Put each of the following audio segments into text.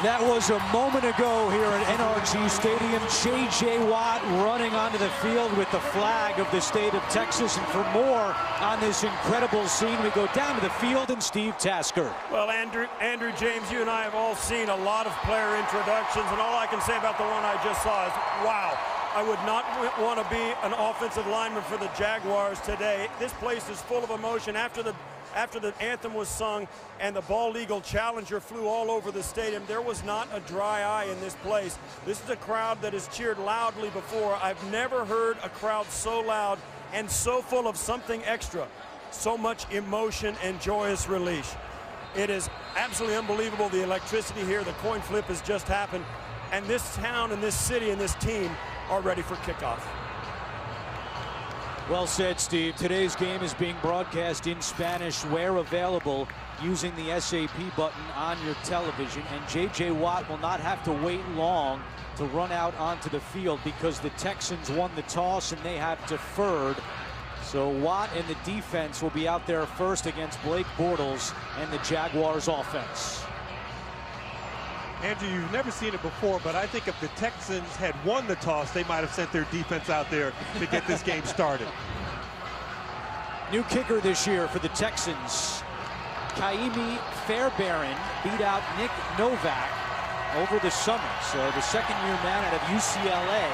That was a moment ago here at NRG Stadium. J.J. Watt running onto the field with the flag of the state of Texas. And for more on this incredible scene, we go down to the field and Steve Tasker. Well, Andrew James, you and I have all seen a lot of player introductions, and all I can say about the one I just saw is, wow. I would not want to be an offensive lineman for the Jaguars today. This place is full of emotion. After the anthem was sung and the bald eagle challenger flew all over the stadium, there was not a dry eye in this place. This is a crowd that has cheered loudly before. I've never heard a crowd so loud and so full of something extra. So much emotion and joyous release. It is absolutely unbelievable, the electricity here. The coin flip has just happened. And this town and this city and this team are ready for kickoff. Well said, Steve. Today's game is being broadcast in Spanish where available using the SAP button on your television. And J.J. Watt will not have to wait long to run out onto the field because the Texans won the toss and they have deferred. So Watt and the defense will be out there first against Blake Bortles and the Jaguars offense. Andrew, you've never seen it before, but I think if the Texans had won the toss, they might have sent their defense out there to get this game started. New kicker this year for the Texans. Kaimi Fairbairn beat out Nick Novak over the summer. So the second-year man out of UCLA,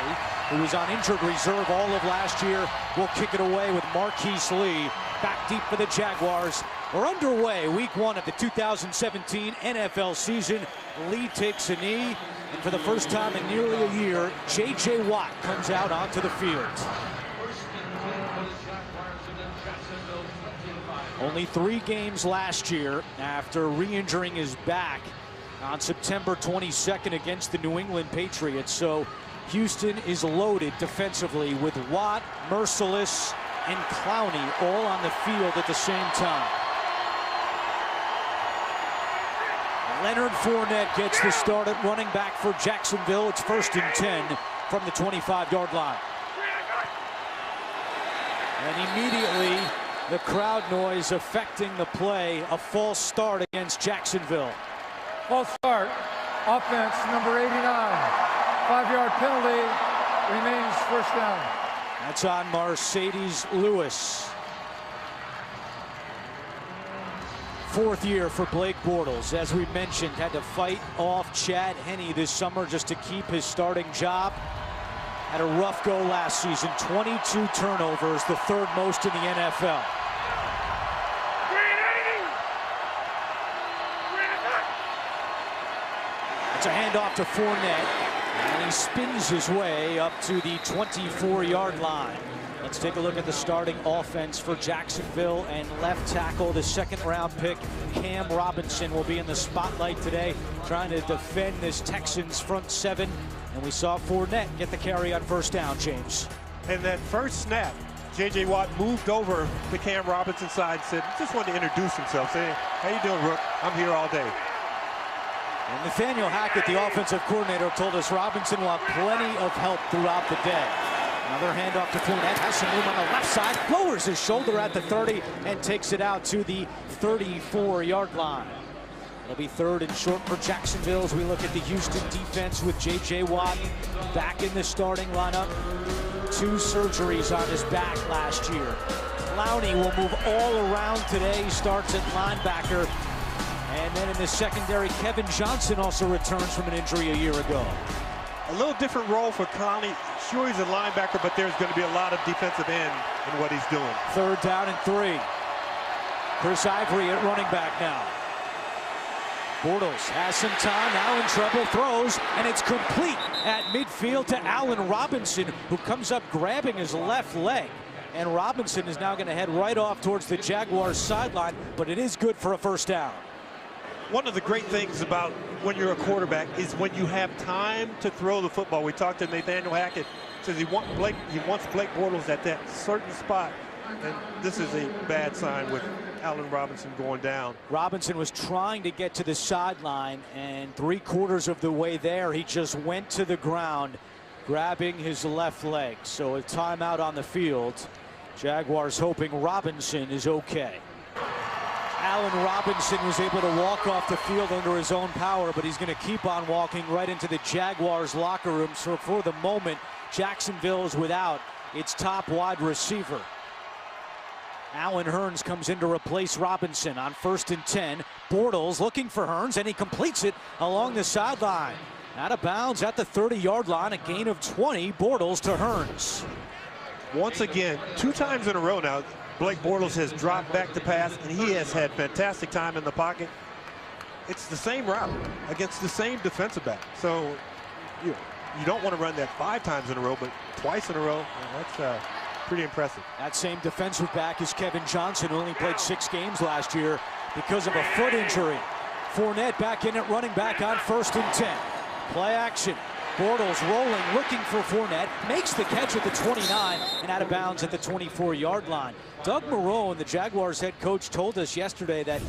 who was on injured reserve all of last year, will kick it away with Marquise Lee back deep for the Jaguars. We're underway, week one of the 2017 NFL season. Lee takes a knee, and for the first time in nearly a year, J.J. Watt comes out onto the field. Only 3 games last year after re-injuring his back on September 22nd against the New England Patriots. So Houston is loaded defensively with Watt, Merciless, and Clowney all on the field at the same time. Leonard Fournette gets the start at running back for Jacksonville. It's 1st and 10 from the 25-yard line. And immediately, the crowd noise affecting the play. A false start against Jacksonville. False start. Offense, number 89. 5-yard penalty. Remains 1st down. That's on Mercedes Lewis. 4th year for Blake Bortles. As we mentioned, had to fight off Chad Henne this summer just to keep his starting job. Had a rough go last season. 22 turnovers, the 3rd most in the NFL. It's a handoff to Fournette, and he spins his way up to the 24-yard line. Let's take a look at the starting offense for Jacksonville. And left tackle, the 2nd-round pick, Cam Robinson, will be in the spotlight today, trying to defend this Texans front 7. And we saw Fournette get the carry on 1st down, James. And that first snap, J.J. Watt moved over to Cam Robinson's side, said, just wanted to introduce himself, saying, how you doing, Rook? I'm here all day. And Nathaniel Hackett, the offensive coordinator, told us Robinson will have plenty of help throughout the day. Another handoff to Fournette, has some room on the left side, lowers his shoulder at the 30 and takes it out to the 34-yard line. It'll be 3rd and short for Jacksonville as we look at the Houston defense with J.J. Watt back in the starting lineup. 2 surgeries on his back last year. Clowney will move all around today. He starts at linebacker. And then in the secondary, Kevin Johnson also returns from an injury a year ago. A little different role for Clowney. Sure, he's a linebacker, but there's going to be a lot of defensive end in what he's doing. 3rd down and 3. Chris Ivory at running back now. Bortles has some time, now in trouble, throws, and it's complete at midfield to Allen Robinson, who comes up grabbing his left leg. And Robinson is now going to head right off towards the Jaguars sideline, but it is good for a 1st down. One of the great things about when you're a quarterback is when you have time to throw the football. We talked to Nathaniel Hackett, says he wants Blake Bortles at that certain spot, and this is a bad sign with Allen Robinson going down. Robinson was trying to get to the sideline, and 3/4 of the way there, he just went to the ground, grabbing his left leg. So a timeout on the field. Jaguars hoping Robinson is okay. Allen Robinson was able to walk off the field under his own power, but he's going to keep on walking right into the Jaguars locker room. So for the moment, Jacksonville is without its top wide receiver. Allen Hurns comes in to replace Robinson on 1st and 10. Bortles looking for Hurns, and he completes it along the sideline. Out of bounds at the 30-yard line, a gain of 20. Bortles to Hurns. Once again, 2 times in a row now, Blake Bortles has dropped back to pass, and he has had fantastic time in the pocket. It's the same route against the same defensive back. So you don't want to run that 5 times in a row, but twice in a row, that's pretty impressive. That same defensive back is Kevin Johnson, who only played 6 games last year because of a foot injury. Fournette back in at running back on 1st and 10. Play action. Bortles rolling, looking for Fournette, makes the catch at the 29 and out of bounds at the 24-yard line. Doug Marrone, the Jaguars head coach, told us yesterday that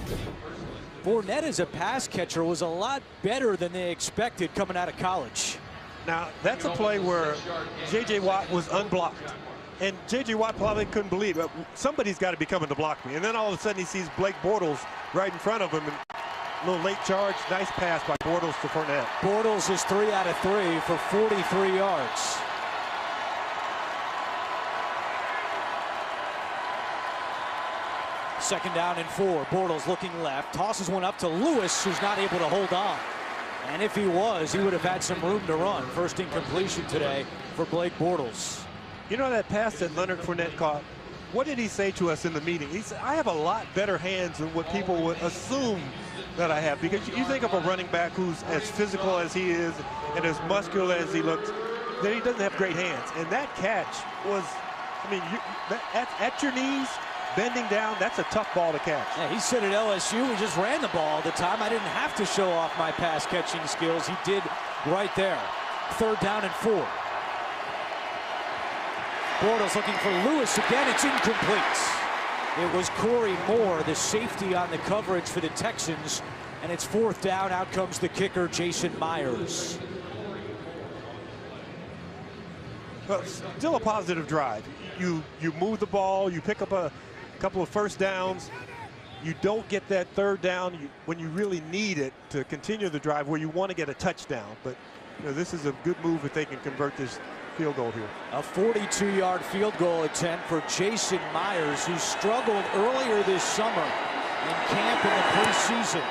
Fournette as a pass catcher was a lot better than they expected coming out of college. Now, that's a play where J.J. Watt was unblocked. And J.J. Watt probably couldn't believe it. Somebody's got to be coming to block me. And then all of a sudden he sees Blake Bortles right in front of him. And a little late charge. Nice pass by Bortles to Fournette. Bortles is 3 out of 3 for 43 yards. Second down and 4. Bortles looking left. Tosses one up to Lewis, who's not able to hold on. And if he was, he would have had some room to run. First incompletion today for Blake Bortles. You know that pass that Leonard Fournette caught? What did he say to us in the meeting? He said, I have a lot better hands than what people would assume that I have. Because you think of a running back who's as physical as he is and as muscular as he looks, that he doesn't have great hands. And that catch was, I mean, at your knees, bending down, that's a tough ball to catch. Yeah, he said at LSU, we just ran the ball all the time. I didn't have to show off my pass catching skills. He did right there. 3rd down and 4. Bortles looking for Lewis again. It's incomplete. It was Corey Moore, the safety on the coverage for the Texans, and it's 4th down. Out comes the kicker, Jason Myers. But still a positive drive. You move the ball, you pick up a couple of first downs. You don't get that 3rd down when you really need it to continue the drive where you want to get a touchdown. But this is a good move if they can convert this field goal here. A 42-yard field goal attempt for Jason Myers, who struggled earlier this summer in camp in the preseason.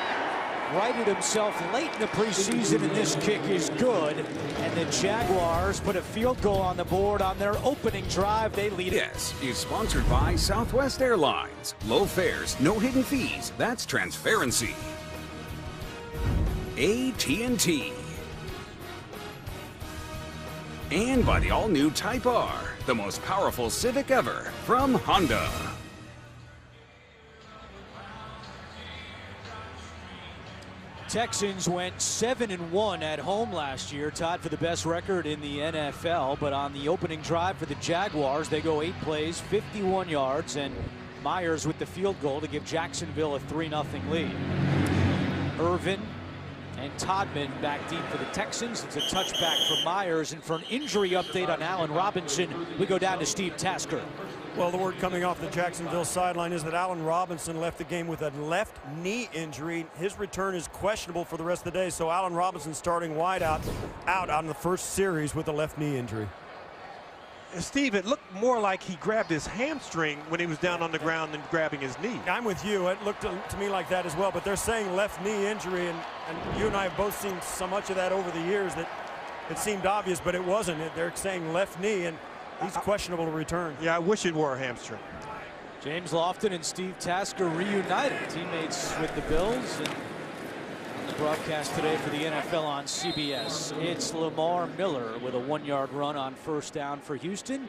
Righted himself late in the preseason, and this kick is good. And the Jaguars put a field goal on the board on their opening drive. They lead it. Yes, is sponsored by Southwest Airlines. Low fares, no hidden fees. That's transparency. AT&T. And by the all-new Type R, the most powerful Civic ever from Honda. Texans went 7-1 at home last year, tied for the best record in the NFL. But on the opening drive for the Jaguars, they go 8 plays, 51 yards, and Myers with the field goal to give Jacksonville a 3-0 lead. Irvin and Todman back deep for the Texans. It's a touchback for Myers. And for an injury update on Allen Robinson, we go down to Steve Tasker. Well, the word coming off the Jacksonville sideline is that Allen Robinson left the game with a left knee injury. His return is questionable for the rest of the day. So Allen Robinson starting wide out on the first series with a left knee injury. Steve, it looked more like he grabbed his hamstring when he was down on the ground than grabbing his knee. I'm with you. It looked to me like that as well. But they're saying left knee injury, and you and I have both seen so much of that over the years that it seemed obvious, but it wasn't. They're saying left knee, and he's questionable to return. Yeah, I wish it were a hamstring. James Lofton and Steve Tasker reunited, teammates with the Bills, and on the broadcast today for the NFL on CBS. It's Lamar Miller with a 1-yard run on first down for Houston.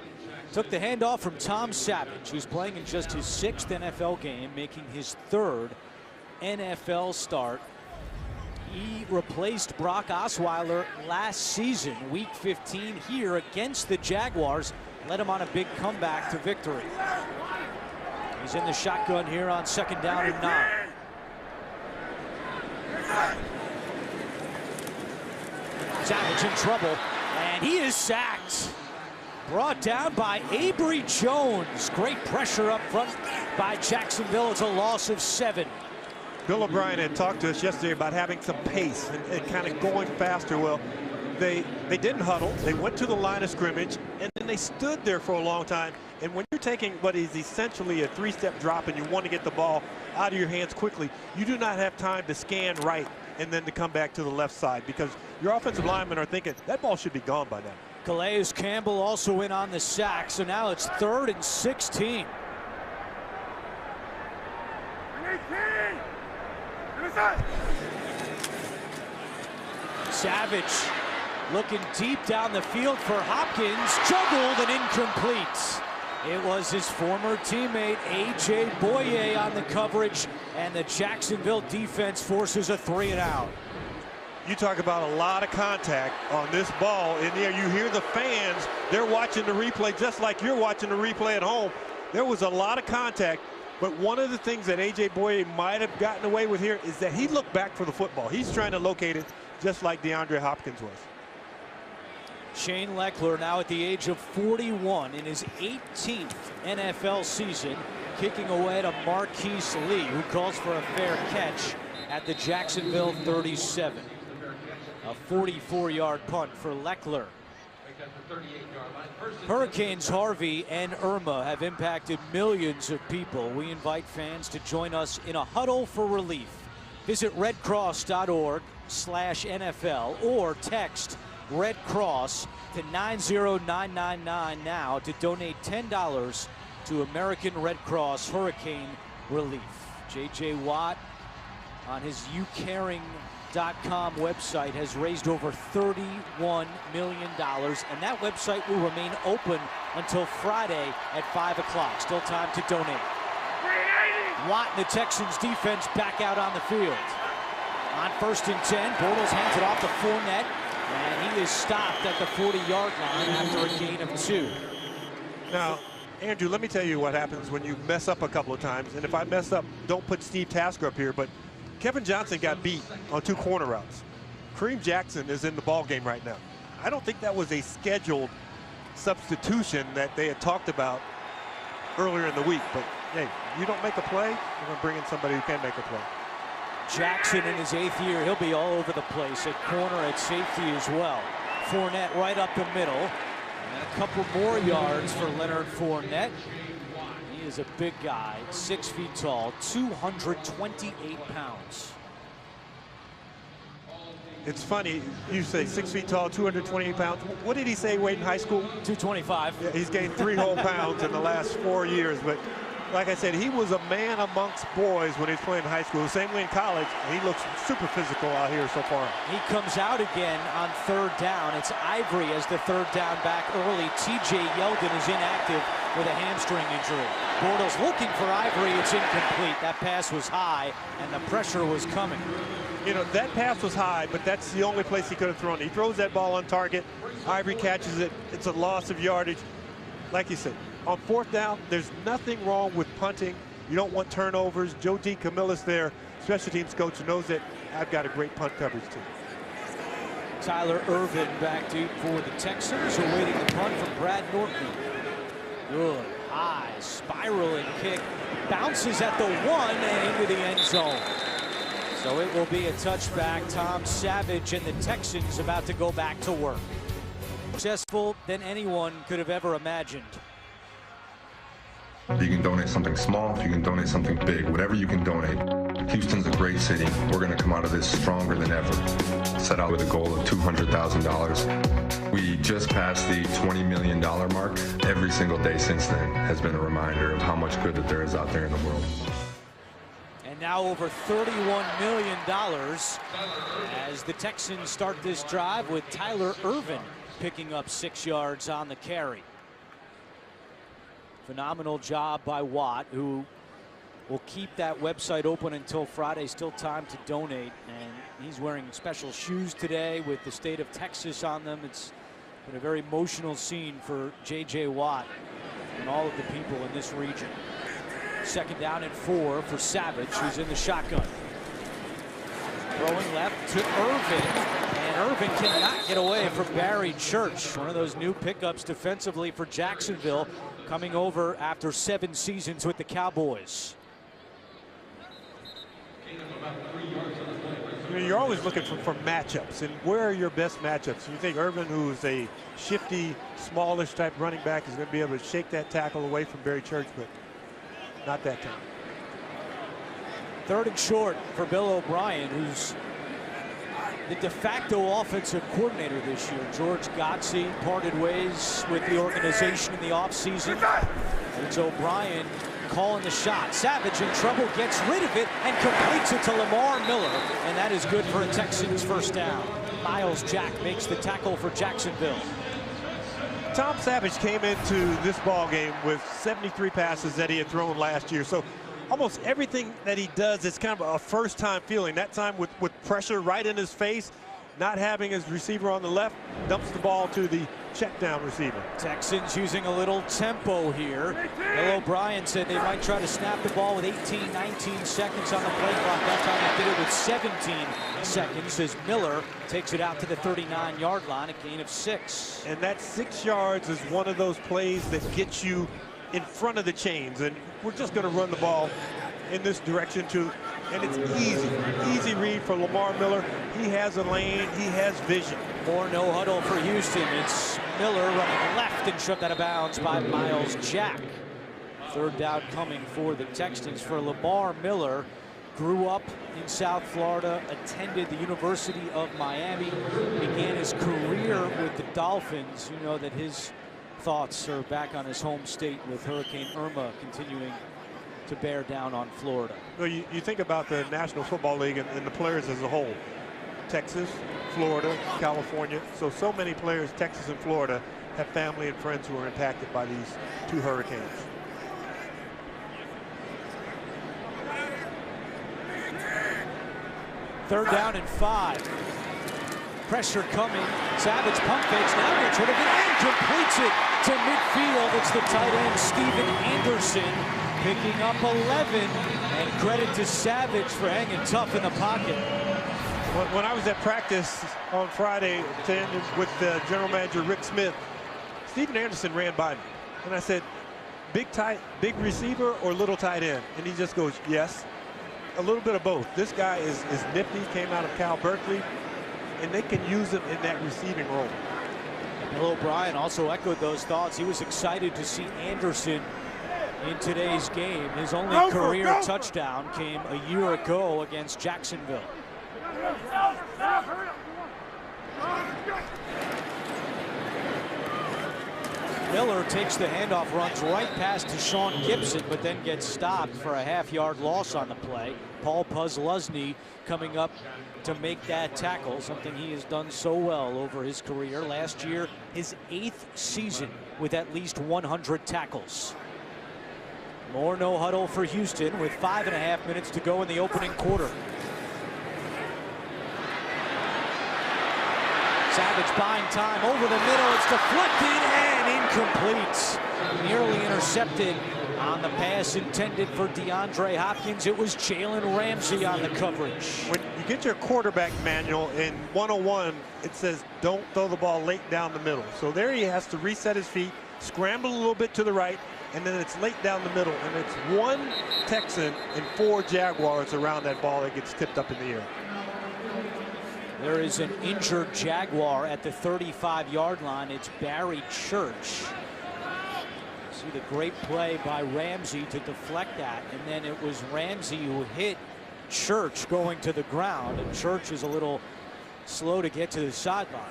Took the handoff from Tom Savage, who's playing in just his 6th NFL game, making his 3rd NFL start. He replaced Brock Osweiler last season, week 15 here against the Jaguars. Led him on a big comeback to victory. He's in the shotgun here on 2nd down and 9. Savage in trouble, and he is sacked. Brought down by Avery Jones. Great pressure up front by Jacksonville. It's a loss of 7. Bill O'Brien had talked to us yesterday about having some pace and kind of going faster. Well, they didn't huddle. They went to the line of scrimmage, and then they stood there for a long time. And when you're taking what is essentially a 3-step drop and you want to get the ball out of your hands quickly, you do not have time to scan right and then to come back to the left side, because your offensive linemen are thinking that ball should be gone by now. Calais Campbell also in on the sack, so now it's 3rd and 16. Savage looking deep down the field for Hopkins, juggled and incomplete. It was his former teammate A.J. Boye on the coverage, and the Jacksonville defense forces a 3-and-out. You talk about a lot of contact on this ball in the air. You hear the fans, they're watching the replay just like you're watching the replay at home. There was a lot of contact, but one of the things that A.J. Boye might have gotten away with here is that he looked back for the football. He's trying to locate it just like DeAndre Hopkins was. Shane Leckler, now at the age of 41 in his 18th NFL season, kicking away to Marquise Lee, who calls for a fair catch at the Jacksonville 37. A 44-yard punt for Leckler. Hurricanes Harvey and Irma have impacted millions of people. We invite fans to join us in a huddle for relief. Visit redcross.org/NFL or text Red Cross to 90999 now to donate $10 to American Red Cross Hurricane Relief. J.J. Watt on his YouCaring.com website has raised over $31 million, and that website will remain open until Friday at 5 o'clock. Still time to donate. Watt and the Texans defense back out on the field. On 1st and 10, Bortles hands it off to Fournette, and he is stopped at the 40-yard line after a gain of 2. Now, Andrew, let me tell you what happens when you mess up a couple of times. And if I mess up, don't put Steve Tasker up here, but Kevin Johnson got beat on 2 corner routes. Kareem Jackson is in the ball game right now. I don't think that was a scheduled substitution that they had talked about earlier in the week. But, hey, you don't make a play, you're going to bring in somebody who can make a play. Jackson in his 8th year, he'll be all over the place at corner, at safety as well. Fournette right up the middle. And a couple more yards for Leonard Fournette. He is a big guy, 6 feet tall, 228 pounds. It's funny, you say 6 feet tall, 228 pounds. What did he say weight in high school? 225. Yeah, he's gained 3 whole pounds in the last 4 years, but like I said, he was a man amongst boys when he was playing in high school. Same way in college. He looks super physical out here so far. He comes out again on 3rd down. It's Ivory as the 3rd down back early. T.J. Yeldon is inactive with a hamstring injury. Bortles looking for Ivory. It's incomplete. That pass was high, and the pressure was coming. You know, that pass was high, but that's the only place he could have thrown it. He throws that ball on target. Ivory catches it. It's a loss of yardage. Like you said, on 4th down, there's nothing wrong with punting. You don't want turnovers. Joe DeCamillis there, special teams coach, who knows that I've got a great punt coverage team. Tyler Irvin back deep for the Texans, awaiting the punt from Brad Norton. Good, high, spiraling kick. Bounces at the 1 and into the end zone. So it will be a touchback. Tom Savage and the Texans about to go back to work. Successful than anyone could have ever imagined. You can donate something small, you can donate something big, whatever you can donate. Houston's a great city. We're going to come out of this stronger than ever. Set out with a goal of $200,000. We just passed the $20 million mark. Every single day since then has been a reminder of how much good that there is out there in the world. And now over $31 million as the Texans start this drive with Tyler Irvin picking up 6 yards on the carry. Phenomenal job by Watt, who will keep that website open until Friday. Still time to donate, and he's wearing special shoes today with the state of Texas on them. It's been a very emotional scene for J.J. Watt and all of the people in this region. 2nd down and 4 for Savage, who's in the shotgun. Throwing left to Irvin, And Irvin cannot get away from Barry Church, one of those new pickups defensively for Jacksonville, coming over after 7 seasons with the Cowboys. You're always looking for matchups, and where are your best matchups? You think Irvin, who's a shifty, smallish type running back, is going to be able to shake that tackle away from Barry Church, but not that time. 3rd and short for Bill O'Brien, who's the de facto offensive coordinator this year. George Godsey parted ways with the organization in the offseason. It's O'Brien calling the shot. Savage in trouble, gets rid of it, and completes it to Lamar Miller. And that is good for a Texans first down. Miles Jack makes the tackle for Jacksonville. Tom Savage came into this ball game with 73 passes that he had thrown last year. So almost everything that he does is kind of a first-time feeling. That time with pressure right in his face, not having his receiver on the left, dumps the ball to the check down receiver. Texans using a little tempo here. Bill O'Brien said they might try to snap the ball with 18, 19 seconds on the play clock. That time they did it with 17 seconds as Miller takes it out to the 39-yard line, a gain of 6. And that 6 yards is one of those plays that gets you in front of the chains, and we're just going to run the ball in this direction too, and it's easy read for Lamar Miller. He has a lane, he has vision. More no huddle for Houston. It's Miller running left and shoved out of bounds by Miles Jack. 3rd down coming for the Texans. For Lamar Miller, grew up in South Florida, attended the University of Miami, began his career with the Dolphins. You know that his thoughts are back on his home state with Hurricane Irma continuing to bear down on Florida. Well, you think about the National Football League and the players as a whole. Texas, Florida, California. So many players, Texas and Florida, have family and friends who are impacted by these 2 hurricanes. Third down and 5. Pressure coming. Savage pump fakes. Now gets rid of it and completes it to midfield. It's the tight end, Steven Anderson, picking up 11. And credit to Savage for hanging tough in the pocket. When I was at practice on Friday with the general manager, Rick Smith, Steven Anderson ran by me. And I said, big receiver or little tight end? And he just goes, yes. A little bit of both. This guy is nifty, came out of Cal Berkeley, and they can use him in that receiving role. Bill O'Brien also echoed those thoughts. He was excited to see Anderson in today's game. His only career touchdown came a year ago against Jacksonville. Miller takes the handoff, runs right past to Sean Gibson, but then gets stopped for a half-yard loss on the play. Paul Pusluzny coming up to make that tackle, something he has done so well over his career. Last year, his 8th season with at least 100 tackles. More no huddle for Houston with 5.5 minutes to go in the opening quarter. Savage buying time over the middle. It's deflected and incomplete. Nearly intercepted on the pass intended for DeAndre Hopkins. It was Jalen Ramsey on the coverage. When you get your quarterback manual in 101, it says don't throw the ball late down the middle. So there he has to reset his feet, scramble a little bit to the right, and then it's late down the middle. And it's 1 Texan and 4 Jaguars around that ball that gets tipped up in the air. There is an injured Jaguar at the 35-yard line. It's Barry Church. See the great play by Ramsey to deflect that. And then it was Ramsey who hit Church going to the ground. And Church is a little slow to get to the sideline.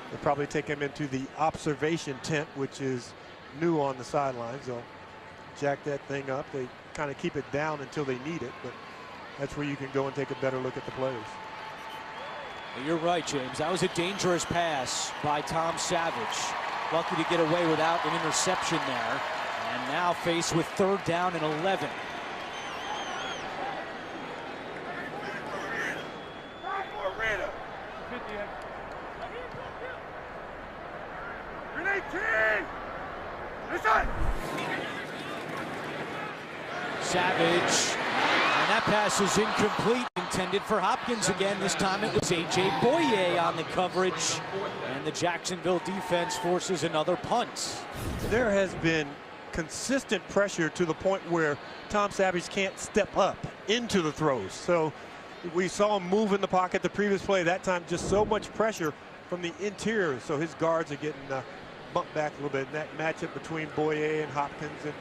They'll probably take him into the observation tent, which is new on the sidelines. They'll jack that thing up. They kind of keep it down until they need it, but that's where you can go and take a better look at the players. You're right, James. That was a dangerous pass by Tom Savage. Lucky to get away without an interception there. And now faced with 3rd down and 11. Savage. And that pass is incomplete, intended for Hopkins again. This time it was A.J. Boye on the coverage, and the Jacksonville defense forces another punt. There has been consistent pressure to the point where Tom Savage can't step up into the throws. So we saw him move in the pocket the previous play. That time just so much pressure from the interior, so his guards are getting bumped back a little bit. And that matchup between Boye and Hopkins and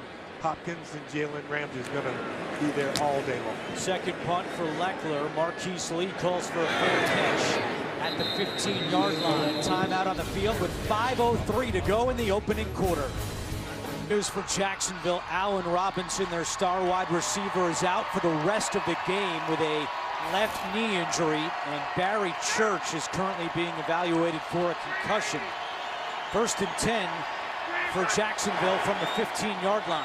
Jalen Ramsey is going to be there all day long. Second punt for Leckler. Marquise Lee calls for a fair catch at the 15-yard line. Timeout on the field with 5:03 to go in the opening quarter. News for Jacksonville. Allen Robinson, their star wide receiver, is out for the rest of the game with a left knee injury, and Barry Church is currently being evaluated for a concussion. 1st and 10 for Jacksonville from the 15-yard line.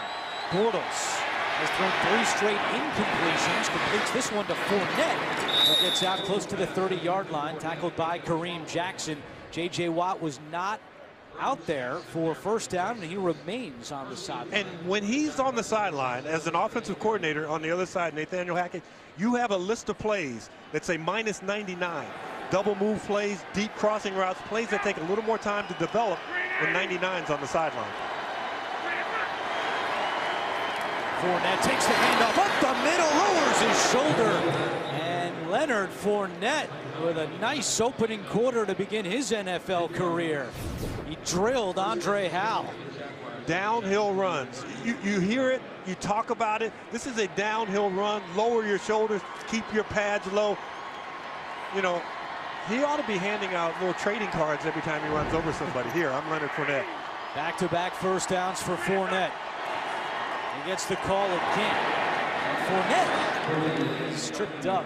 Bortles has thrown 3 straight incompletions, completes this one to Fournette, who gets out close to the 30-yard line, tackled by Kareem Jackson. J.J. Watt was not out there for first down, and he remains on the sideline. And when he's on the sideline as an offensive coordinator on the other side, Nathaniel Hackett, you have a list of plays that say minus 99. Double move plays, deep crossing routes, plays that take a little more time to develop when 99's on the sideline. Fournette takes the handoff up the middle, lowers his shoulder. And Leonard Fournette with a nice opening quarter to begin his NFL career. He drilled Andre Howell. Downhill runs. You hear it, you talk about it. This is a downhill run. Lower your shoulders, keep your pads low. You know, he ought to be handing out little trading cards every time he runs over somebody. Here, I'm Leonard Fournette. Back-to-back first downs for Fournette. He gets the call again. And Fournette stripped up.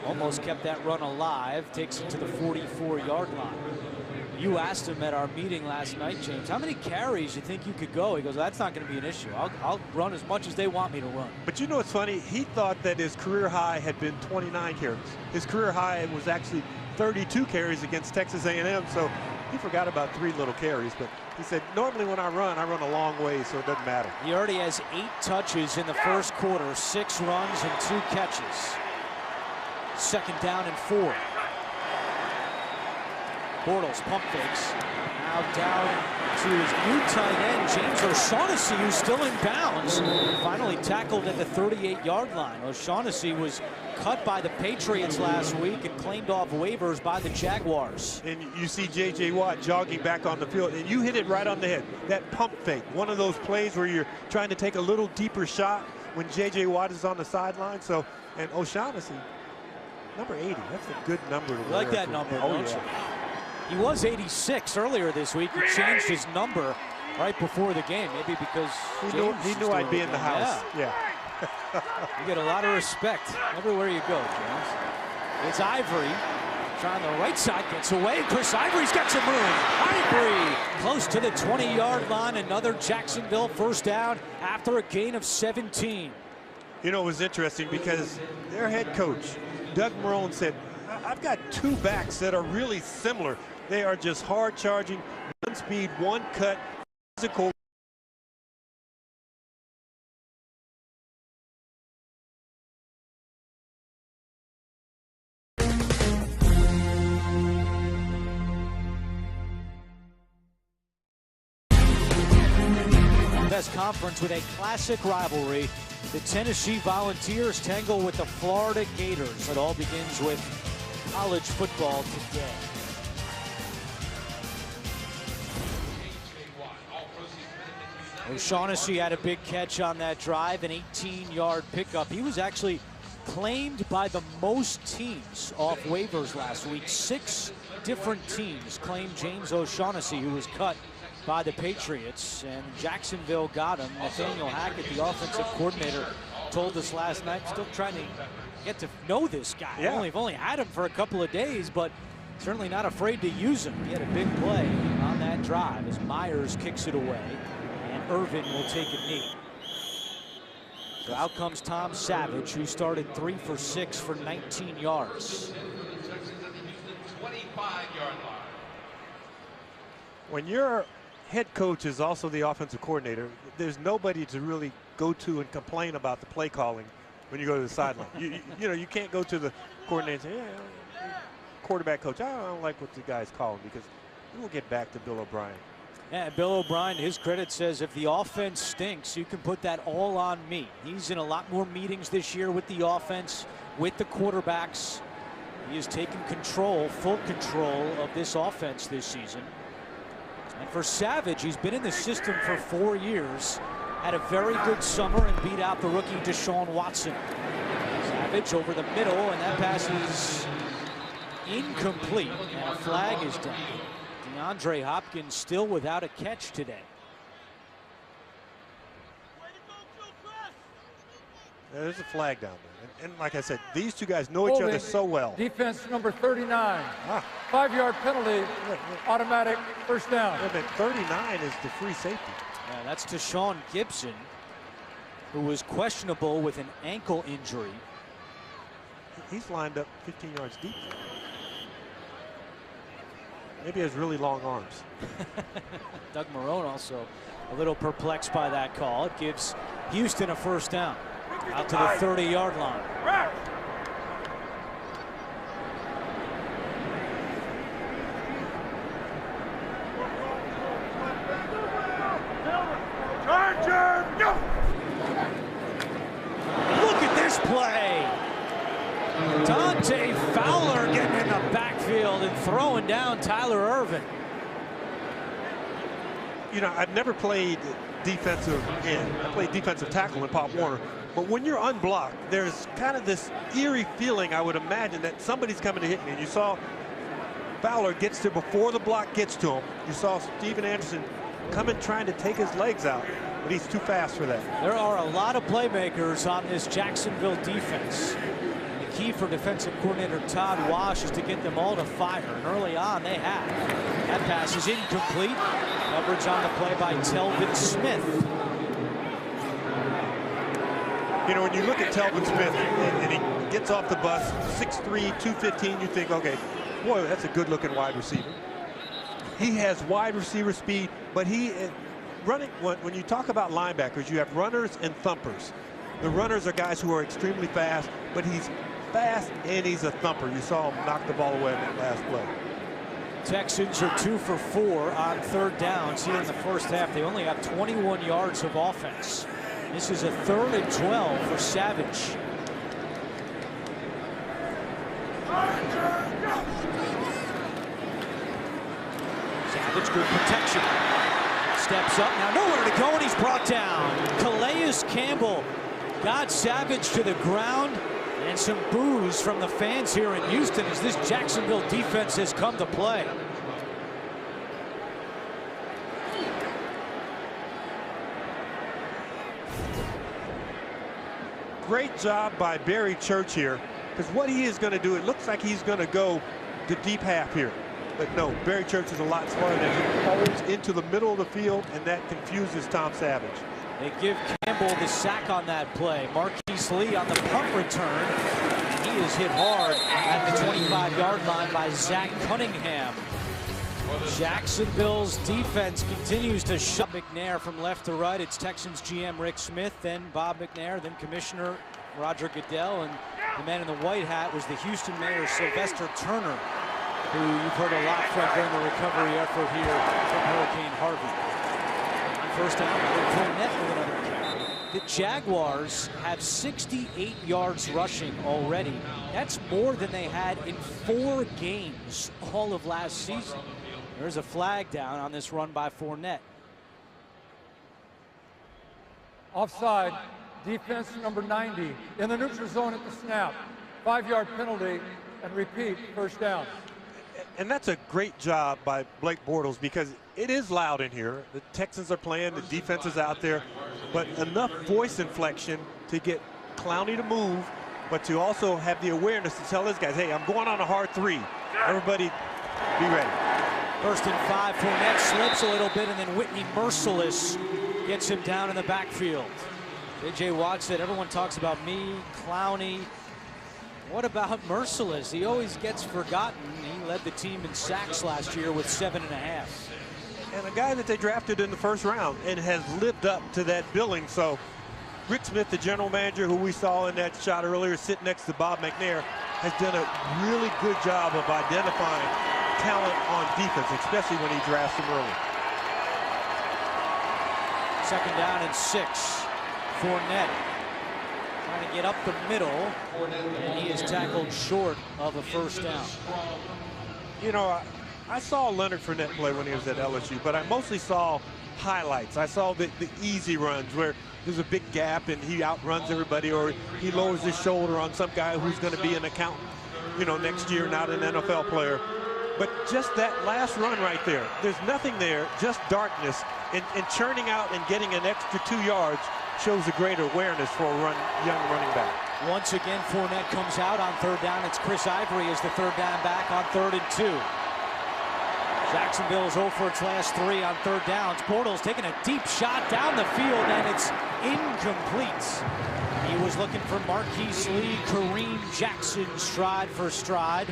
Almost kept that run alive. Takes it to the 44-yard line. You asked him at our meeting last night, James, how many carries you think you could go? He goes, that's not going to be an issue. I'll run as much as they want me to run. But you know what's funny? He thought that his career high had been 29 carries. His career high was actually 32 carries against Texas A&M, so he forgot about 3 little carries. But he said, normally when I run a long way, so it doesn't matter. He already has 8 touches in the first quarter, 6 runs and 2 catches. 2nd down and 4. Bortles pump fakes. Now down to his new tight end, James O'Shaughnessy, who's still in bounds. Finally tackled at the 38-yard line. O'Shaughnessy was cut by the Patriots last week and claimed off waivers by the Jaguars. And you see J.J. Watt jogging back on the field, and you hit it right on the head. That pump fake, one of those plays where you're trying to take a little deeper shot when J.J. Watt is on the sideline. So, and O'Shaughnessy, number 80, that's a good number to wear. Like that number, don't you? He was 86 earlier this week. He changed his number right before the game, maybe because he knew I'd be in the house. Yeah. You get a lot of respect everywhere you go, James. It's Ivory trying the right side, gets away. Chris Ivory's got some room. Ivory close to the 20-yard line. Another Jacksonville first down after a gain of 17. You know, it was interesting because their head coach, Doug Marrone, said, I've got 2 backs that are really similar. They are just hard charging, one speed, one cut, physical. Best conference with a classic rivalry. The Tennessee Volunteers tangle with the Florida Gators. It all begins with college football today. O'Shaughnessy had a big catch on that drive, an 18-yard pickup. He was actually claimed by the most teams off waivers last week. 6 different teams claimed James O'Shaughnessy, who was cut by the Patriots, and Jacksonville got him. Nathaniel Hackett, the offensive coordinator, told us last night, still trying to get to know this guy. Yeah. We've only had him for a couple of days, but certainly not afraid to use him. He had a big play on that drive as Myers kicks it away, and Irvin will take a knee. So out comes Tom Savage, who started 3 for 6 for 19 yards. When your head coach is also the offensive coordinator, there's nobody to really go to and complain about the play calling when you go to the sideline. You know, you can't go to the coordinator and say, yeah, quarterback coach, I don't like what the guy's calling, because we'll get back to Bill O'Brien. Yeah, Bill O'Brien, his credit, says if the offense stinks, you can put that all on me. He's in a lot more meetings this year with the offense, with the quarterbacks. He has taken control, full control of this offense this season. And for Savage, he's been in the system for 4 years. Had a very good summer and beat out the rookie Deshaun Watson. Savage over the middle, and that pass is incomplete. And a flag is down. DeAndre Hopkins still without a catch today. There's a flag down there. And like I said, these two guys know each other so well. Defense number 39. 5-yard penalty, automatic first down. Yeah, but 39 is the free safety. Yeah, that's Deshaun Gibson, who was questionable with an ankle injury. He's lined up 15 yards deep. Maybe he has really long arms. Doug Marrone also a little perplexed by that call. It gives Houston a first down out to the 30-yard line. Look at this play. Dante Fowler getting in the backfield and throwing down Tyler Ervin. You know, I've never played defensive end. I played defensive tackle in Pop Warner. But when you're unblocked, there's kind of this eerie feeling, I would imagine, that somebody's coming to hit me. And you saw Fowler gets to before the block gets to him. You saw Steven Anderson coming trying to take his legs out, but he's too fast for that. There are a lot of playmakers on this Jacksonville defense. The key for defensive coordinator Todd Wash is to get them all to fire, and early on they have. That pass is incomplete. Coverage on the play by Telvin Smith. You know, when you look at Telvin Smith and he gets off the bus, 6'3", 215, you think, okay, boy, that's a good-looking wide receiver. He has wide receiver speed, but he running. When you talk about linebackers, you have runners and thumpers. The runners are guys who are extremely fast, but he's fast and he's a thumper. You saw him knock the ball away in that last play. Texans are 2 for 4 on third downs here in the first half. They only have 21 yards of offense. This is a 3rd and 12 for Savage. Savage, good protection. Steps up now, nowhere to go, and he's brought down. Calais Campbell got Savage to the ground, and some boos from the fans here in Houston as this Jacksonville defense has come to play. Great job by Barry Church here, because what he is going to do, it looks like he's going to go the deep half here. But no, Barry Church is a lot smarter than he holds into the middle of the field, and that confuses Tom Savage. They give Campbell the sack on that play. Marquise Lee on the punt return. And he is hit hard at the 25-yard line by Zach Cunningham. Jacksonville's defense continues to shut McNair from left to right. It's Texans GM Rick Smith, then Bob McNair, then Commissioner Roger Goodell, and the man in the white hat was the Houston Mayor Sylvester Turner, who you've heard a lot from during the recovery effort here from Hurricane Harvey. On first down, Fournette with another carry. The Jaguars have 68 yards rushing already. That's more than they had in 4 games all of last season. There's a flag down on this run by Fournette. Offside, defense number 90 in the neutral zone at the snap. 5-yard penalty, and repeat, first down. And that's a great job by Blake Bortles, because it is loud in here. The Texans are playing, the defense is out there, but enough voice inflection to get Clowney to move, but to also have the awareness to tell his guys, hey, I'm going on a hard 3. Everybody be ready. 1st and 5, Fournette slips a little bit, and then Whitney Merciless gets him down in the backfield. J.J. Watt said, everyone talks about me, Clowney. What about Merciless? He always gets forgotten. He led the team in sacks last year with 7.5. And a guy that they drafted in the 1st round and has lived up to that billing. So Rick Smith, the general manager, who we saw in that shot earlier, sitting next to Bob McNair, has done a really good job of identifying talent on defense, especially when he drafts them early. 2nd down and 6. Fournette trying to get up the middle, and he is tackled short of a 1st down. You know, I saw Leonard Fournette play when he was at LSU, but I mostly saw highlights. I saw the easy runs where there's a big gap and he outruns everybody, or he lowers his shoulder on some guy who's going to be an accountant, you know, next year, not an NFL player. But just that last run right there, there's nothing there, just darkness, and churning out and getting an extra 2 yards shows a great awareness for a young running back. Once again, Fournette comes out on 3rd down. It's Chris Ivory as the 3rd down back on 3rd and 2. Jacksonville is 0 for its last 3 on 3rd downs. Bortles taking a deep shot down the field, and it's incomplete. He was looking for Marquise Lee, Kareem Jackson, stride for stride.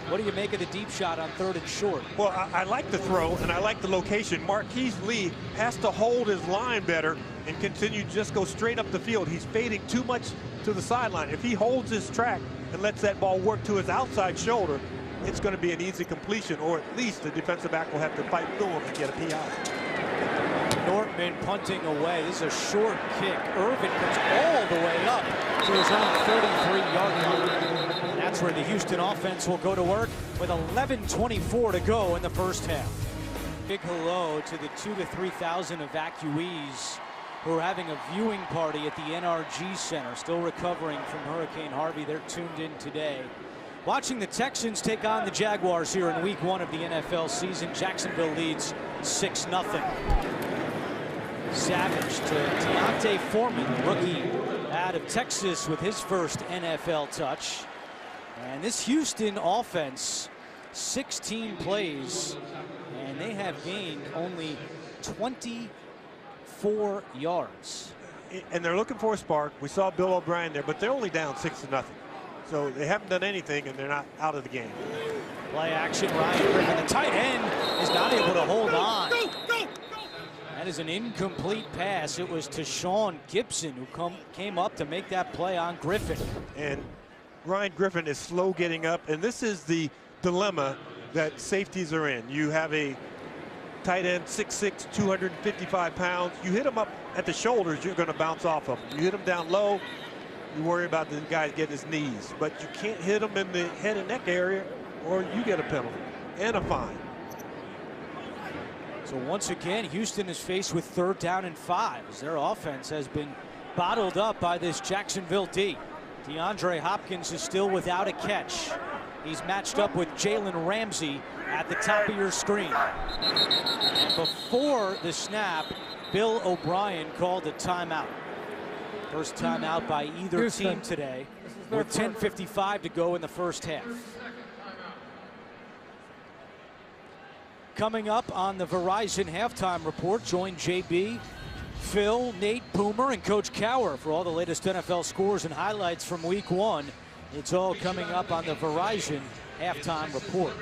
What do you make of the deep shot on 3rd and short? Well, I like the throw, and I like the location. Marquise Lee has to hold his line better and continue to just go straight up the field. He's fading too much to the sideline. If he holds his track and lets that ball work to his outside shoulder, it's going to be an easy completion, or at least the defensive back will have to fight through him and get a PI. Nortman punting away. This is a short kick. Irvin comes all the way up to his own 33-yard line. And that's where the Houston offense will go to work with 11:24 to go in the 1st half. Big hello to the 2,000 to 3,000 evacuees who are having a viewing party at the NRG Center, still recovering from Hurricane Harvey. They're tuned in today. Watching the Texans take on the Jaguars here in week 1 of the NFL season. Jacksonville leads 6-0. Savage to Deontay Foreman, rookie out of Texas, with his first NFL touch. And this Houston offense, 16 plays, and they have gained only 24 yards. And they're looking for a spark. We saw Bill O'Brien there, but they're only down 6-0. So they haven't done anything, and they're not out of the game. Play action, Ryan Griffin. The tight end is not able to hold on. That is an incomplete pass. It was to Sean Gibson who came up to make that play on Griffin. And Ryan Griffin is slow getting up, and this is the dilemma that safeties are in. You have a tight end, 6'6", 255 pounds. You hit him up at the shoulders, you're going to bounce off of him. You hit him down low, you worry about the guy getting his knees. But you can't hit him in the head and neck area, or you get a penalty and a fine. So once again, Houston is faced with 3rd down and 5 as their offense has been bottled up by this Jacksonville D. DeAndre Hopkins is still without a catch. He's matched up with Jalen Ramsey at the top of your screen. And before the snap, Bill O'Brien called a timeout. First timeout by either Houston team today, with 10:55 to go in the 1st half. Coming up on the Verizon halftime report, join JB, Phil, Nate, Boomer, and Coach Cower for all the latest NFL scores and highlights from week 1. It's all coming up on the Verizon halftime report.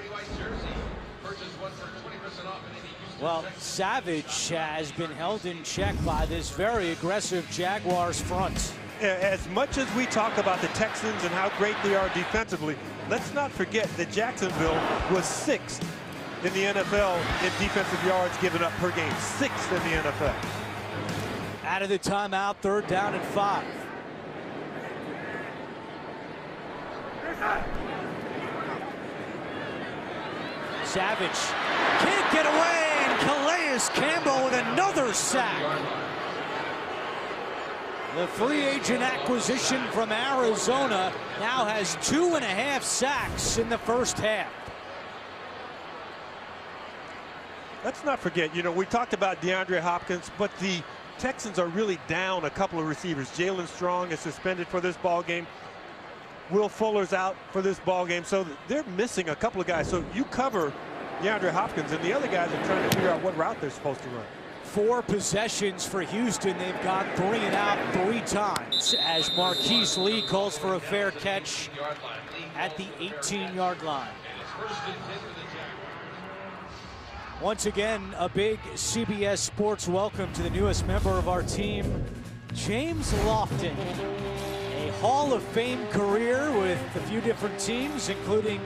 Well, Savage has been held in check by this very aggressive Jaguars front. As much as we talk about the Texans and how great they are defensively, let's not forget that Jacksonville was 6th in the NFL in defensive yards given up per game. 6th in the NFL. Out of the timeout, 3rd down and 5. Savage can't get away, and Calais Campbell with another sack. The free agent acquisition from Arizona now has 2.5 sacks in the 1st half. Let's not forget, you know, we talked about DeAndre Hopkins, but the Texans are really down a couple of receivers. Jalen Strong is suspended for this ball game. Will Fuller's out for this ball game, so they're missing a couple of guys. So you cover DeAndre Hopkins, and the other guys are trying to figure out what route they're supposed to run. 4 possessions for Houston. They've gone 3 and out 3 times as Marquise Lee calls for a fair catch at the 18-yard line. Once again, a big CBS Sports welcome to the newest member of our team, James Lofton, a Hall of Fame career with a few different teams, including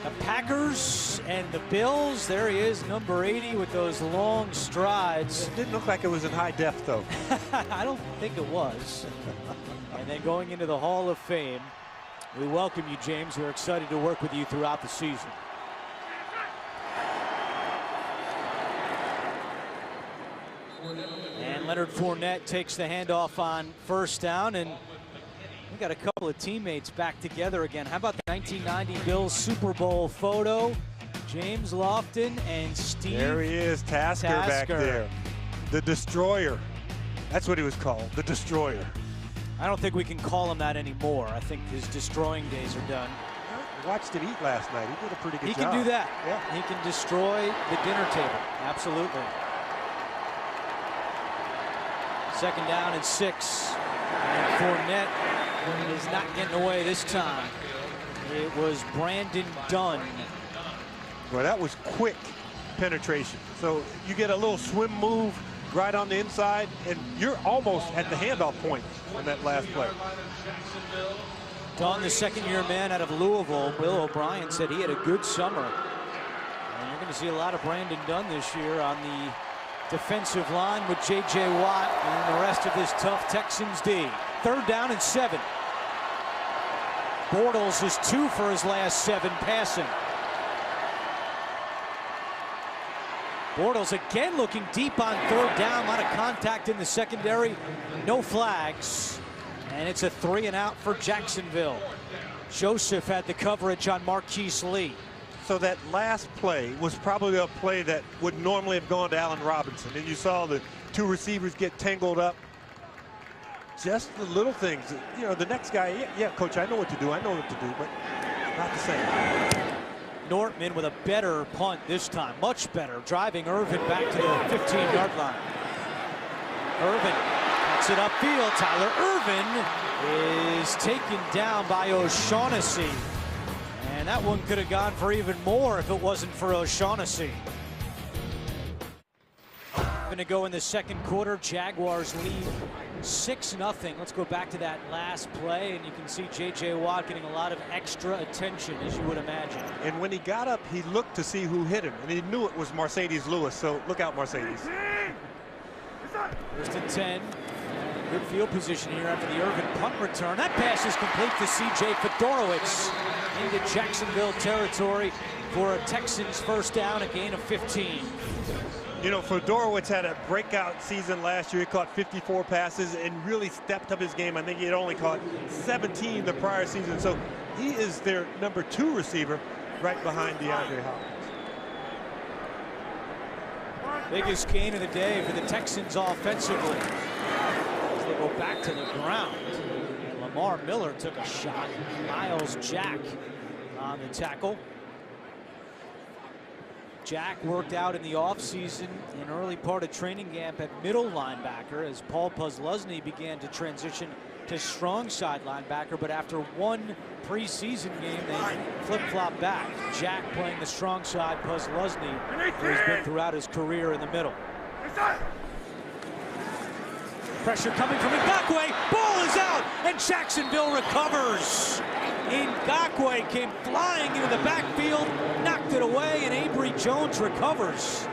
the Packers and the Bills. There he is, number 80, with those long strides. It didn't look like it was in high def, though. I don't think it was. And then going into the Hall of Fame, we welcome you, James. We're excited to work with you throughout the season. And Leonard Fournette takes the handoff on first down, and we got a couple of teammates back together again. How about the 1990 Bills Super Bowl photo? James Lofton and Steve. There he is, Tasker back there. The Destroyer. That's what he was called, the Destroyer. I don't think we can call him that anymore. I think his destroying days are done. I watched him eat last night. He did a pretty good job. He can do that. Yeah. He can destroy the dinner table. Absolutely. 2nd down and 6. And Fournette is not getting away this time. It was Brandon Dunn. Well, that was quick penetration. So you get a little swim move right on the inside, and you're almost at the handoff point on that last play. Dunn, the second-year man out of Louisville. Bill O'Brien said he had a good summer. And you're going to see a lot of Brandon Dunn this year on the defensive line with J.J. Watt and the rest of this tough Texans D. 3rd down and 7. Bortles is 2 for his last 7 passing. Bortles again looking deep on 3rd down. A lot of contact in the secondary. No flags. And it's a 3 and out for Jacksonville. Joseph had the coverage on Marquise Lee. So that last play was probably a play that would normally have gone to Allen Robinson. And you saw the 2 receivers get tangled up. Just the little things. You know, the next guy, yeah, coach, I know what to do. I know what to do, but not the same. Nortman with a better punt this time, much better, driving Irvin back to the 15-yard line. Irvin cuts it upfield. Tyler Irvin is taken down by O'Shaughnessy. And that one could have gone for even more if it wasn't for O'Shaughnessy. Going to go in the 2nd quarter. Jaguars lead 6-0. Let's go back to that last play, and you can see J.J. Watt getting a lot of extra attention, as you would imagine. And when he got up, he looked to see who hit him, and he knew it was Mercedes Lewis, so look out, Mercedes. 1st and 10. Good field position here after the Irvin punt return. That pass is complete to C.J. Fedorowicz into Jacksonville territory for a Texans 1st down, a gain of 15. You know, Fedorowicz had a breakout season last year. He caught 54 passes and really stepped up his game. I think he had only caught 17 the prior season. So he is their number 2 receiver right behind DeAndre Hopkins. Biggest gain of the day for the Texans offensively. As they go back to the ground. Lamar Miller took a shot. Miles Jack on the tackle. Jack worked out in the offseason in early part of training camp at middle linebacker as Paul Posluszny began to transition to strong side linebacker, but after one preseason game, they flip-flop back. Jack playing the strong side, Posluszny, who's been throughout his career in the middle. Pressure coming from Ngakoue. Ball is out, and Jacksonville recovers. Ngakoue came flying into the backfield, knocked it away, and Avery Jones recovers.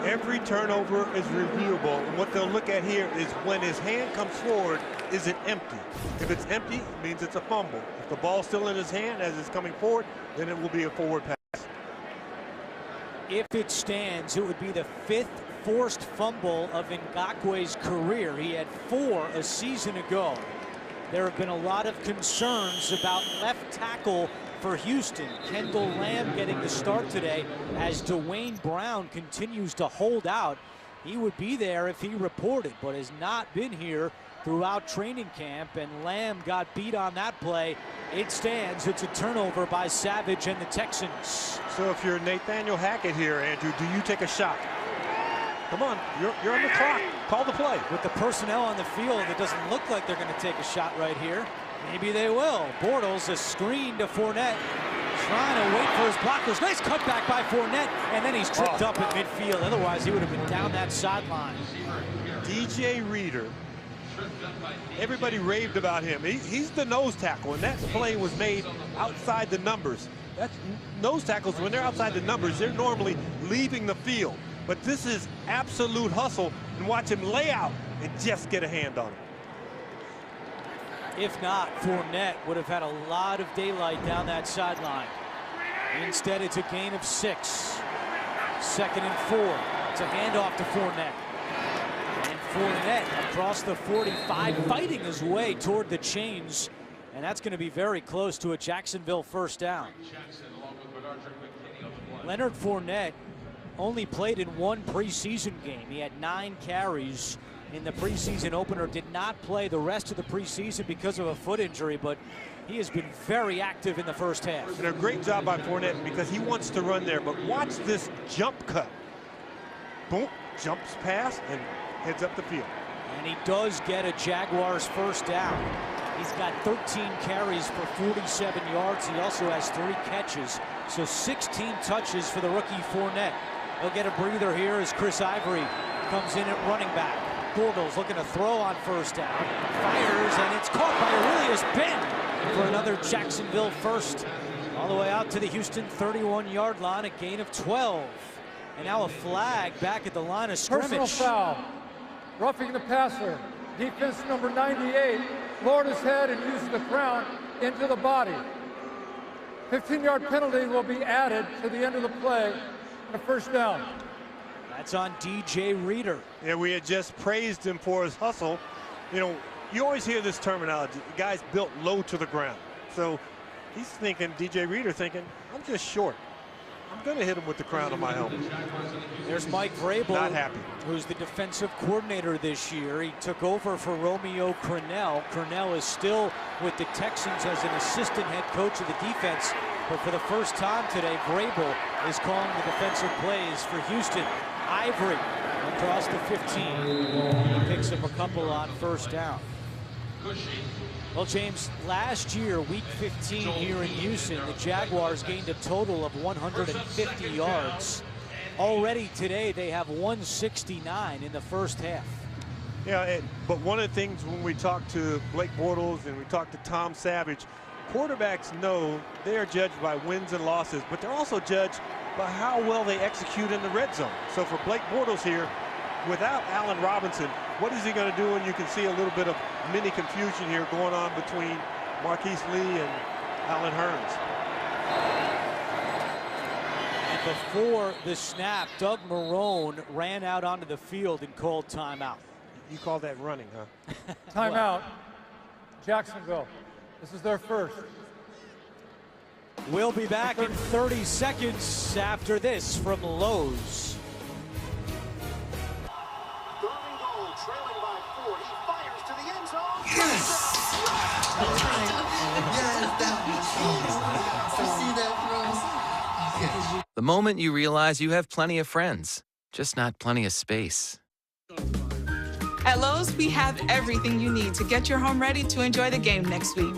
Every turnover is reviewable, and what they'll look at here is when his hand comes forward, is it empty? If it's empty, it means it's a fumble. If the ball's still in his hand as it's coming forward, then it will be a forward pass. If it stands, it would be the 5th forced fumble of Ngakoue's career. He had 4 a season ago. There have been a lot of concerns about left tackle for Houston. Kendall Lamb getting the start today as Dwayne Brown continues to hold out. He would be there if he reported, but has not been here throughout training camp, and Lamb got beat on that play. It stands. It's a turnover by Savage and the Texans. So if you're Nathaniel Hackett here, Andrew, do you take a shot? Come on, you're on the clock. Call the play. With the personnel on the field, it doesn't look like they're going to take a shot right here. Maybe they will. Bortles, a screen to Fournette, trying to wait for his blockers. Nice cutback by Fournette, and then he's tripped up at midfield. Otherwise, he would have been down that sideline. DJ Reader, everybody raved about him. He's the nose tackle, and that play was made outside the numbers. That's nose tackles, when they're outside the numbers, they're normally leaving the field. But this is absolute hustle, and watch him lay out and just get a hand on it. If not, Fournette would have had a lot of daylight down that sideline. Instead, it's a gain of 6. 2nd and 4. It's a handoff to Fournette. And Fournette across the 45, fighting his way toward the chains. And that's going to be very close to a Jacksonville first down. Leonard Fournette only played in 1 preseason game. He had 9 carries in the preseason opener, did not play the rest of the preseason because of a foot injury, but he has been very active in the first half. And a great job by Fournette because he wants to run there, but watch this jump cut. Boom, jumps past and heads up the field. And he does get a Jaguars first down. He's got 13 carries for 47 yards. He also has 3 catches, so 16 touches for the rookie Fournette. He'll get a breather here as Chris Ivory comes in at running back. Bortles looking to throw on first down. Fires, and it's caught by Aurelius Ben for another Jacksonville first. All the way out to the Houston 31-yard line, a gain of 12. And now a flag back at the line of scrimmage. Personal foul. Roughing the passer. Defense number 98 lowered his head and used the crown into the body. 15-yard penalty will be added to the end of the play and a first down. That's on DJ Reader. Yeah, we had just praised him for his hustle. You know, you always hear this terminology. The guy's built low to the ground. So he's thinking, DJ Reader thinking, I'm just short. I'm going to hit him with the crown of my helmet. There's Mike Vrabel, not happy, who's the defensive coordinator this year. He took over for Romeo Crennel. Crennel is still with the Texans as an assistant head coach of the defense. But for the first time today, Vrabel is calling the defensive plays for Houston. Ivory across the 15. He picks up a couple on first down. Well, James, last year, week 15 here in Houston, the Jaguars gained a total of 150 yards. Already today, they have 169 in the first half. Yeah, but one of the things when we talk to Blake Bortles and we talk to Tom Savage, quarterbacks know they are judged by wins and losses, but they're also judged by how well they execute in the red zone. So for Blake Bortles here, without Allen Robinson, what is he going to do? And you can see a little bit of mini confusion here going on between Marquise Lee and Allen Hurns. And before the snap, Doug Marrone ran out onto the field and called timeout. You call that running, huh? Timeout. Jacksonville. This is their first. We'll be back in 30 seconds after this from Lowe's. Trailing by 4, he fires to the end zone. Yes! You see that, bro? The moment you realize you have plenty of friends, just not plenty of space. At Lowe's, we have everything you need to get your home ready to enjoy the game next week.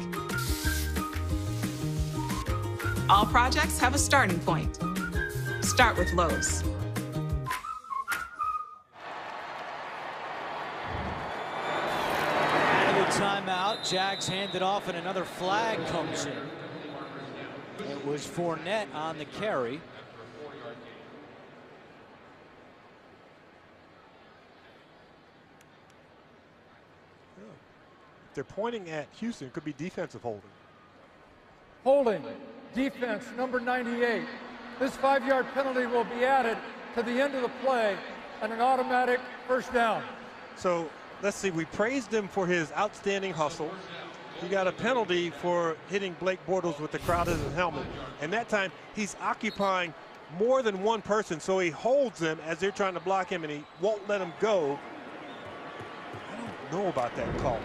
All projects have a starting point. Start with Lowe's. Timeout. Jags hand it off and another flag comes in. It was Fournette on the carry. They're pointing at Houston. It could be defensive holding. Holding. Defense number 98. This 5-yard penalty will be added to the end of the play and an automatic first down. So let's see, we praised him for his outstanding hustle. He got a penalty for hitting Blake Bortles with the crown of his helmet. And that time, he's occupying more than one person, so he holds them as they're trying to block him, and he won't let them go. I don't know about that call.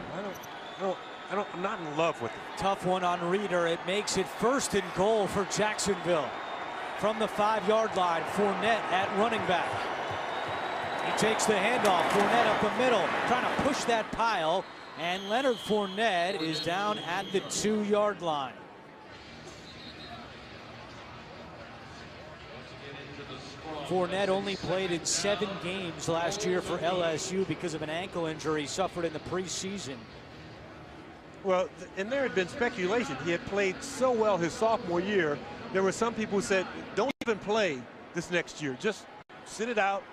I'm not in love with it. Tough one on Reader. It makes it 1st and goal for Jacksonville. From the 5-yard line, Fournette at running back. He takes the handoff. Fournette up the middle, trying to push that pile. And Leonard Fournette is down at the 2-yard line. Fournette only played in 7 games last year for LSU because of an ankle injury he suffered in the preseason. Well, and there had been speculation. He had played so well his sophomore year. There were some people who said, don't even play this next year. Just sit it out,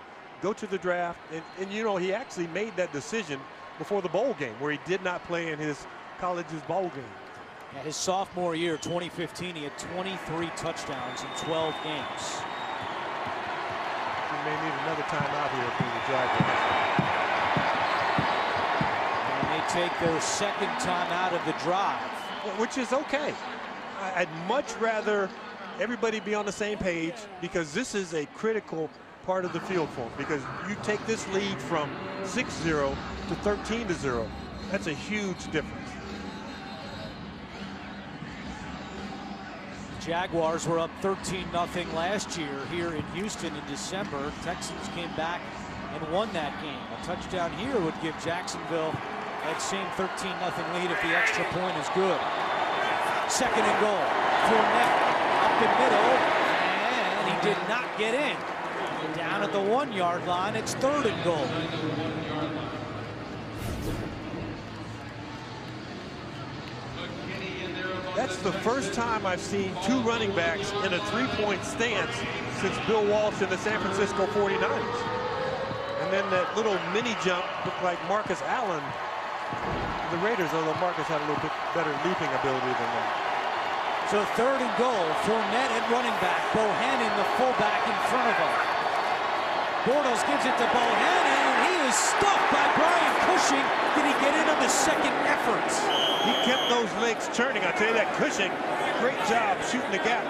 go to the draft. And you know, he actually made that decision before the bowl game where he did not play in his college's bowl game. Yeah, his sophomore year, 2015, he had 23 touchdowns in 12 games. He may need another timeout here for the Jaguars. And they take their second timeout of the drive. Which is okay. I'd much rather everybody be on the same page because this is a critical part of the field for him. Because you take this lead from 6-0 to 13-0. That's a huge difference. Jaguars were up 13-0 last year here in Houston in December. Texans came back and won that game. A touchdown here would give Jacksonville that same 13-0 lead if the extra point is good. Second and goal. Fournette up the middle, and he did not get in. Down at the 1-yard line, it's third and goal. That's the first time I've seen 2 running backs in a 3-point stance since Bill Walsh and the San Francisco 49ers. And then that little mini jump looked like Marcus Allen, the Raiders, although Marcus had a little bit better leaping ability than that. So third and goal, Fournette at running back, Bohannon the fullback in front of him. Bortles gives it to Bohannon, and he is stuffed by Brian Cushing. Did he get in on the second effort? He kept those legs churning. I tell you that Cushing, great job shooting the gap.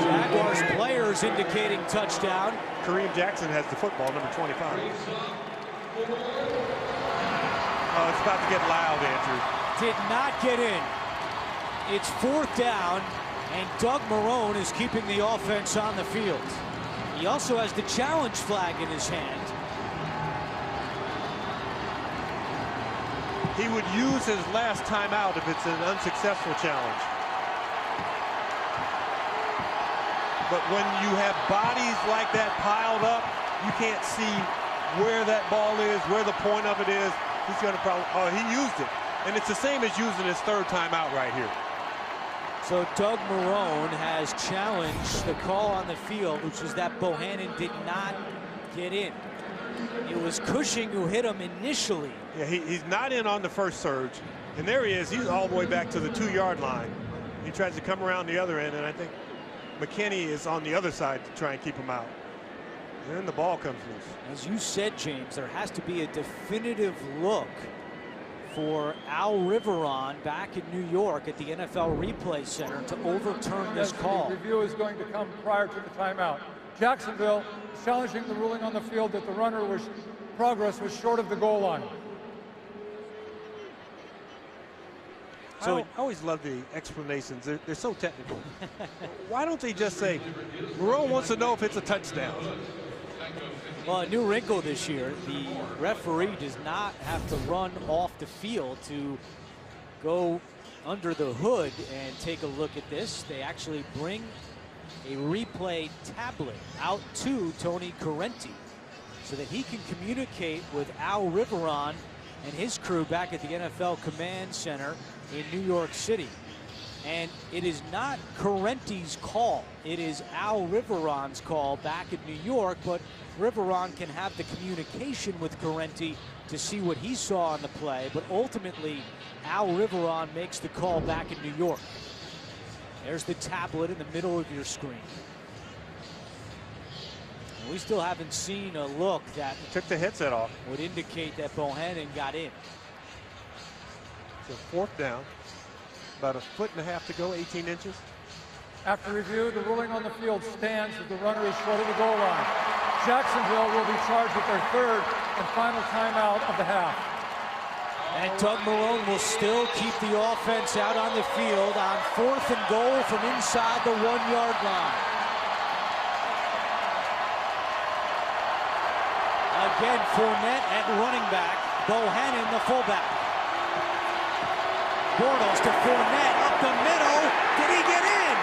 Jaguars players indicating touchdown. Kareem Jackson has the football, number 25. Oh, it's about to get loud, Andrew. Did not get in. It's fourth down, and Doug Marrone is keeping the offense on the field. He also has the challenge flag in his hand. He would use his last timeout if it's an unsuccessful challenge. But when you have bodies like that piled up, you can't see where that ball is, where the point of it is. He's going to probably, oh, he used it. And it's the same as using his third timeout right here. So Doug Marrone has challenged the call on the field, which was that Bohannon did not get in. It was Cushing who hit him initially. Yeah, he's not in on the first surge. And there he is. He's all the way back to the 2-yard line. He tries to come around the other end, and I think McKinney is on the other side to try and keep him out. And then the ball comes loose. As you said, James, there has to be a definitive look for Al Riveron back in New York at the NFL Replay Center to overturn this call. The review is going to come prior to the timeout. Jacksonville is challenging the ruling on the field that the runner progress was short of the goal line. So I always love the explanations. They're so technical. Why don't they just say, Marrone wants to know if it's a touchdown? Well, a new wrinkle this year, the referee does not have to run off the field to go under the hood and take a look at this. They actually bring a replay tablet out to Tony Correnti so that he can communicate with Al Riveron and his crew back at the NFL Command Center in New York City. And it is not Correnti's call. It is Al Riveron's call back in New York, but Riveron can have the communication with Correnti to see what he saw on the play, but ultimately Al Riveron makes the call back in New York. There's the tablet in the middle of your screen. And we still haven't seen a look that took the headset off. Would indicate that Bohannon got in. So fourth down. About 1.5 feet to go, 18 inches. After review, the ruling on the field stands that the runner is short of the goal line. Jacksonville will be charged with their third and final timeout of the half. And Doug Marrone will still keep the offense out on the field on fourth and goal from inside the 1-yard line. Again, Fournette at running back, Bohannon the fullback. Bortles to Fournette up the middle. Did he get in?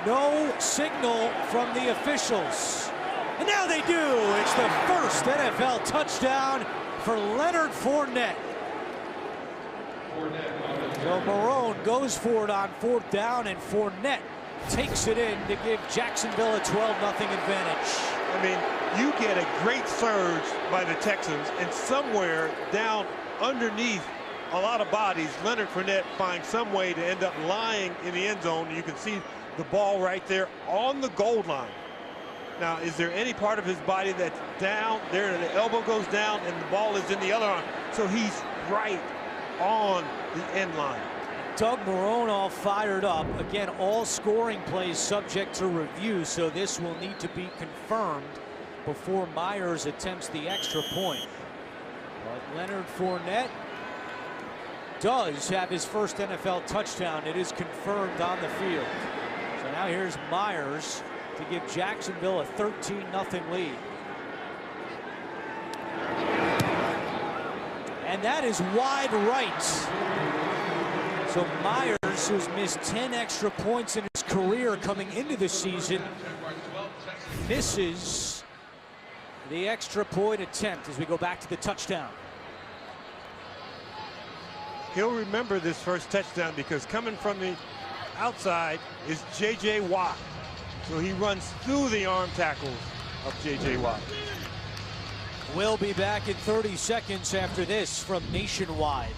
No signal from the officials. And now they do. It's the first NFL touchdown for Leonard Fournette. So Marone goes for it on 4th down, and Fournette takes it in to give Jacksonville a 12-0 advantage. I mean, you get a great surge by the Texans, and somewhere down underneath a lot of bodies, Leonard Fournette finds some way to end up lying in the end zone. You can see the ball right there on the goal line. Now, is there any part of his body that's down there? The elbow goes down and the ball is in the other arm. So he's right on the end line. Doug Marone all fired up. Again, all scoring plays subject to review, so this will need to be confirmed before Myers attempts the extra point. But Leonard Fournette does have his first NFL touchdown. It is confirmed on the field. So now here's Myers to give Jacksonville a 13-0 lead. And that is wide right. So Myers, who's missed 10 extra points in his career coming into the season, misses the extra point attempt as we go back to the touchdown. He'll remember this first touchdown because coming from the outside is J.J. Watt. So he runs through the arm tackles of J.J. Watt. We'll be back in 30 seconds after this from Nationwide.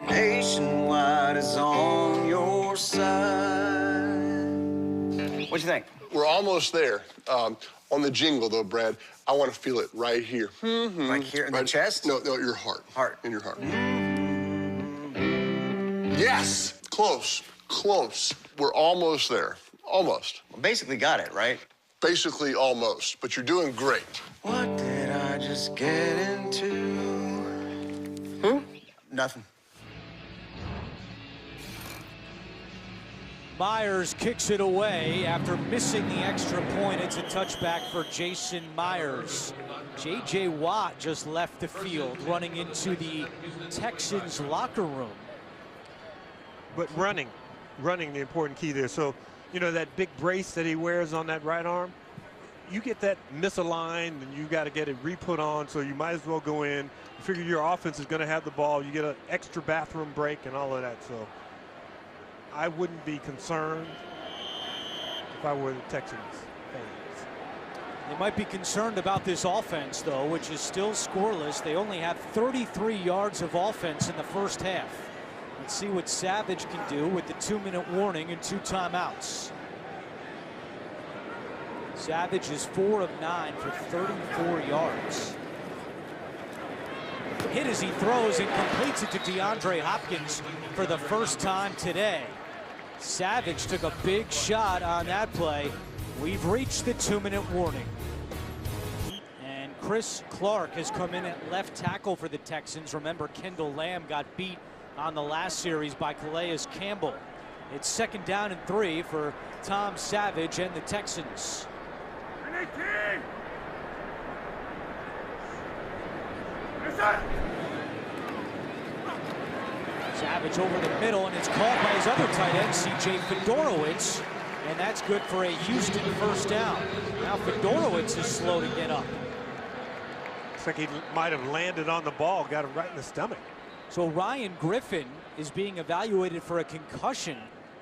Nationwide is on your side. What you think? We're almost there. On the jingle, though, Brad, I want to feel it right here. Like here in the chest? No, your heart. Heart. In your heart. Yes! Close. Close. We're almost there. Almost. Well, basically got it, right? Basically almost, but you're doing great. What did I just get into? Nothing. Myers kicks it away after missing the extra point. It's a touchback for Jason Myers. J.J. Watt just left the field, running into the Texans locker room. But running the important key there. So, you know, that big brace that he wears on that right arm, you get that misaligned and you got to get it re-put on, so you might as well go in. You figure your offense is going to have the ball. You get an extra bathroom break and all of that. So I wouldn't be concerned if I were the Texans fans. They might be concerned about this offense, though, which is still scoreless. They only have 33 yards of offense in the first half. Let's see what Savage can do with the 2-minute warning and 2 timeouts. Savage is 4 of 9 for 34 yards. Hit as he throws and completes it to DeAndre Hopkins for the first time today. Savage took a big shot on that play. We've reached the 2-minute warning. And Chris Clark has come in at left tackle for the Texans. Remember, Kendall Lamb got beat on the last series by Calais Campbell. It's 2nd down and 3 for Tom Savage and the Texans. Savage over the middle, and it's caught by his other tight end, C.J. Fedorowicz, and that's good for a Houston first down. Now Fedorowicz is slow to get up. Looks like he might have landed on the ball, got him right in the stomach. So Ryan Griffin is being evaluated for a concussion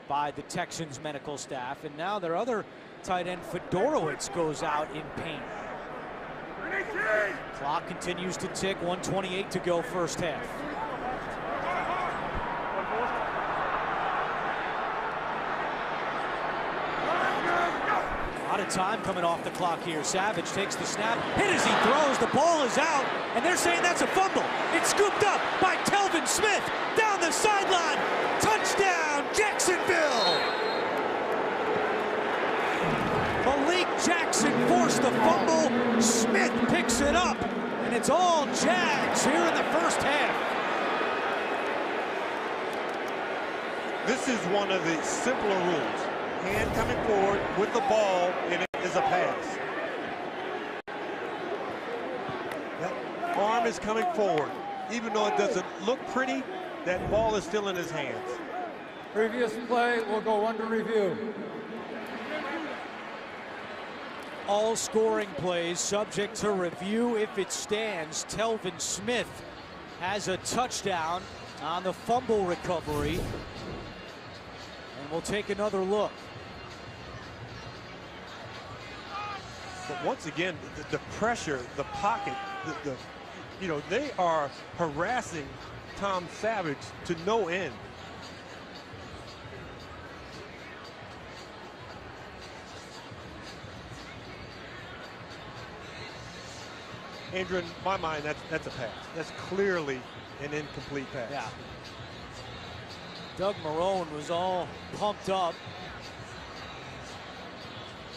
by the Texans medical staff, and now their other tight end Fedorowicz goes out in pain. Clock continues to tick, 1:28 to go first half. A lot of time coming off the clock here. Savage takes the snap, hit as he throws, the ball is out, and they're saying that's a fumble. It's scooped up by Telvin Smith down the sideline. Touchdown, Jacksonville! Malik Jackson forced the fumble. Smith picks it up, and it's all Jags here in the first half. This is one of the simpler rules. Hand coming forward with the ball, and it is a pass. That arm is coming forward. Even though it doesn't look pretty, that ball is still in his hands. Previous play will go under review. all scoring plays subject to review. If it stands, Telvin Smith has a touchdown on the fumble recovery. And we'll take another look. But once again, the pressure, the pocket, you know, they are harassing Tom Savage to no end. Andrew, in my mind, that's a pass. That's clearly an incomplete pass. Yeah. Doug Marrone was all pumped up,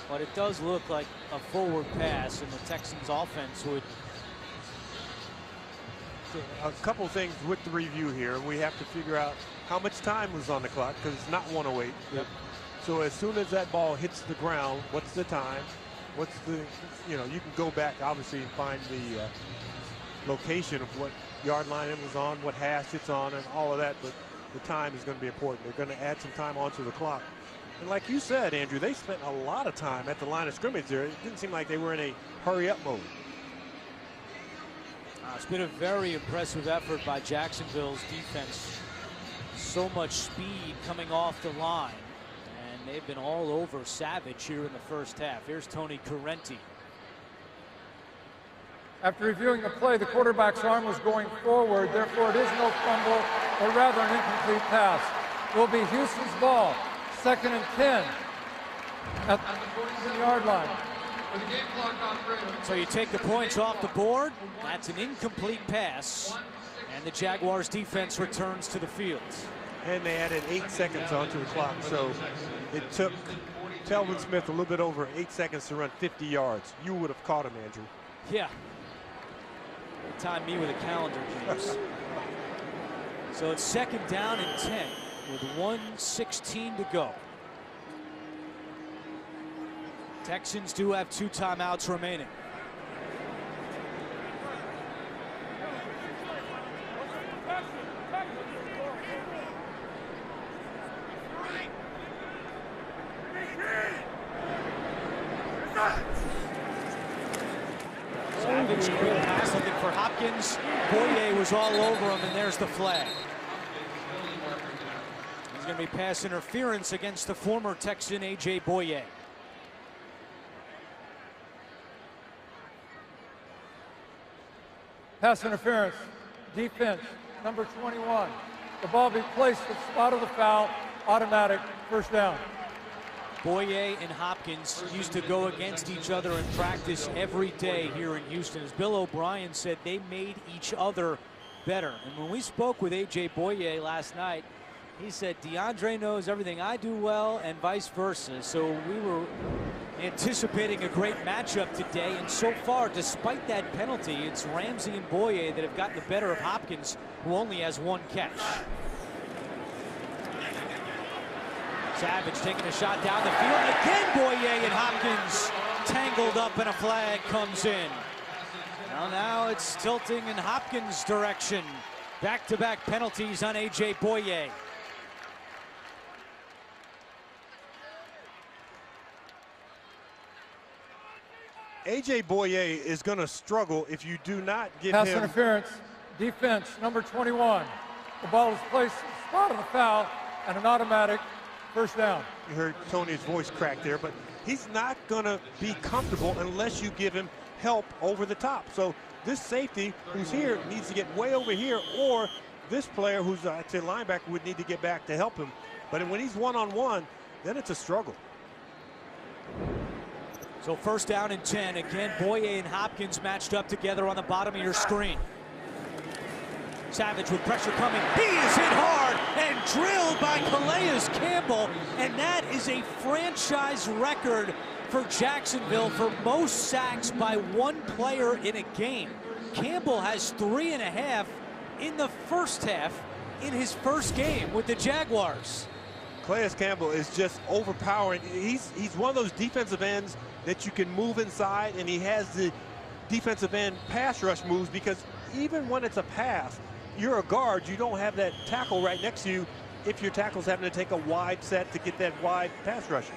but it does look like a forward pass, and the Texans offense would. So a couple things with the review here. We have to figure out how much time was on the clock, because it's not 1:08. Yep. So as soon as that ball hits the ground, what's the time? What's the, you know, you can go back obviously and find the location of what yard line it was on, what hash it's on, and all of that, but the time is going to be important. They're going to add some time onto the clock. And like you said, Andrew, they spent a lot of time at the line of scrimmage there. It didn't seem like they were in a hurry-up mode. It's been a very impressive effort by Jacksonville's defense. So much speed coming off the line. And they've been all over Savage here in the first half. Here's Tony Correnti. After reviewing the play, the quarterback's arm was going forward. Therefore, it is no fumble, or rather an incomplete pass. It will be Houston's ball. 2nd and 10 at the 40-yard line. So you take the points off the board. That's an incomplete pass. And the Jaguars defense returns to the field. And they added 8 seconds onto the clock. So it took Telvin Smith a little bit over 8 seconds to run 50 yards. You would have caught him, Andrew. Yeah. Time me with a calendar, James. So it's 2nd down and 10 with 1:16 to go. Texans do have 2 timeouts remaining. Savage, quick pass looking for Hopkins. Boye was all over him, and there's the flag. There's going to be pass interference against the former Texan A.J. Boye. Pass interference, defense, number 21. The ball be placed at the spot of the foul, automatic, first down. Boye and Hopkins used to go against each other in practice every day here in Houston. As Bill O'Brien said, they made each other better. And when we spoke with A.J. Boye last night, he said, DeAndre knows everything I do well and vice versa. So we were anticipating a great matchup today. And so far, despite that penalty, it's Ramsey and Boye that have gotten the better of Hopkins, who only has 1 catch. Savage taking a shot down the field. Again, Boye and Hopkins tangled up, and a flag comes in. Now it's tilting in Hopkins' direction. Back-to-back penalties on A.J. Boye. A.J. Boye is going to struggle if you do not give pass him... interference, defense, number 21. The ball is placed at the spot of the foul, and an automatic first down. You heard Tony's voice crack there, but he's not going to be comfortable unless you give him help over the top. So this safety who's here needs to get way over here, or this player who's a linebacker would need to get back to help him. But when he's one-on-one, then it's a struggle. So 1st down and 10. Again, Boye and Hopkins matched up together on the bottom of your screen. Savage with pressure coming. He is hit hard and drilled by Calais Campbell. And that is a franchise record for Jacksonville for most sacks by 1 player in a game. Campbell has 3.5 in the first half in his first game with the Jaguars. Calais Campbell is just overpowering. He's one of those defensive ends that you can move inside, and he has the defensive end pass rush moves, because even when it's a pass, you're a guard, you don't have that tackle right next to you if your tackle's having to take a wide set to get that wide pass rush.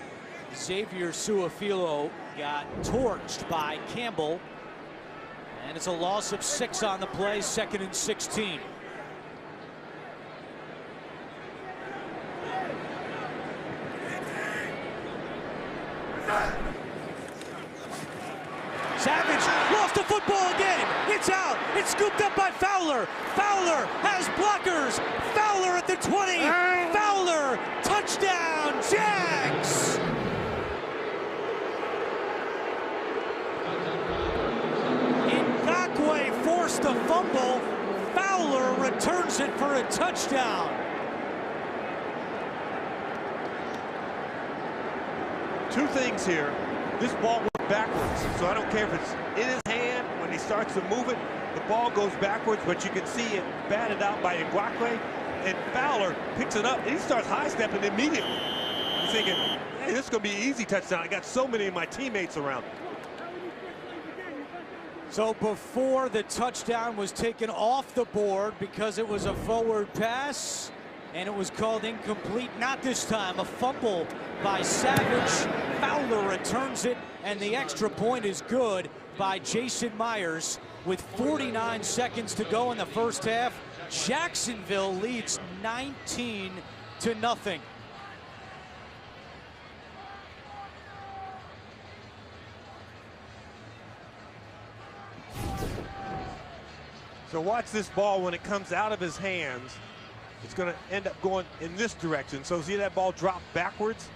Xavier Suafilo got torched by Campbell. And it's a loss of 6 on the play, 2nd and 16. Savage lost the football again. It's out. It's scooped up by Fowler. Fowler has blockers. Fowler at the 20. Fowler, touchdown, Jags. Ngakwe forced a fumble. Fowler returns it for a touchdown. Two things here. This ball went backwards, so I don't care if it's in his hand. When he starts to move it, the ball goes backwards, but you can see it batted out by Ngakwe, and Fowler picks it up, and he starts high-stepping immediately. He's thinking, hey, this is going to be an easy touchdown. I got so many of my teammates around. So before the touchdown was taken off the board because it was a forward pass, and it was called incomplete. Not this time. A fumble by Savage. Fowler returns it, and the extra point is good by Jason Myers with 49 seconds to go in the first half. Jacksonville leads 19-0. So watch this ball when it comes out of his hands. It's going to end up going in this direction. So see that ball drop backwards?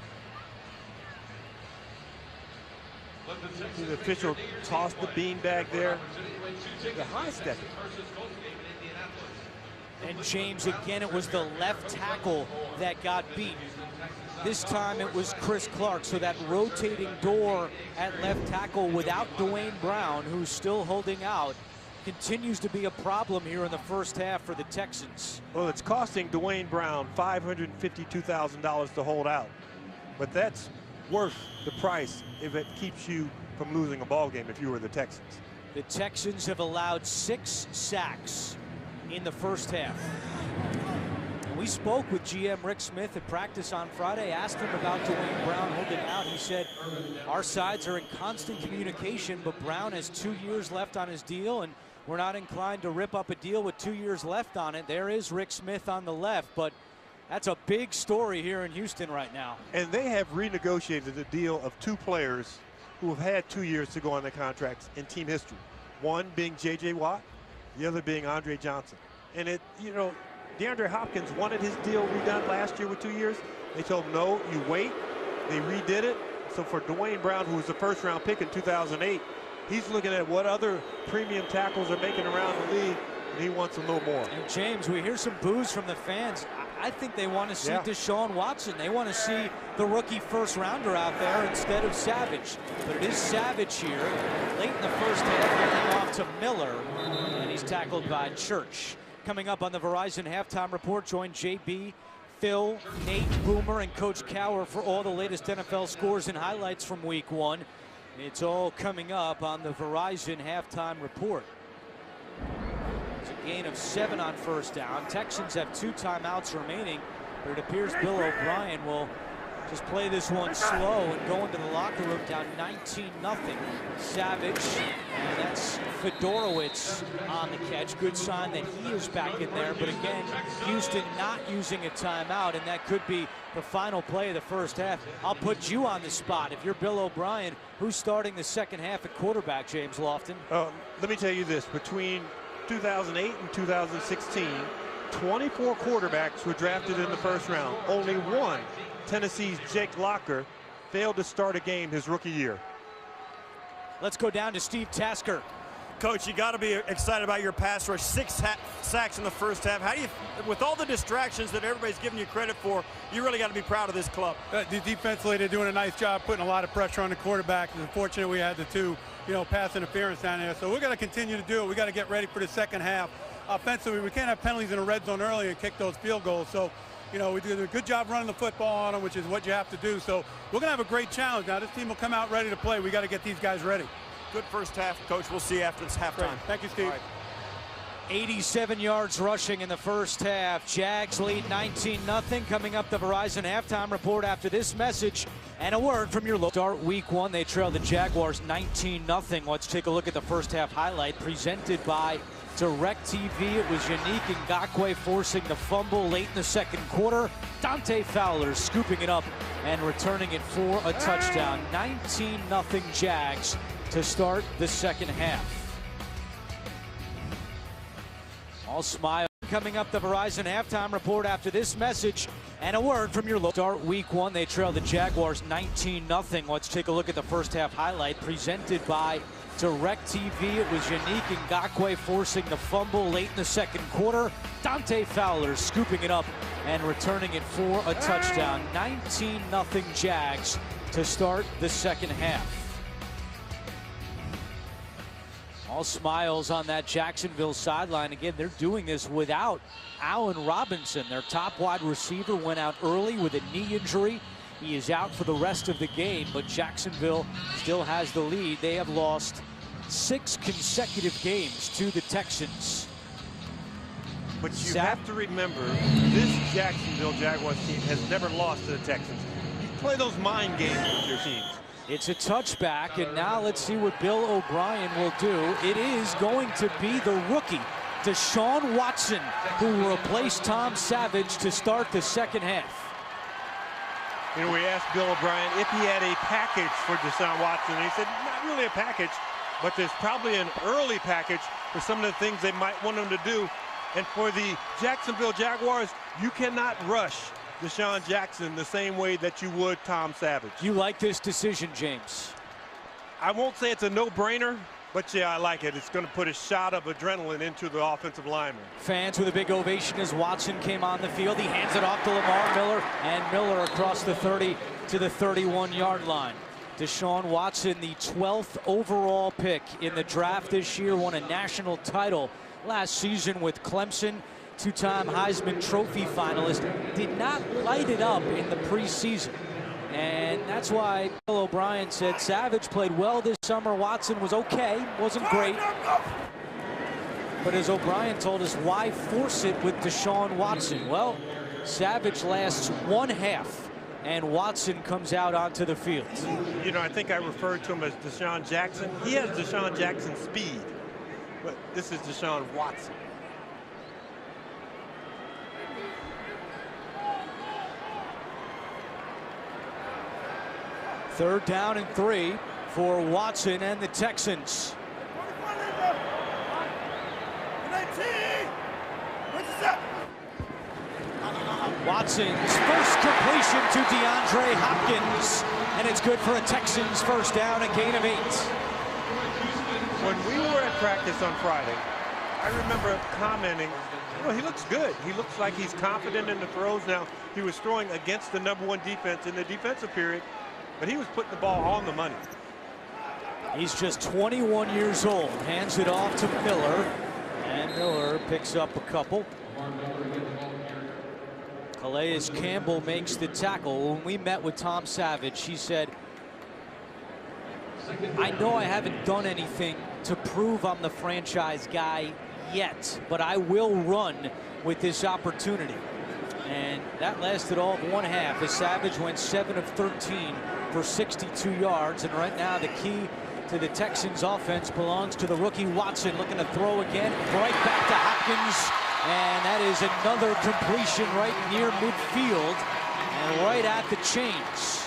The official tossed the beanbag there. The high step. And James, again, it was the left tackle that got beat. This time it was Chris Clark. So that rotating door at left tackle without Dwayne Brown, who's still holding out, continues to be a problem here in the first half for the Texans. Well, it's costing Dwayne Brown $552,000 to hold out. But that's worth the price if it keeps you from losing a ball game if you were the Texans. The Texans have allowed 6 sacks in the first half. And we spoke with GM Rick Smith at practice on Friday, asked him about Dwayne Brown holding out. He said, our sides are in constant communication, but Brown has 2 years left on his deal, and we're not inclined to rip up a deal with 2 years left on it. There is Rick Smith on the left, but that's a big story here in Houston right now. And they have renegotiated the deal of 2 players who have had 2 years to go on their contracts in team history. One being J.J. Watt, the other being Andre Johnson. And it, you know, DeAndre Hopkins wanted his deal redone last year with 2 years. They told him, no, you wait. They redid it. So for Dwayne Brown, who was the first-round pick in 2008, he's looking at what other premium tackles are making around the league, and he wants a little more. And James, we hear some boos from the fans. I think they want to see Deshaun Watson. They want to see the rookie first-rounder out there instead of Savage. But it is Savage here, late in the first half, getting off to Miller, and he's tackled by Church. Coming up on the Verizon Halftime Report, join JB, Phil, Nate, Boomer, and Coach Cower for all the latest NFL scores and highlights from Week 1. It's all coming up on the Verizon Halftime Report. It's a gain of 7 on first down. Texans have 2 timeouts remaining, but it appears Bill O'Brien will just play this one slow and go into the locker room down 19-0. Savage, and that's Fedorowicz on the catch. Good sign that he is back in there, but again, Houston not using a timeout, and that could be the final play of the first half. I'll put you on the spot. If you're Bill O'Brien, who's starting the second half at quarterback, James Lofton? Let me tell you this. Between 2008 and 2016, 24 quarterbacks were drafted in the first round. Only one, Tennessee's Jake Locker, failed to start a game his rookie year. Let's go down to Steve Tasker. Coach, you got to be excited about your pass rush. 6 sacks in the first half. How do you, with all the distractions that everybody's giving you credit for, you really got to be proud of this club. Defensively, they're doing a nice job putting a lot of pressure on the quarterback. It's unfortunate we had the 2, pass interference down there. So we're going to continue to do it. We got to get ready for the second half. Offensively, we can't have penalties in the red zone early and kick those field goals. So, we did a good job running the football on them, which is what you have to do. So we're going to have a great challenge. Now, this team will come out ready to play. We got to get these guys ready. Good first half, Coach. We'll see you after it's halftime. Great. Thank you, Steve. 87 yards rushing in the first half. Jags lead 19-0. Coming up, the Verizon Halftime Report after this message And a word from your start week one. They trail the Jaguars 19-0. Let's take a look at the first half highlight presented by DirecTV. It was Yannick Ngakoue forcing the fumble late in the second quarter. Dante Fowler scooping it up and returning it for a touchdown. 19-0 Jags to start the second half. All smile. Coming up the Verizon halftime report after this message and a word from your start week one. They trail the Jaguars 19-0. Let's take a look at the first half highlight presented by DirecTV. It was Yannick Ngakoue forcing the fumble late in the second quarter. Dante Fowler scooping it up and returning it for a touchdown. 19-0 Jags to start the second half. All smiles on that Jacksonville sideline. Again, they're doing this without Allen Robinson. Their top wide receiver went out early with a knee injury. He is out for the rest of the game, but Jacksonville still has the lead. They have lost 6 consecutive games to the Texans. But you have to remember, this Jacksonville Jaguars team has never lost to the Texans. You play those mind games with your teams. It's a touchback, and now let's see what Bill O'Brien will do. It is going to be the rookie, Deshaun Watson, who will replace Tom Savage to start the second half. You know, we asked Bill O'Brien if he had a package for Deshaun Watson, and he said, not really a package, but there's probably an early package for some of the things they might want him to do. And for the Jacksonville Jaguars, you cannot rush Deshaun Jackson the same way that you would Tom Savage. You like this decision, James? I won't say it's a no-brainer, but yeah, I like it. It's going to put a shot of adrenaline into the offensive lineman. Fans with a big ovation as Watson came on the field. He hands it off to Lamar Miller, and Miller across the 30 to the 31-yard line. Deshaun Watson, the 12th overall pick in the draft this year, won a national title last season with Clemson. Two-time Heisman Trophy finalist, did not light it up in the preseason. And that's why Bill O'Brien said Savage played well this summer. Watson was okay, wasn't great. But as O'Brien told us, why force it with Deshaun Watson? Well, Savage lasts one half, and Watson comes out onto the field. You know, I think I referred to him as Deshaun Jackson. He has Deshaun Jackson speed, but this is Deshaun Watson. Third down and 3 for Watson and the Texans. Watson's first completion to DeAndre Hopkins, and it's good for a Texans first down, a gain of 8. When we were at practice on Friday, I remember commenting, you know, he looks good. He looks like he's confident in the throws now. He was throwing against the #1 defense in the defensive period, but he was putting the ball on the money. He's just 21 years old. Hands it off to Miller, and Miller picks up a couple. Calais Campbell makes the tackle. When we met with Tom Savage, he said, I know I haven't done anything to prove I'm the franchise guy yet, but I will run with this opportunity. And that lasted all of one half as Savage went 7 of 13 for 62 yards. And right now the key to the Texans offense belongs to the rookie Watson, looking to throw again, right back to Hopkins. And that is another completion right near midfield and right at the chains.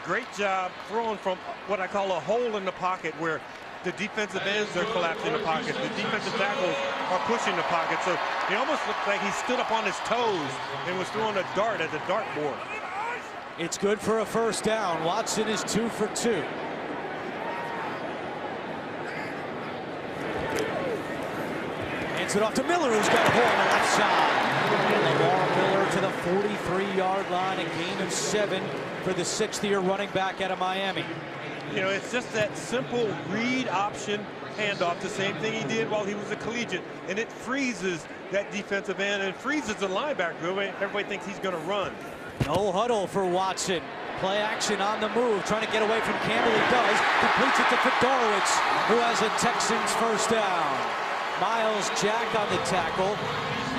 Great job throwing from what I call a hole in the pocket, where the defensive ends are collapsing the pocket. The defensive tackles are pushing the pocket. So he almost looked like he stood up on his toes and was throwing a dart at the dartboard. It's good for a first down. Watson is 2 for 2. Hands it off to Miller, who's got a hole on the left side. And Lamar Miller to the 43-yard line, a gain of 7 for the 6th-year running back out of Miami. You know, it's just that simple read option handoff, the same thing he did while he was a collegiate, and it freezes that defensive end and freezes the linebacker. Everybody thinks he's going to run. No huddle for Watson. Play action on the move, trying to get away from Campbell. He does. Completes it to Fedorowicz, who has a Texans first down. Miles Jack on the tackle,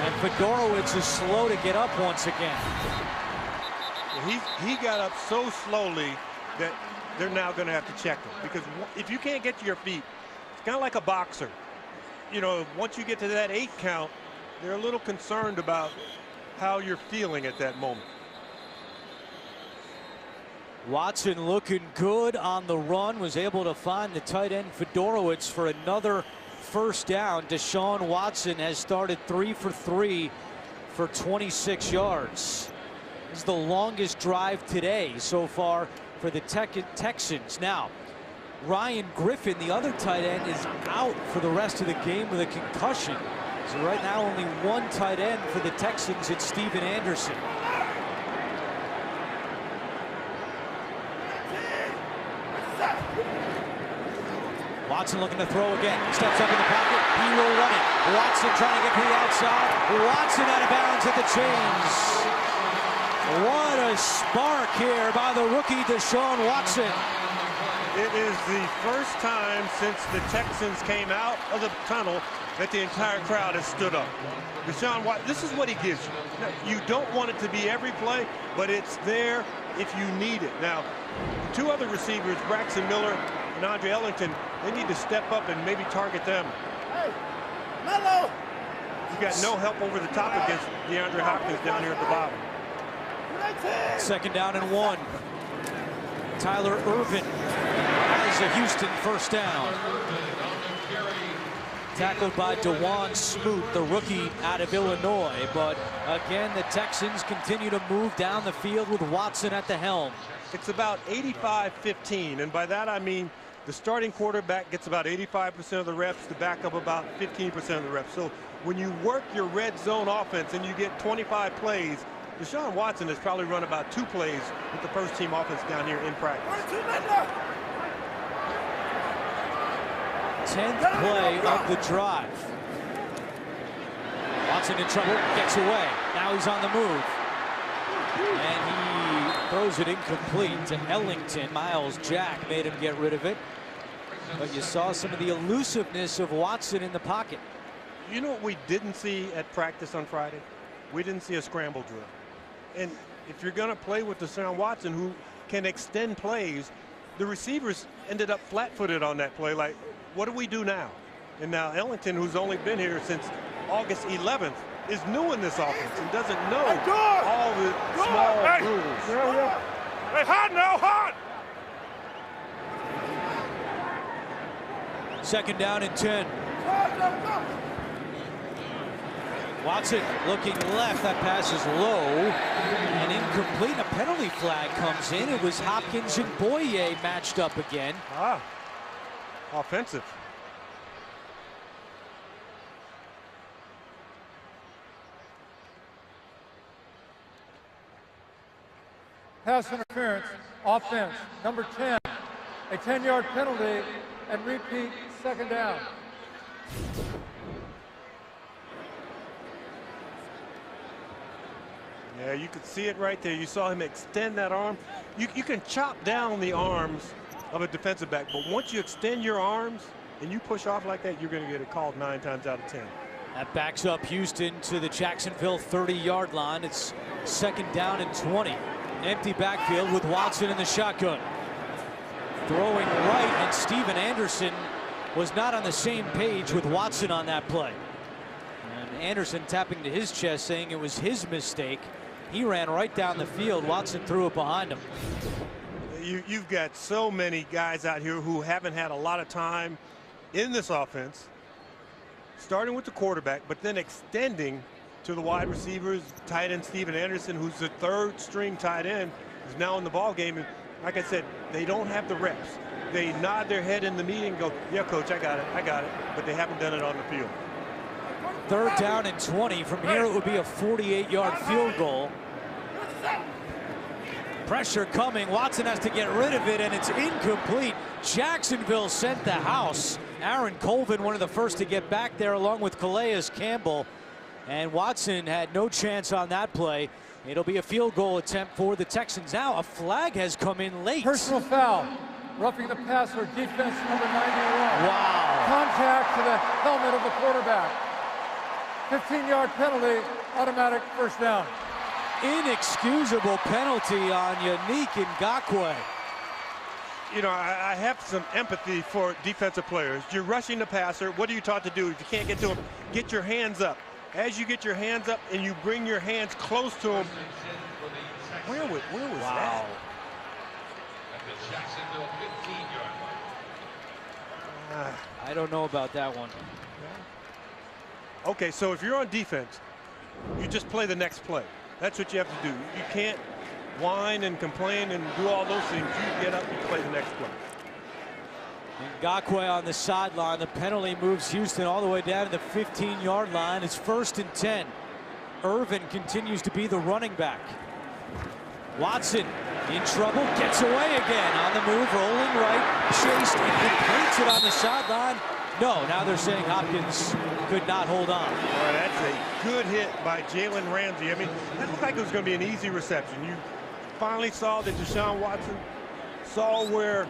and Fedorowicz is slow to get up once again. He got up so slowly that they're now going to have to check him, because if you can't get to your feet, it's kind of like a boxer. You know, once you get to that 8 count, they're a little concerned about how you're feeling at that moment. Watson looking good on the run, was able to find the tight end Fedorowicz for another first down. Deshaun Watson has started 3 for 3 for 26 yards. This is the longest drive today so far for the Texans. Now, Ryan Griffin, the other tight end, is out for the rest of the game with a concussion. So right now only one tight end for the Texans. It's Steven Anderson. Watson looking to throw again. Steps up in the pocket. He will run it. Watson trying to get to the outside. Watson out of bounds at the chains. What a spark here by the rookie Deshaun Watson. It is the first time since the Texans came out of the tunnel that the entire crowd has stood up. Deshaun Watson, this is what he gives you. You don't want it to be every play, but it's there if you need it. Now, the 2 other receivers, Braxton Miller and Andre Ellington, they need to step up and maybe target them. Hey, Mello! You got no help over the top against DeAndre Hopkins down here at the bottom. 2nd down and 1. Tyler Irvin has a Houston first down. Tackled by DeJuan Smoot, the rookie out of Illinois. But again, the Texans continue to move down the field with Watson at the helm. It's about 85-15, and by that I mean the starting quarterback gets about 85% of the reps, the backup about 15% of the reps. So when you work your red zone offense and you get 25 plays, Deshaun Watson has probably run about 2 plays with the first team offense down here in practice. 10th play of the drive. Watson in trouble, gets away. Now he's on the move. And he throws it incomplete to Ellington. Miles Jack made him get rid of it. But you saw some of the elusiveness of Watson in the pocket. You know what we didn't see at practice on Friday? We didn't see a scramble drill. And if you're going to play with Deshaun Watson, who can extend plays, the receivers ended up flat-footed on that play. Like, what do we do now? And now Ellington, who's only been here since August 11th, is new in this offense and doesn't know all the small rules. Hey, hot now, hot! 2nd down and 10. Watson looking left. That pass is low and incomplete. A penalty flag comes in. It was Hopkins and Boye matched up again. Offensive. Pass interference, offense, number 10. A 10-yard penalty and repeat 2nd down. Yeah, you could see it right there. You saw him extend that arm. You can chop down the arms of a defensive back, but once you extend your arms and you push off like that, you're going to get it called 9 times out of 10. That backs up Houston to the Jacksonville 30-yard line. It's 2nd down and 20. Empty backfield with Watson in the shotgun. Throwing right, and Steven Anderson was not on the same page with Watson on that play. And Anderson tapping to his chest saying it was his mistake. He ran right down the field. Watson threw it behind him. You've got so many guys out here who haven't had a lot of time in this offense, starting with the quarterback, but then extending to the wide receivers. Tight end Steven Anderson, who's the 3rd string tight end, is now in the ball game. And like I said, they don't have the reps. They nod their head in the meeting and go, yeah, coach, I got it. But they haven't done it on the field. 3rd down and 20. From here, it would be a 48-yard field goal. Pressure coming. Watson has to get rid of it, and it's incomplete. Jacksonville sent the house. Aaron Colvin, one of the first to get back there, along with Calais Campbell. And Watson had no chance on that play. It'll be a field goal attempt for the Texans. Now a flag has come in late. Personal foul. Roughing the passer, defense number 91. Wow. Contact to the helmet of the quarterback. 15-yard penalty, automatic first down. Inexcusable penalty on Yannick Ngakoue. You know, I have some empathy for defensive players. You're rushing the passer. What are you taught to do? If you can't get to him, get your hands up. As you get your hands up and you bring your hands close to him, where was that? I don't know about that one. Okay, so if you're on defense, you just play the next play. That's what you have to do. You can't whine and complain and do all those things. You get up and play the next play. Ngakoue on the sideline. The penalty moves Houston all the way down to the 15-yard line. It's 1st and 10. Irvin continues to be the running back. Watson in trouble, gets away again on the move, rolling right, chased and completes it on the sideline. No, now they're saying Hopkins could not hold on. Well, that's a good hit by Jalen Ramsey. I mean, that looked like it was going to be an easy reception. You finally saw that Deshaun Watson saw where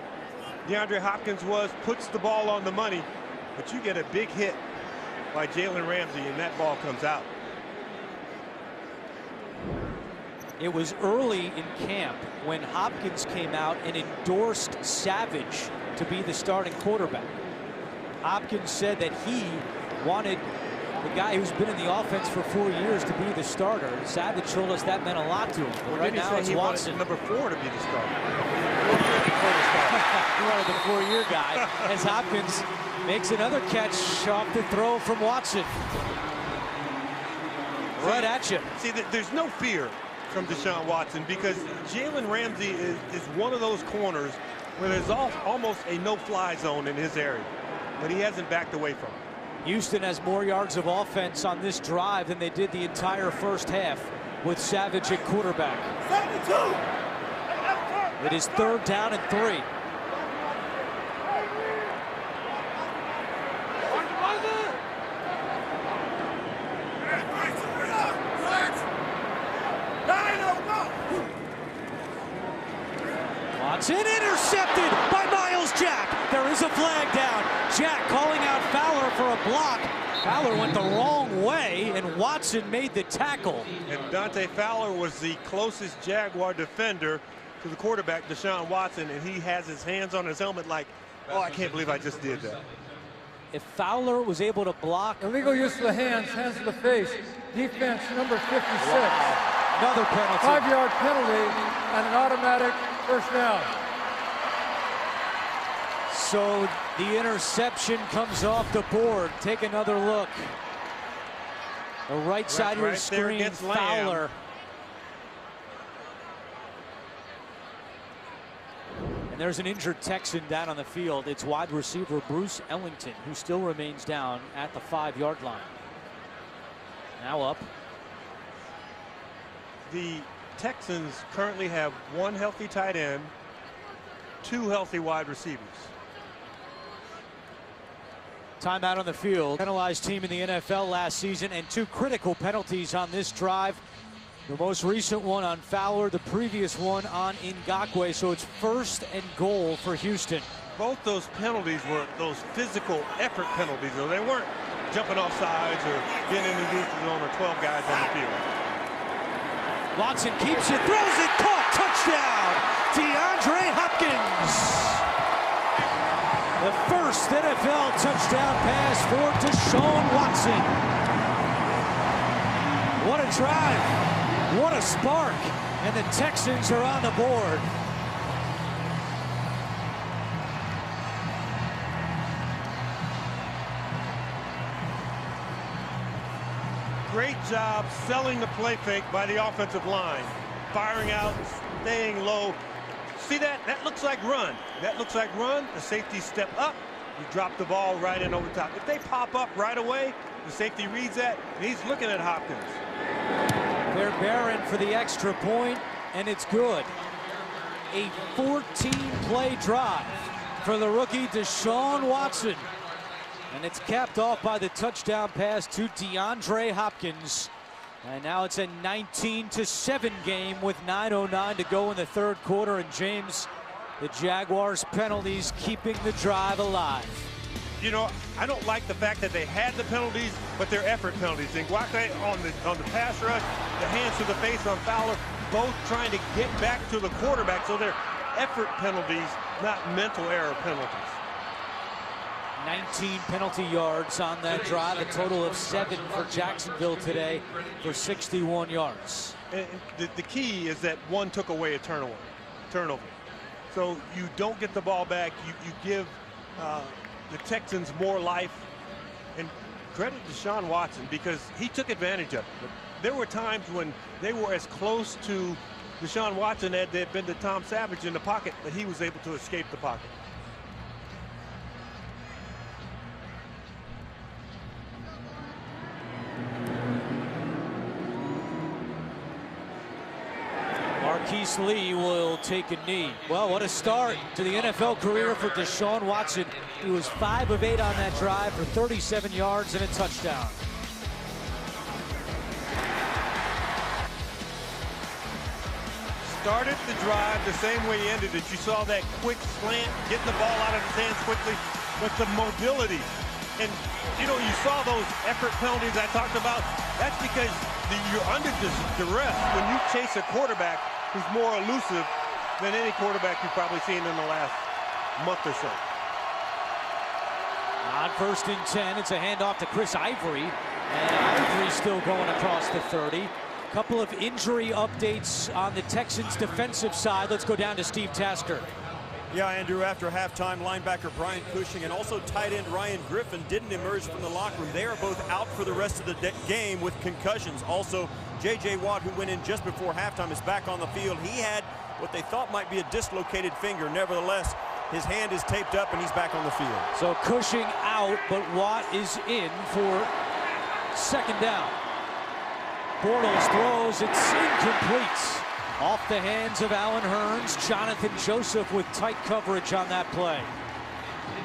DeAndre Hopkins was, puts the ball on the money, but you get a big hit by Jalen Ramsey, and that ball comes out. It was early in camp when Hopkins came out and endorsed Savage to be the starting quarterback. Hopkins said that he wanted the guy who's been in the offense for 4 years to be the starter. Savage told us that meant a lot to him. But right now it's Watson. Number 4 to be the starter. He wanted the 4-year guy as Hopkins makes another catch off the throw from Watson. Right at you. See, there's no fear from Deshaun Watson because Jalen Ramsey is one of those corners where there's almost a no-fly zone in his area, but he hasn't backed away from it. Houston has more yards of offense on this drive than they did the entire first half with Savage at quarterback. It is 3rd down and 3. Watson intercepted by Miles Jack. There is a flag down. Jack calling out Fowler for a block. Fowler went the wrong way, and Watson made the tackle. And Dante Fowler was the closest Jaguar defender to the quarterback, Deshaun Watson, and he has his hands on his helmet like, oh, I can't believe I just did that. If Fowler was able to block. Illegal use of the hands to the face. Defense number 56. Wow. Another penalty. 5-yard penalty and an automatic first down. So the interception comes off the board. Take another look. The right side of your screen, Fowler. And there's an injured Texan down on the field. It's wide receiver Bruce Ellington, who still remains down at the 5-yard line. Now up. The Texans currently have 1 healthy tight end, 2 healthy wide receivers. Timeout on the field. Penalized team in the NFL last season, and 2 critical penalties on this drive. The most recent one on Fowler, the previous one on Ngakoue. So it's 1st and goal for Houston. Both those penalties were those physical effort penalties. So they weren't jumping off sides or getting in the neutral zone or 12 guys on the field. Watson keeps it, throws it, caught, touchdown, DeAndre Hopkins. The first NFL touchdown pass for Deshaun Watson. What a drive, what a spark, and the Texans are on the board. Great job selling the play fake by the offensive line. Firing out, staying low. See that? That looks like run. That looks like run. The safety step up. You drop the ball right in over top. If they pop up right away, the safety reads that, and he's looking at Hopkins. They're bearing for the extra point, and it's good. A 14-play drive for the rookie Deshaun Watson. And it's capped off by the touchdown pass to DeAndre Hopkins. And now it's a 19-7 game with 9:09 to go in the 3rd quarter. And James, the Jaguars penalties keeping the drive alive. you know, I don't like the fact that they had the penalties, but they're effort penalties. Ngwakwe on the pass rush, the hands to the face on Fowler, both trying to get back to the quarterback. So they're effort penalties, not mental error penalties. 19 penalty yards on that drive, a total of 7 for Jacksonville today for 61 yards. And the key is that one took away a turnover. So you don't get the ball back. You give the Texans more life. And credit to Deshaun Watson because he took advantage of it. But there were times when they were as close to Deshaun Watson as they had been to Tom Savage in the pocket, but he was able to escape the pocket. Marquise Lee will take a knee. Well, what a start to the NFL career for Deshaun Watson. He was 5 of 8 on that drive for 37 yards and a touchdown. Started the drive the same way he ended it. You saw that quick slant, getting the ball out of his hands quickly, but the mobility. And, you know, you saw those effort penalties I talked about. That's because you're under duress when you chase a quarterback who's more elusive than any quarterback you've probably seen in the last month or so. On 1st and 10, it's a handoff to Chris Ivory. And Ivory still going across the 30. Couple of injury updates on the Texans defensive side. Let's go down to Steve Tasker. Yeah, Andrew, after halftime, linebacker Brian Cushing and also tight end Ryan Griffin didn't emerge from the locker room. They are both out for the rest of the game with concussions. Also, J.J. Watt, who went in just before halftime, is back on the field. He had what they thought might be a dislocated finger. Nevertheless, his hand is taped up and he's back on the field. So Cushing out, but Watt is in for 2nd down. Bortles throws, it's incomplete. Off the hands of Allen Hurns. Jonathan Joseph with tight coverage on that play.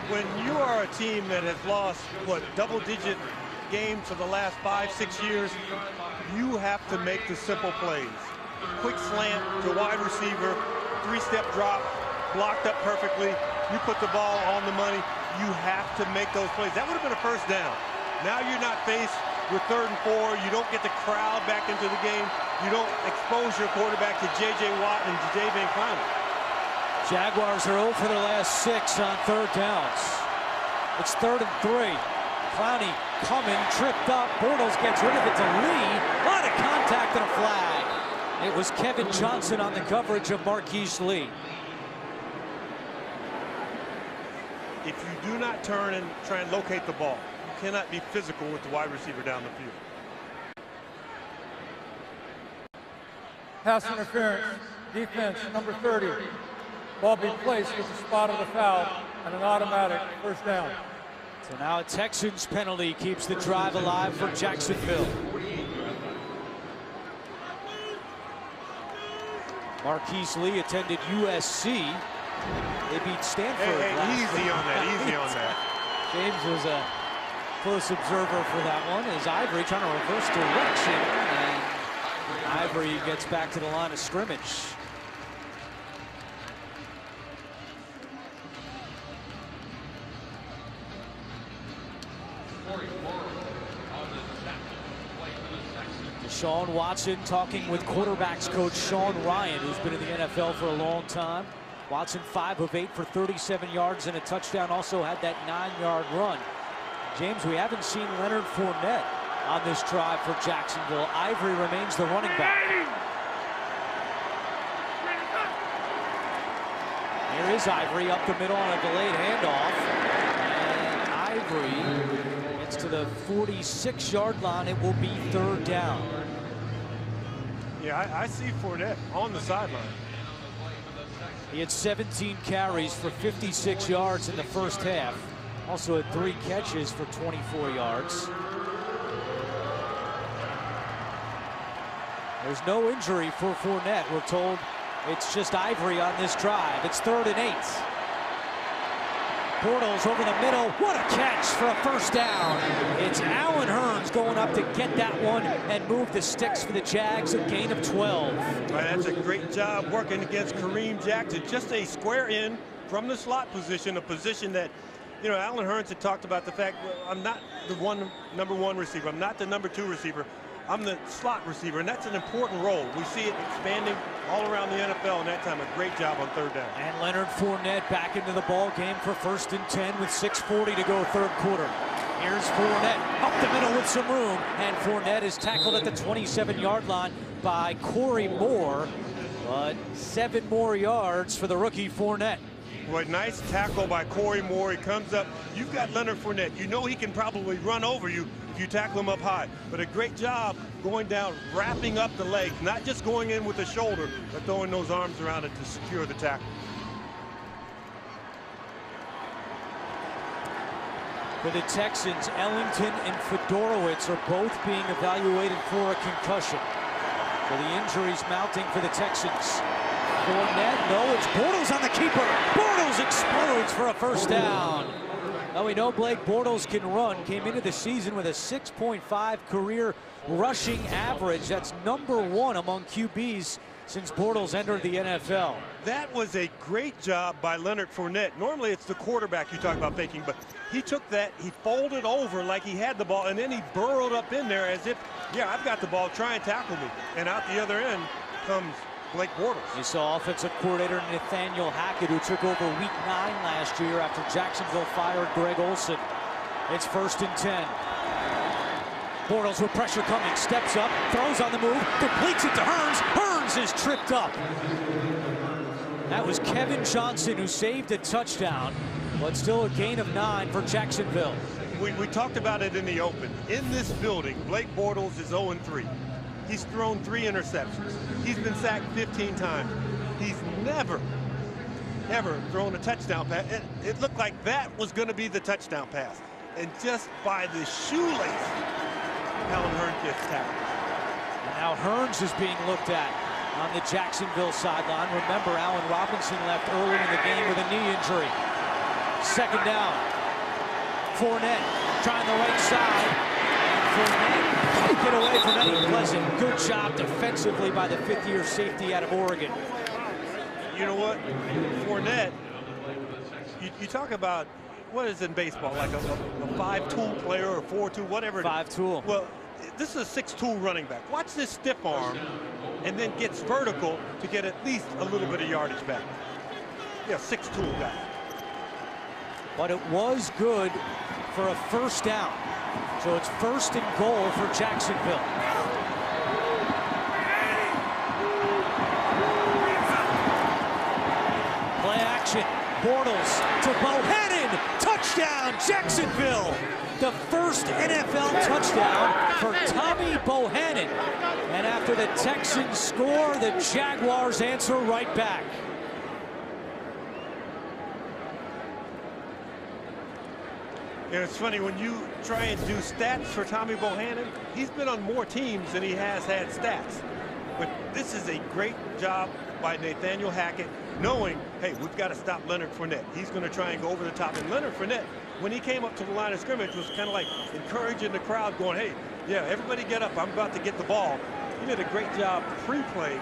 When you are a team that has lost, what, double-digit games for the last 5-6 years, you have to make the simple plays. Quick slant to wide receiver, 3-step drop, blocked up perfectly. You put the ball on the money. You have to make those plays. That would have been a 1st down. Now you're not faced with 3rd and 4. You don't get the crowd back into the game. You don't expose your quarterback to J.J. Watt and Jadeveon Clowney. Jaguars are 0 for their last 6 on 3rd downs. It's 3rd and 3. Clowney coming, tripped up. Bortles gets rid of it to Lee. A lot of contact and a flag. It was Kevin Johnson on the coverage of Marquise Lee. If you do not turn and try and locate the ball, you cannot be physical with the wide receiver down the field. Pass interference, defense number 30. Ball being placed with the spot of the foul and an automatic 1st down. So now a Texans penalty keeps the drive alive for Jacksonville. Marquise Lee attended USC. They beat Stanford. Easy on that, easy on that. James was a close observer for that one as Ivory trying to reverse direction. And Ivory gets back to the line of scrimmage. Deshaun Watson talking with quarterbacks coach Sean Ryan, who's been in the NFL for a long time. Watson 5 of 8 for 37 yards and a touchdown. Also had that 9-yard run. James, we haven't seen Leonard Fournette on this drive for Jacksonville. Ivory remains the running back. Here is Ivory up the middle on a delayed handoff. And Ivory gets to the 46-yard line. It will be 3rd down. Yeah, I see Fournette on the sideline. He had 17 carries for 56 yards in the 1st half. Also had 3 catches for 24 yards. There's no injury for Fournette. We're told it's just Ivory on this drive. It's 3rd and 8. Bortles over the middle. What a catch for a 1st down. It's Allen Hurns going up to get that one and move the sticks for the Jags, a gain of 12. That's a great job working against Kareem Jackson. Just a square in from the slot position, a position that You know, Alan Hearns had talked about the fact, well, I'm not the number one receiver. I'm not the number 2 receiver. I'm the slot receiver, and that's an important role. We see it expanding all around the NFL, and that time a great job on 3rd down. And Leonard Fournette back into the ball game for 1st and 10 with 6:40 to go 3rd quarter. Here's Fournette up the middle with some room, and Fournette is tackled at the 27-yard line by Corey Moore, but 7 more yards for the rookie Fournette. Well, nice tackle by Corey Moore. He comes up. You've got Leonard Fournette. You know he can probably run over you if you tackle him up high. But a great job going down, wrapping up the legs, not just going in with the shoulder, but throwing those arms around it to secure the tackle. For the Texans, Ellington and Fedorowicz are both being evaluated for a concussion. So the injuries mounting for the Texans. Fournette, no, it's Bortles on the keeper. Bortles explodes for a 1st down. Now we know Blake Bortles can run. Came into the season with a 6.5 career rushing average. That's #1 among QBs since Bortles entered the NFL. That was a great job by Leonard Fournette. Normally it's the quarterback you talk about faking, but he took that, he folded over like he had the ball, and then he burrowed up in there as if, yeah, I've got the ball, try and tackle me. And out the other end comes Blake Bortles. You saw offensive coordinator Nathaniel Hackett, who took over Week 9 last year after Jacksonville fired Greg Olsen. It's 1st and 10. Bortles with pressure coming, steps up, throws on the move, completes it to Hearns. Hearns is tripped up. That was Kevin Johnson who saved a touchdown, but still a gain of 9 for Jacksonville. We talked about it in the open. In this building, Blake Bortles is 0-3. He's thrown 3 interceptions. He's been sacked 15 times. He's never, ever thrown a touchdown pass. It looked like that was going to be the touchdown pass. And just by the shoelace, Alan Hearns gets tackled. And now Hearns is being looked at on the Jacksonville sideline. Remember, Allen Robinson left early in the game with a knee injury. 2nd down. Fournette trying the right side. Fournette can't get away from any Pleasant. Good job defensively by the 5th-year safety out of Oregon. You know what? Fournette, you talk about, what is in baseball, like a 5-tool player or 4-tool, whatever. 5-tool. Well, this is a 6-tool running back. Watch this stiff arm and then gets vertical to get at least a little bit of yardage back. Yeah, 6-tool guy. But it was good for a 1st down. So it's 1st and goal for Jacksonville. Play action. Bortles to Bohannon. Touchdown, Jacksonville. The 1st NFL touchdown for Tommy Bohannon. And after the Texans score, the Jaguars answer right back. And it's funny, when you try and do stats for Tommy Bohannon, he's been on more teams than he has had stats. But this is a great job by Nathaniel Hackett, knowing, hey, we've got to stop Leonard Fournette. He's going to try and go over the top. And Leonard Fournette, when he came up to the line of scrimmage, was kind of like encouraging the crowd, going, hey, yeah, everybody get up. I'm about to get the ball. He did a great job pre-play.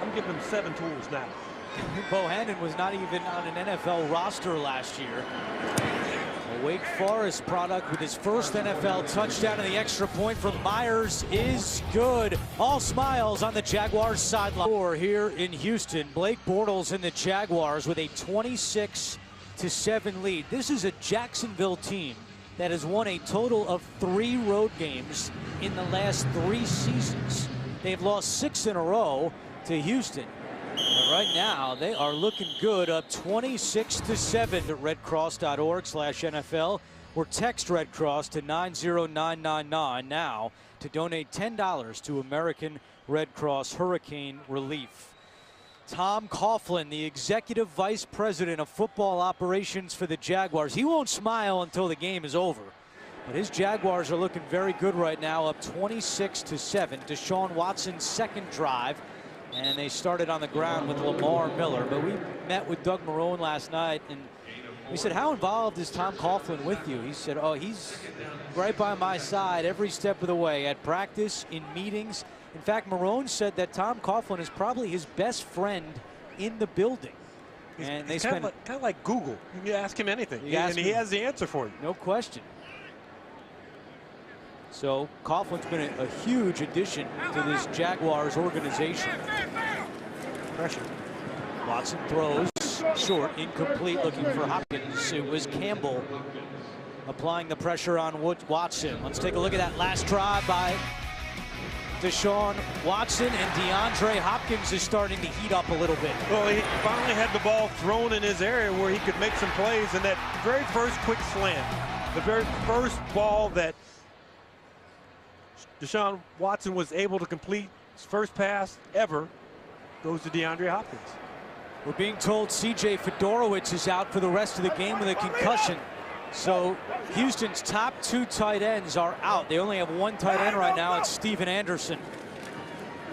I'm giving him 7 tools now. Bohannon was not even on an NFL roster last year. A Wake Forest product with his 1st NFL touchdown, and the extra point from Myers is good. All smiles on the Jaguars sideline. Here in Houston, Blake Bortles and the Jaguars with a 26-7 lead. This is a Jacksonville team that has won a total of 3 road games in the last 3 seasons. They've lost 6 in a row to Houston. But right now, they are looking good, up 26-7 at redcross.org/NFL, or text Red Cross to 90999 now to donate $10 to American Red Cross Hurricane Relief. Tom Coughlin, the Executive Vice President of Football Operations for the Jaguars. He won't smile until the game is over. But his Jaguars are looking very good right now, up 26-7. Deshaun Watson's 2nd drive. And they started on the ground with Lamar Miller. But we met with Doug Marrone last night, and we said, how involved is Tom Coughlin with you? He said, oh, he's right by my side every step of the way, at practice, in meetings. In fact, Marrone said that Tom Coughlin is probably his best friend in the building. And they He's spend kind of like Google. You can ask him anything, he has the answer for you. No question. So Coughlin's been a huge addition to this Jaguars organization. Pressure. Watson throws short, incomplete, looking for Hopkins. It was Campbell applying the pressure on Watson. Let's take a look at that last drive by Deshaun Watson, and DeAndre Hopkins is starting to heat up a little bit. Well, he finally had the ball thrown in his area where he could make some plays, and that very first quick slant, the very first ball that Deshaun Watson was able to complete, his first pass ever, goes to DeAndre Hopkins. We're being told C.J. Fedorowicz is out for the rest of the game with a concussion. So Houston's top 2 tight ends are out. They only have 1 tight end right now. It's Steven Anderson.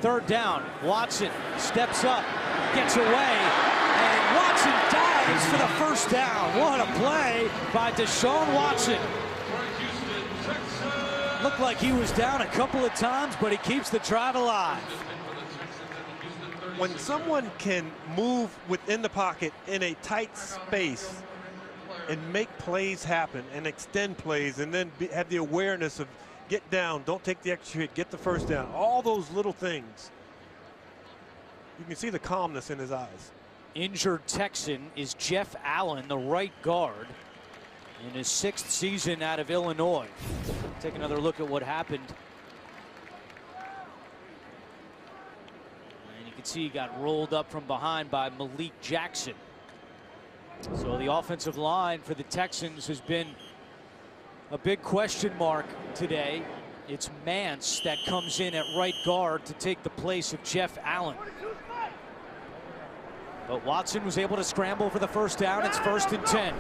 3rd down. Watson steps up, gets away, and Watson dives for the first down. What a play by Deshaun Watson. Looked like he was down a couple of times, but he keeps the drive alive. When someone can move within the pocket in a tight space and make plays happen and extend plays, and then have the awareness of get down, don't take the extra hit, get the first down, all those little things, you can see the calmness in his eyes. Injured Texan is Jeff Allen, the right guard, in his 6th season out of Illinois. Take another look at what happened. And you can see he got rolled up from behind by Malik Jackson. So the offensive line for the Texans has been a big question mark today. It's Mance that comes in at right guard to take the place of Jeff Allen. But Watson was able to scramble for the first down. It's 1st and 10.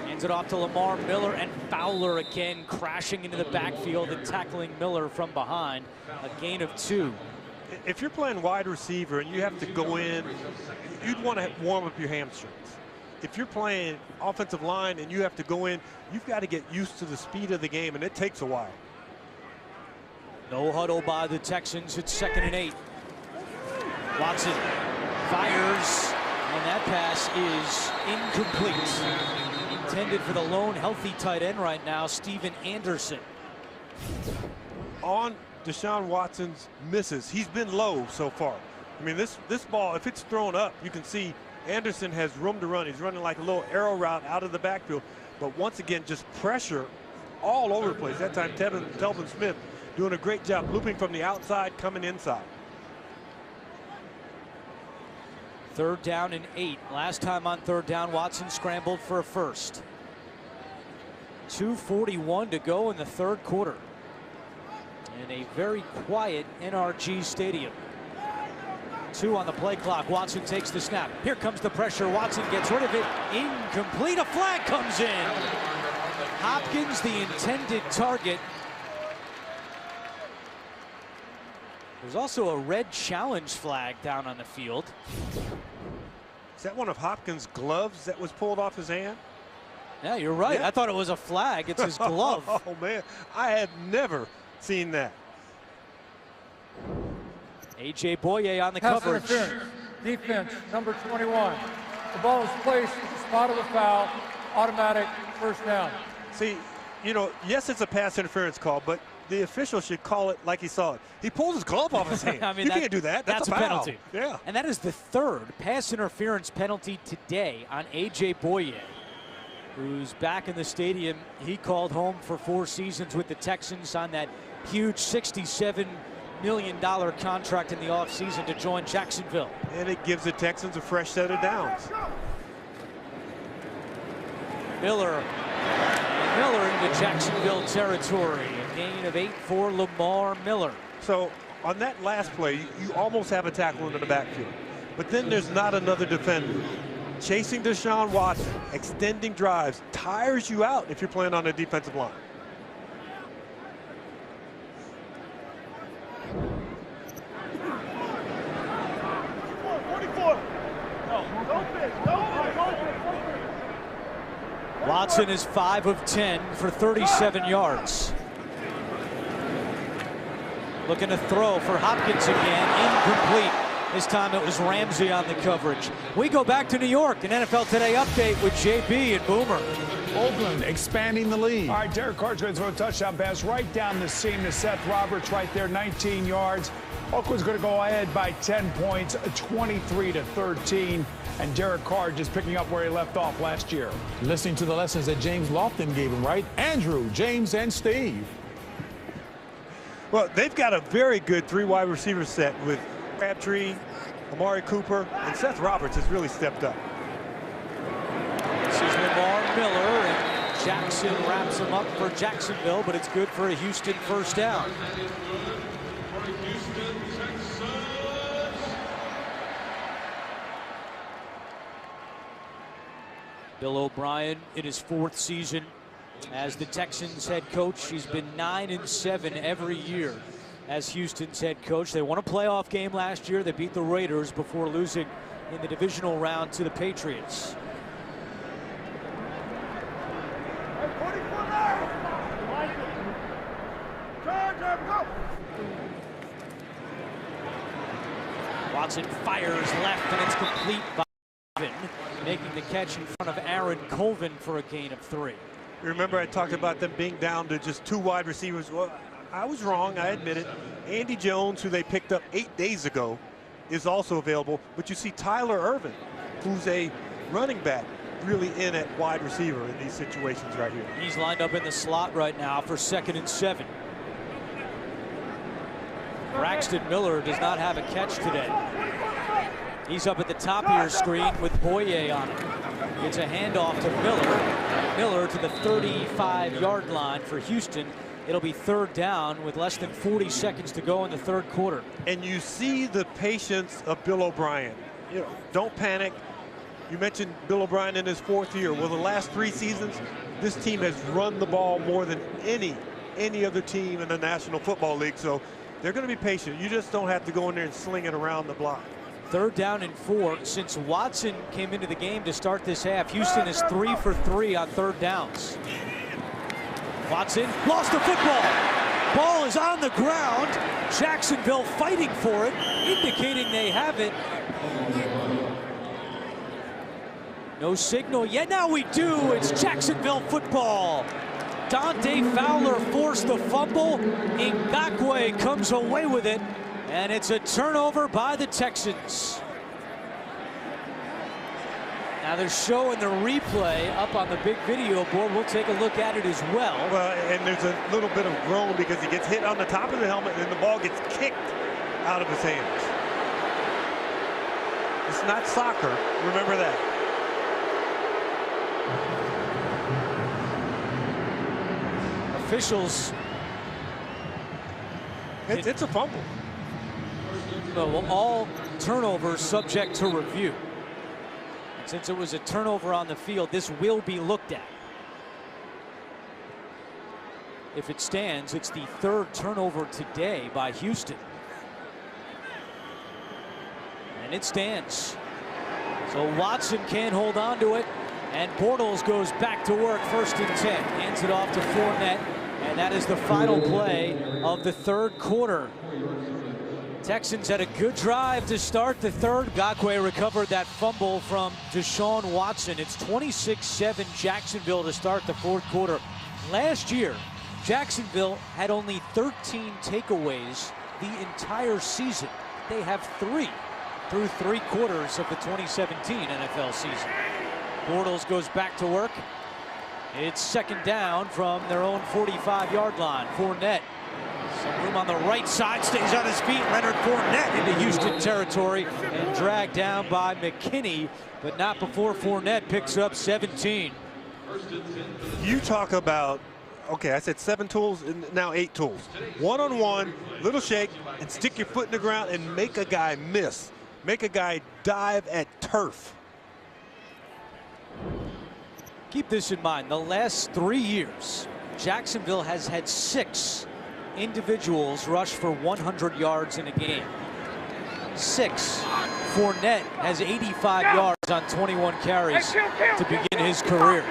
Hands it off to Lamar Miller, and Fowler again crashing into the backfield and tackling Miller from behind. A gain of 2. If you're playing wide receiver and you have to go in, you'd want to warm up your hamstrings. If you're playing offensive line and you have to go in, you've got to get used to the speed of the game, and it takes a while. No huddle by the Texans. It's 2nd and 8. Watson fires, and that pass is incomplete. Intended for the lone healthy tight end right now, Steven Anderson. On Deshaun Watson's misses, he's been low so far. I mean, this ball, if it's thrown up, you can see Anderson has room to run. He's running like a little arrow route out of the backfield. But once again, just pressure all over the place. That time, Telvin Smith doing a great job looping from the outside, coming inside. 3rd down and 8. Last time on 3rd down, Watson scrambled for a first. 2:41 to go in the 3rd quarter. In a very quiet NRG Stadium. 2 on the play clock. Watson takes the snap. Here comes the pressure. Watson gets rid of it. Incomplete. A flag comes in. Hopkins, the intended target. There's also a red challenge flag down on the field. Is that one of Hopkins' gloves that was pulled off his hand? Yeah, you're right. Yeah. I thought it was a flag. It's his glove. Oh, man. I have never seen that. A.J. Boye on the Pass coverage. interference. Defense, number 21. The ball is placed at the spot of the foul. Automatic first down. See, you know, yes, it's a pass interference call, but the official should call it like he saw it. He pulled his glove off his hand. I mean, you can't do that. That's a foul. penalty. Yeah. And that is the 3rd pass interference penalty today on A.J. Boye, who's back in the stadium. He called home for 4 seasons with the Texans on that huge $67 million contract in the offseason to join Jacksonville. And it gives the Texans a fresh set of downs. Miller into Jacksonville territory. A gain of 8 for Lamar Miller. So on that last play, you almost have a tackle into the backfield. But then there's not another defender. Chasing Deshaun Watson, extending drives, tires you out if you're playing on a defensive line. Watson is 5 of 10 for 37 yards. Looking to throw for Hopkins again, incomplete. This time it was Ramsey on the coverage. We go back to New York, an NFL Today update with JB and Boomer. Oakland expanding the lead. All right, Derek Carr's going to throw a touchdown pass right down the seam to Seth Roberts right there, 19 yards. Oakland's going to go ahead by 10 points, 23-13. And Derek Carr just picking up where he left off last year. Listening to the lessons that James Lofton gave him, right? Andrew, James, and Steve. Well, they've got a very good 3 wide receiver set with Crabtree, Amari Cooper, and Seth Roberts has really stepped up. This is Lamar Miller, and Jackson wraps him up for Jacksonville, but it's good for a Houston first down. Bill O'Brien in his 4th season as the Texans head coach. He's been 9-7 every year as Houston's head coach. They won a playoff game last year. They beat the Raiders before losing in the divisional round to the Patriots. Watson fires left, and it's complete by making the catch in front of Aaron Colvin for a gain of 3. Remember, I talked about them being down to just 2 wide receivers. Well, I was wrong, I admit it. Andy Jones, who they picked up 8 days ago, is also available. But you see Tyler Ervin, who's a running back, really in at wide receiver in these situations right here. He's lined up in the slot right now for 2nd and 7. Braxton Miller does not have a catch today. He's up at the top of your screen with Boye on him. It's a handoff to Miller. Miller to the 35-yard line for Houston. It'll be 3rd down with less than 40 seconds to go in the 3rd quarter. And you see the patience of Bill O'Brien. You know, don't panic. You mentioned Bill O'Brien in his 4th year. Well, the last 3 seasons, this team has run the ball more than any other team in the National Football League. So they're going to be patient. You just don't have to go in there and sling it around the block. 3rd down and 4. Since Watson came into the game to start this half, Houston is 3 for 3 on 3rd downs. Watson lost the football. Ball is on the ground. Jacksonville fighting for it, indicating they have it. No signal yet. Now we do. It's Jacksonville football. Dante Fowler forced the fumble. Ngakoue comes away with it. And it's a turnover by the Texans. Now they're showing the replay up on the big video board. We'll take a look at it as well. Well, and there's a little bit of groan because he gets hit on the top of the helmet and the ball gets kicked out of his hands. It's not soccer. Remember that. Officials. It's a fumble. Well, all turnovers subject to review. And since it was a turnover on the field, this will be looked at. If it stands, it's the 3rd turnover today by Houston. And it stands. So Watson can't hold on to it. And Bortles goes back to work, 1st and 10. Hands it off to Fournette. And that is the final play of the 3rd quarter. Texans had a good drive to start the 3rd. Ngakoue recovered that fumble from Deshaun Watson. It's 26-7 Jacksonville to start the 4th quarter. Last year, Jacksonville had only 13 takeaways the entire season. They have 3 through 3 quarters of the 2017 NFL season. Bortles goes back to work. It's 2nd down from their own 45-yard line. Fournette, some room on the right side, stays on his feet. Leonard Fournette into Houston territory and dragged down by McKinney, but not before Fournette picks up 17. You talk about, okay, I said 7 tools and now 8 tools. One-on-one, little shake, and stick your foot in the ground and make a guy miss. Make a guy dive at turf. Keep this in mind, the last 3 years, Jacksonville has had 6 individuals rush for 100 yards in a game. 6. Fournette has 85 yards on 21 carries to begin his career.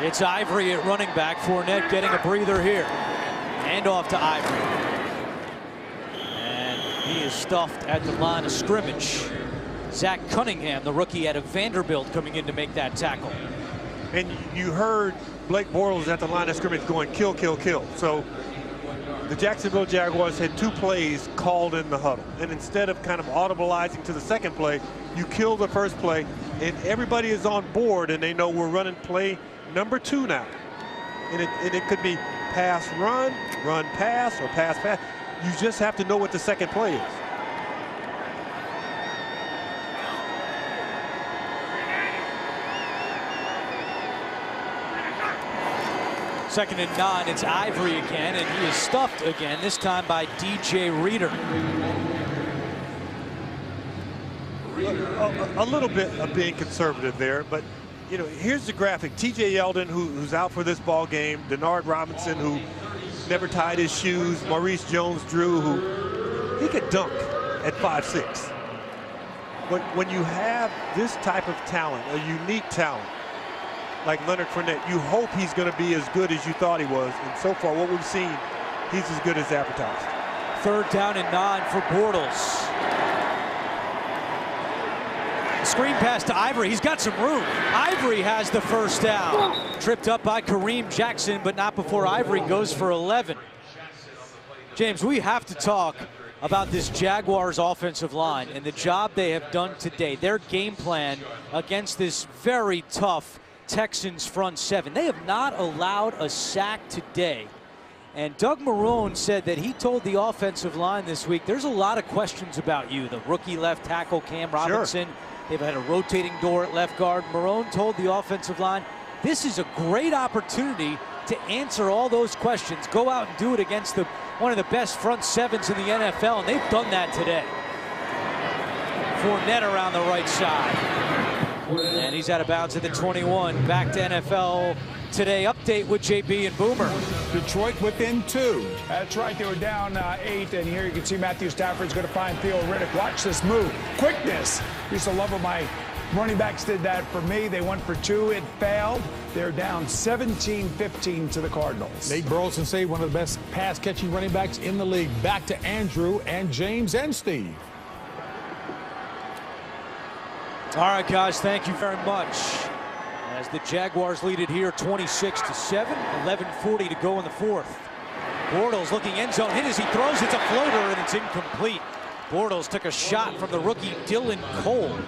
It's Ivory at running back. Fournette getting a breather here. Hand off to Ivory. And He is stuffed at the line of scrimmage. Zach Cunningham, the rookie out of Vanderbilt, coming in to make that tackle. And you heard Blake Bortles at the line of scrimmage going kill, kill, kill. So the Jacksonville Jaguars had 2 plays called in the huddle. And instead of kind of audibilizing to the second play, you kill the first play, and everybody is on board, and they know we're running play number 2 now. And it could be pass, run, run, pass, or pass, pass. You just have to know what the second play is. Second and 9, it's Ivory again, and he is stuffed again, this time by DJ Reader. A little bit of being conservative there, but you know, here's the graphic. TJ Yeldon, who's out for this ball game, Denard Robinson, who never tied his shoes, Maurice Jones-Drew, who he could dunk at 5'6". But when you have this type of talent, a unique talent, like Leonard Fournette, you hope he's going to be as good as you thought he was. And so far, what we've seen, he's as good as advertised. 3rd down and 9 for Bortles. Screen pass to Ivory. He's got some room. Ivory has the first down. Tripped up by Kareem Jackson, but not before Ivory goes for 11. James, we have to talk about this Jaguars offensive line and the job they have done today. Their game plan against this very tough Texans front 7. They have not allowed a sack today. And Doug Marrone said that he told the offensive line this week, there's a lot of questions about you. The rookie left tackle Cam Robinson. Sure. They've had a rotating door at left guard. Marrone told the offensive line, this is a great opportunity to answer all those questions. Go out and do it against one of the best front 7s in the NFL, and they've done that today. Fournette around the right side. And he's out of bounds at the 21. Back to NFL Today update with JB and Boomer. Detroit within 2. That's right, they were down 8, and here you can see Matthew Stafford's going to find Theo Riddick. Watch this move. Quickness. Used to love when my running backs did that for me. They went for 2. It failed. They're down 17-15 to the Cardinals. Nate Burleson say one of the best pass-catching running backs in the league. Back to Andrew and James and Steve. All right, guys, thank you very much. As the Jaguars lead it here 26-7, 11:40 to go in the 4th. Bortles looking end zone hit as he throws. It's a floater and it's incomplete. Bortles took a shot from the rookie Dylan Cole.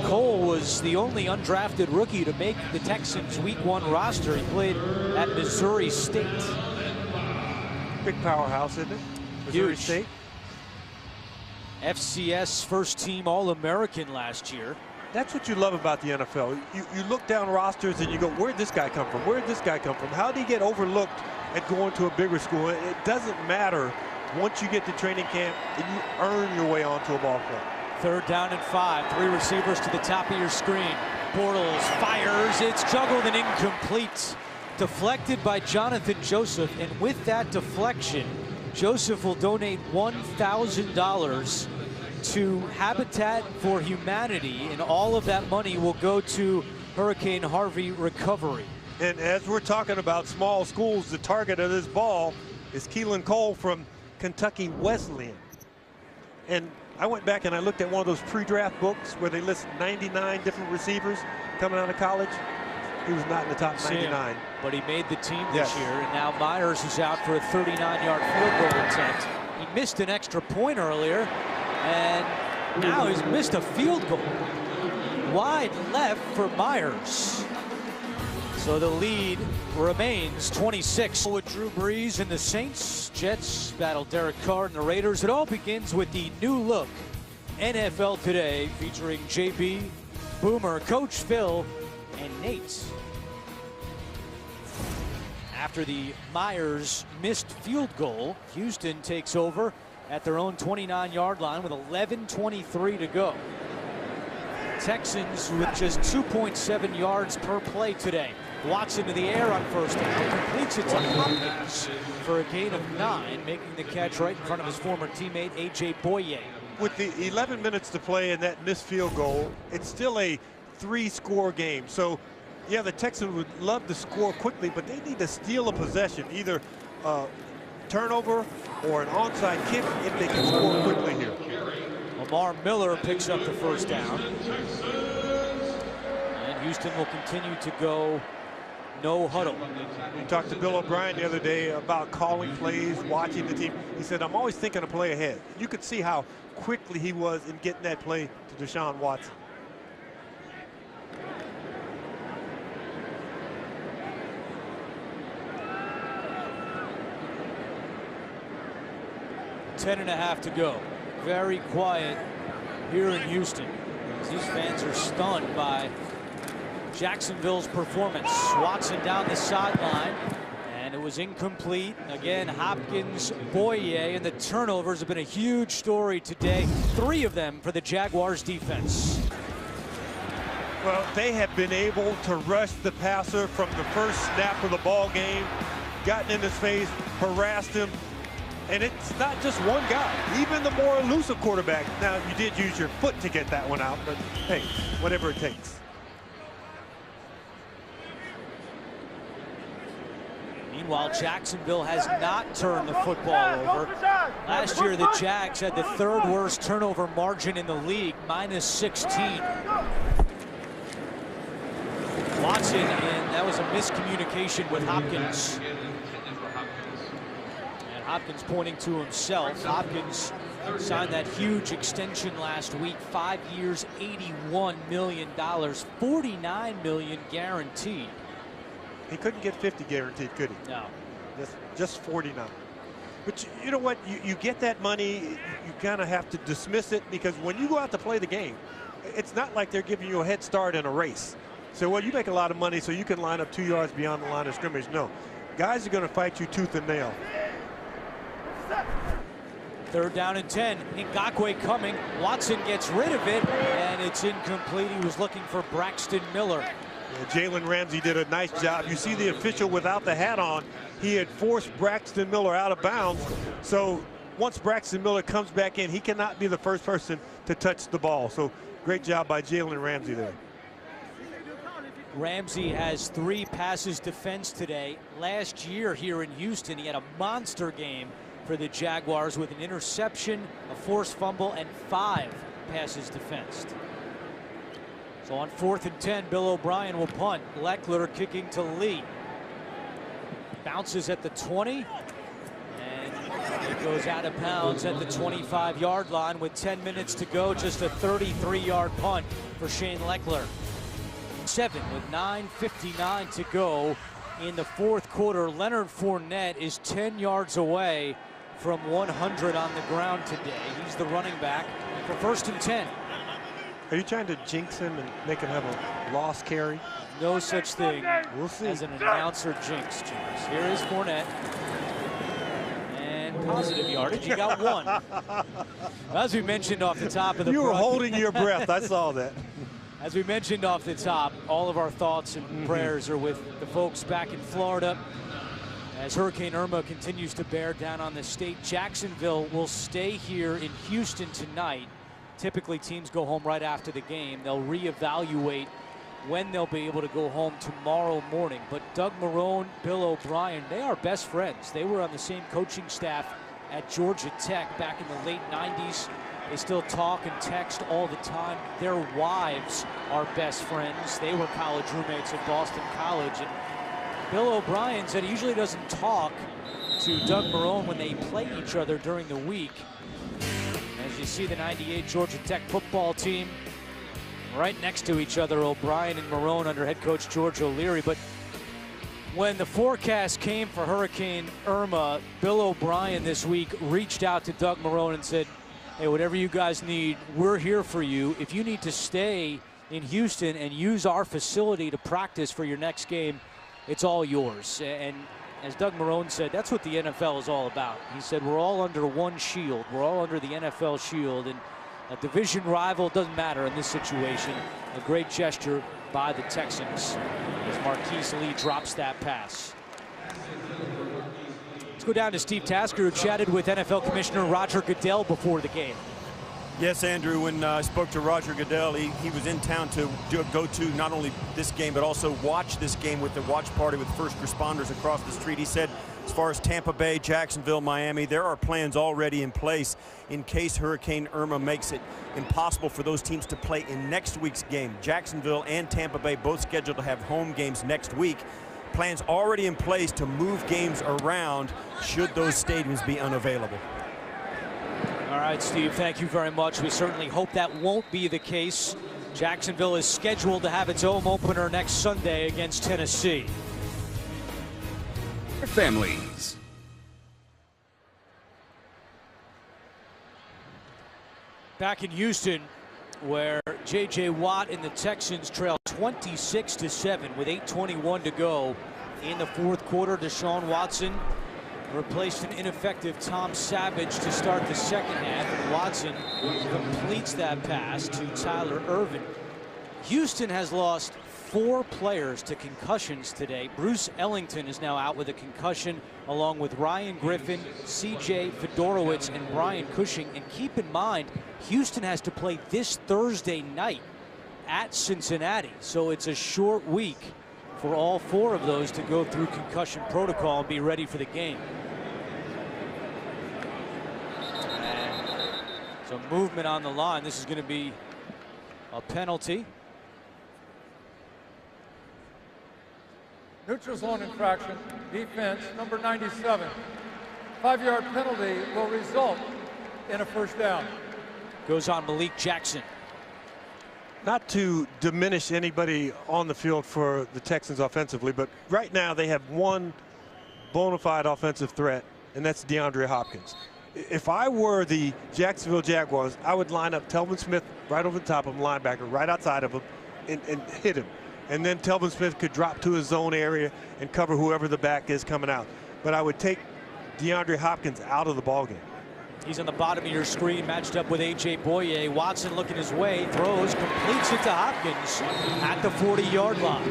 Cole was the only undrafted rookie to make the Texans Week 1 roster. He played at Missouri State. Big powerhouse, isn't it? Missouri State. FCS first team All-American last year. That's what you love about the NFL. You look down rosters and you go, where'd this guy come from? Where'd this guy come from? How did he get overlooked at going to a bigger school? It doesn't matter once you get to training camp and you earn your way onto a ball club. 3rd down and 5. 3 receivers to the top of your screen. Bortles fires. It's juggled and incomplete. Deflected by Jonathan Joseph. And with that deflection, Joseph will donate $1,000 to Habitat for Humanity, and all of that money will go to Hurricane Harvey recovery. And as we're talking about small schools, the target of this ball is Keelan Cole from Kentucky Wesleyan. And I went back and I looked at one of those pre-draft books where they list 99 different receivers coming out of college. He was not in the top 99. But he made the team this year, and now Myers is out for a 39-yard field goal attempt. He missed an extra point earlier, and now he's missed a field goal. Wide left for Myers. So the lead remains 26. With Drew Brees and the Saints, Jets battle Derek Carr and the Raiders. It all begins with the new look NFL Today, featuring JB, Boomer, Coach Phil, and Nate. After the Myers missed field goal, Houston takes over at their own 29-yard line with 11:23 to go. Texans with just 2.7 yards per play today. Watson to the air on first down, completes it to Hopkins for a gain of 9, making the catch right in front of his former teammate A.J. Boye. With the 11 minutes to play and that missed field goal, it's still a 3-score game. So, yeah, the Texans would love to score quickly, but they need to steal a possession, either turnover or an onside kick if they can score quickly here. Lamar Miller picks up the first down. And Houston will continue to go no huddle. We talked to Bill O'Brien the other day about calling plays, watching the team. He said, I'm always thinking a play ahead. You could see how quickly he was in getting that play to Deshaun Watson. Ten and a half to go. Very quiet here in Houston. These fans are stunned by Jacksonville's performance. Watson down the sideline, and it was incomplete. Again, Hopkins, Boye, and the turnovers have been a huge story today. 3 of them for the Jaguars defense. Well, they have been able to rush the passer from the first snap of the ball game, gotten in his face, harassed him. And it's not just one guy, even the more elusive quarterback. Now, you did use your foot to get that one out, but hey, whatever it takes. Meanwhile, Jacksonville has not turned the football over. Last year, the Jags had the 3rd worst turnover margin in the league, -16. Watson, and that was a miscommunication with Hopkins. And Hopkins pointing to himself. Hopkins signed that huge extension last week, 5 years, $81 million, $49 million guaranteed. He couldn't get 50 guaranteed, could he? No. Just 49. But you know what? You get that money, you kind of have to dismiss it, because when you go out to play the game, it's not like they're giving you a head start in a race. So, well, you make a lot of money so you can line up 2 yards beyond the line of scrimmage. No. Guys are going to fight you tooth and nail. 3rd down and 10. Ngakoue coming. Watson gets rid of it, and it's incomplete. He was looking for Braxton Miller. Yeah, Jalen Ramsey did a nice job. You see the official without the hat on. He had forced Braxton Miller out of bounds. So once Braxton Miller comes back in, he cannot be the first person to touch the ball. So great job by Jalen Ramsey there. Ramsey has 3 passes defensed today. Last year here in Houston, he had a monster game for the Jaguars with an interception, a forced fumble, and 5 passes defensed. So on 4th and 10, Bill O'Brien will punt. Leckler kicking to Lee. Bounces at the 20, and it goes out of bounds at the 25-yard line with 10 minutes to go. Just a 33-yard punt for Shane Leckler. 7 with 9:59 to go in the 4th quarter. Leonard Fournette is 10 yards away from 100 on the ground today. He's the running back for 1st and 10. Are you trying to jinx him and make him have a lost carry? No such thing We'll see. as an announcer jinx, James. Here is Fournette. And positive yardage. He got 1. As we mentioned off the top of the You were holding your breath. I saw that. As we mentioned off the top, all of our thoughts and prayers are with the folks back in Florida as Hurricane Irma continues to bear down on the state. Jacksonville will stay here in Houston tonight. Typically, teams go home right after the game. They'll reevaluate when they'll be able to go home tomorrow morning. But Doug Marrone, Bill O'Brien, they are best friends. They were on the same coaching staff at Georgia Tech back in the late 90s. They still talk and text all the time. Their wives are best friends. They were college roommates at Boston College. And Bill O'Brien said he usually doesn't talk to Doug Marrone when they play each other during the week. As you see the 98 Georgia Tech football team right next to each other, O'Brien and Marrone under head coach George O'Leary. But when the forecast came for Hurricane Irma, Bill O'Brien this week reached out to Doug Marrone and said, hey, whatever you guys need, we're here for you. If you need to stay in Houston and use our facility to practice for your next game, it's all yours. And as Doug Marrone said, that's what the NFL is all about. He said, we're all under one shield. We're all under the NFL shield. And a division rival doesn't matter in this situation. A great gesture by the Texans as Marquise Lee drops that pass. Let's go down to Steve Tasker, who chatted with NFL Commissioner Roger Goodell before the game. Yes, Andrew, when I spoke to Roger Goodell, he was in town to go to not only this game, but also watch this game with the watch party with first responders across the street. He said As far as Tampa Bay, Jacksonville, Miami, there are plans already in place in case Hurricane Irma makes it impossible for those teams to play in next week's game. Jacksonville and Tampa Bay both scheduled to have home games next week. Plans already in place to move games around should those stadiums be unavailable. All right, Steve, thank you very much. We certainly hope that won't be the case. Jacksonville is scheduled to have its home opener next Sunday against Tennessee. Families. Back in Houston, where J.J. Watt and the Texans trail 26-7 with 8:21 to go in the fourth quarter. Deshaun Watson replaced an ineffective Tom Savage to start the second half, and Watson completes that pass to Tyler Ervin. Houston has lost 4 players to concussions today. Bruce Ellington is now out with a concussion, along with Ryan Griffin, C.J. Fedorowicz, and Brian Cushing. And keep in mind, Houston has to play this Thursday night at Cincinnati, so it's a short week for all 4 of those to go through concussion protocol and be ready for the game. And so movement on the line. This is going to be a penalty. Neutral zone infraction, defense, number 97. 5-yard penalty will result in a first down. Goes on Malik Jackson. Not to diminish anybody on the field for the Texans offensively, but right now they have one bona fide offensive threat, and that's DeAndre Hopkins. If I were the Jacksonville Jaguars, I would line up Telvin Smith right over the top of him, linebacker, right outside of him, and hit him. And then Telvin Smith could drop to his zone area and cover whoever the back is coming out. But I would take DeAndre Hopkins out of the ballgame. He's on the bottom of your screen, matched up with A.J. Boye. Watson looking his way, throws, completes it to Hopkins at the 40-yard line.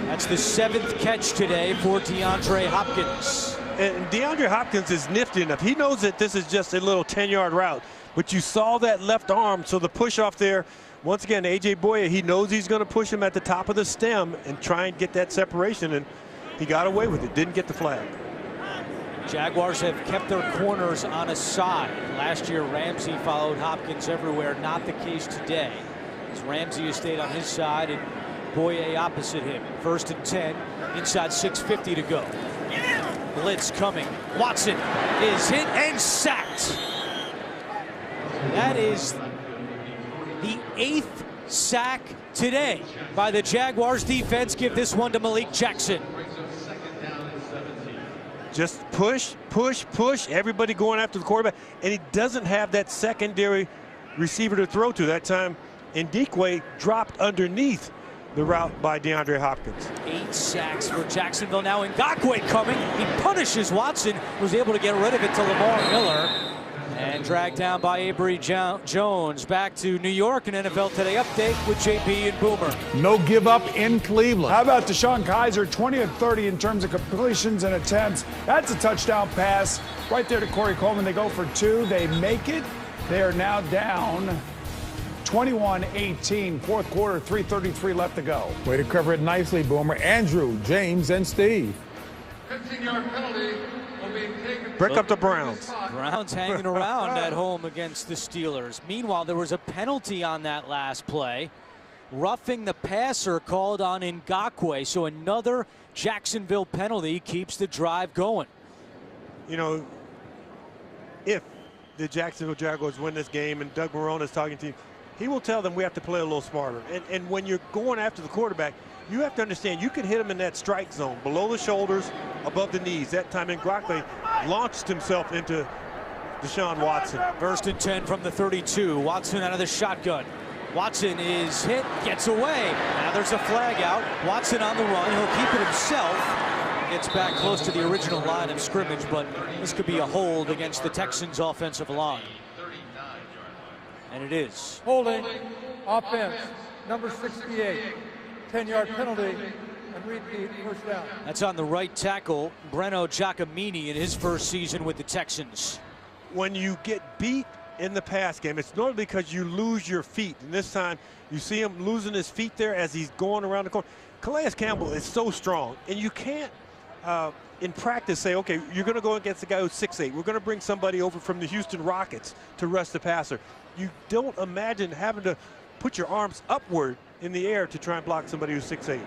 That's the 7th catch today for DeAndre Hopkins. And DeAndre Hopkins is nifty enough. He knows that this is just a little 10-yard route. But you saw that left arm, so the push off there. Once again, A.J. Boye, he knows he's going to push him at the top of the stem and try and get that separation, and he got away with it, didn't get the flag. Jaguars have kept their corners on a side. Last year, Ramsey followed Hopkins everywhere. Not the case today, as Ramsey has stayed on his side and Boye opposite him. 1st and 10, inside 6:50 to go. Blitz coming. Watson is hit and sacked. That is the 8th sack today by the Jaguars defense. Give this one to Malik Jackson. Just push, push, push. Everybody going after the quarterback. And he doesn't have that secondary receiver to throw to. That time, Ndikwe dropped underneath the route by DeAndre Hopkins. 8 sacks for Jacksonville. Now Ngakwe coming. He punishes Watson. Was able to get rid of it to Lamar Miller. And dragged down by Avery Jones. Back to New York, an NFL Today update with JP and Boomer. No give up in Cleveland. How about Deshaun Kaiser, 20 of 30 in terms of completions and attempts. That's a touchdown pass right there to Corey Coleman. They go for 2. They make it. They are now down 21-18. Fourth quarter, 3:33 left to go. Way to cover it nicely, Boomer. Andrew, James, and Steve. 15-yard penalty. Break up the Browns. Browns hanging around at home against the Steelers. Meanwhile, there was a penalty on that last play. Roughing the passer called on Ngakwe. So another Jacksonville penalty keeps the drive going. You know, if the Jacksonville Jaguars win this game and Doug Marrone is talking to you, he will tell them we have to play a little smarter. And when you're going after the quarterback, you have to understand you can hit him in that strike zone, below the shoulders, above the knees. That time Ngakwe launched himself into Deshaun Watson. 1st and 10 from the 32. Watson out of the shotgun. Watson is hit, gets away. Now there's a flag out. Watson on the run. He'll keep it himself. Gets back close to the original line of scrimmage, but this could be a hold against the Texans offensive line. And it is. Holding, offense, number 68. 10-yard penalty, and repeat, first down. That's on the right tackle, Breno Giacomini, in his first season with the Texans. When you get beat in the pass game, it's normally because you lose your feet. And this time, you see him losing his feet there as he's going around the corner. Calais Campbell is so strong, and you can't in practice say, okay, you're going to go against a guy who's 6'8". We're going to bring somebody over from the Houston Rockets to rush the passer. You don't imagine having to put your arms upward in the air to try and block somebody who's 6'8".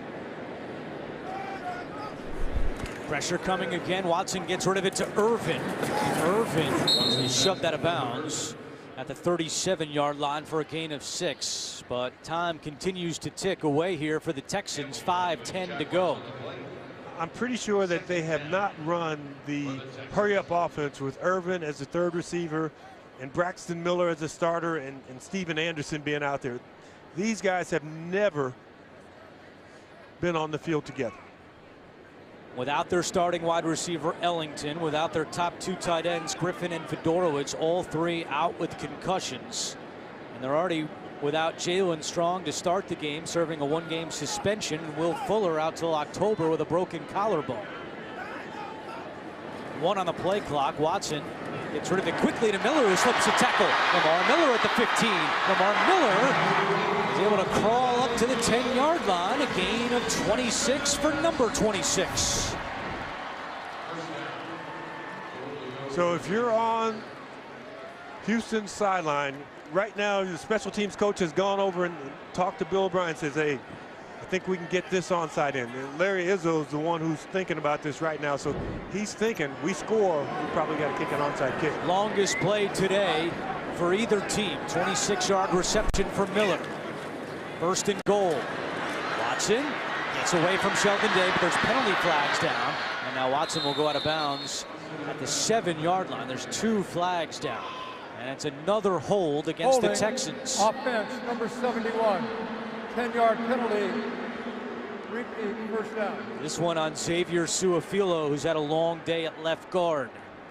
Pressure coming again. Watson gets rid of it to Irvin. Irvin, he shoved out of bounds at the 37-yard line for a gain of 6. But time continues to tick away here for the Texans. 5:10 to go. I'm pretty sure that they have not run the hurry-up offense with Irvin as the third receiver and Braxton Miller as a starter and Steven Anderson being out there. These guys have never been on the field together. Without their starting wide receiver Ellington, without their top 2 tight ends Griffin and Fedorowicz, all 3 out with concussions. And they're already without Jalen Strong to start the game, serving a 1-game suspension. Will Fuller out till October with a broken collarbone. 1 on the play clock. Watson gets rid of it quickly to Miller, who slips a tackle. Lamar Miller at the 15. Lamar Miller is able to crawl up to the 10-yard line. A gain of 26 for number 26. So if you're on Houston's sideline, right now the special teams coach has gone over and talked to Bill O'Brien and says, hey, I think we can get this onside in. And Larry Izzo is the one who's thinking about this right now. So he's thinking, we score, we probably got to kick an onside kick. Longest play today for either team. 26-yard reception for Miller. First and goal. Watson gets away from Sheldon Day, but there's penalty flags down. And now Watson will go out of bounds at the 7-yard line. There's 2 flags down. And it's another hold against the Texans. Offense, number 71. 10-yard penalty. Repeat, first down. This one on Xavier Suafilo, who's had a long day at left guard.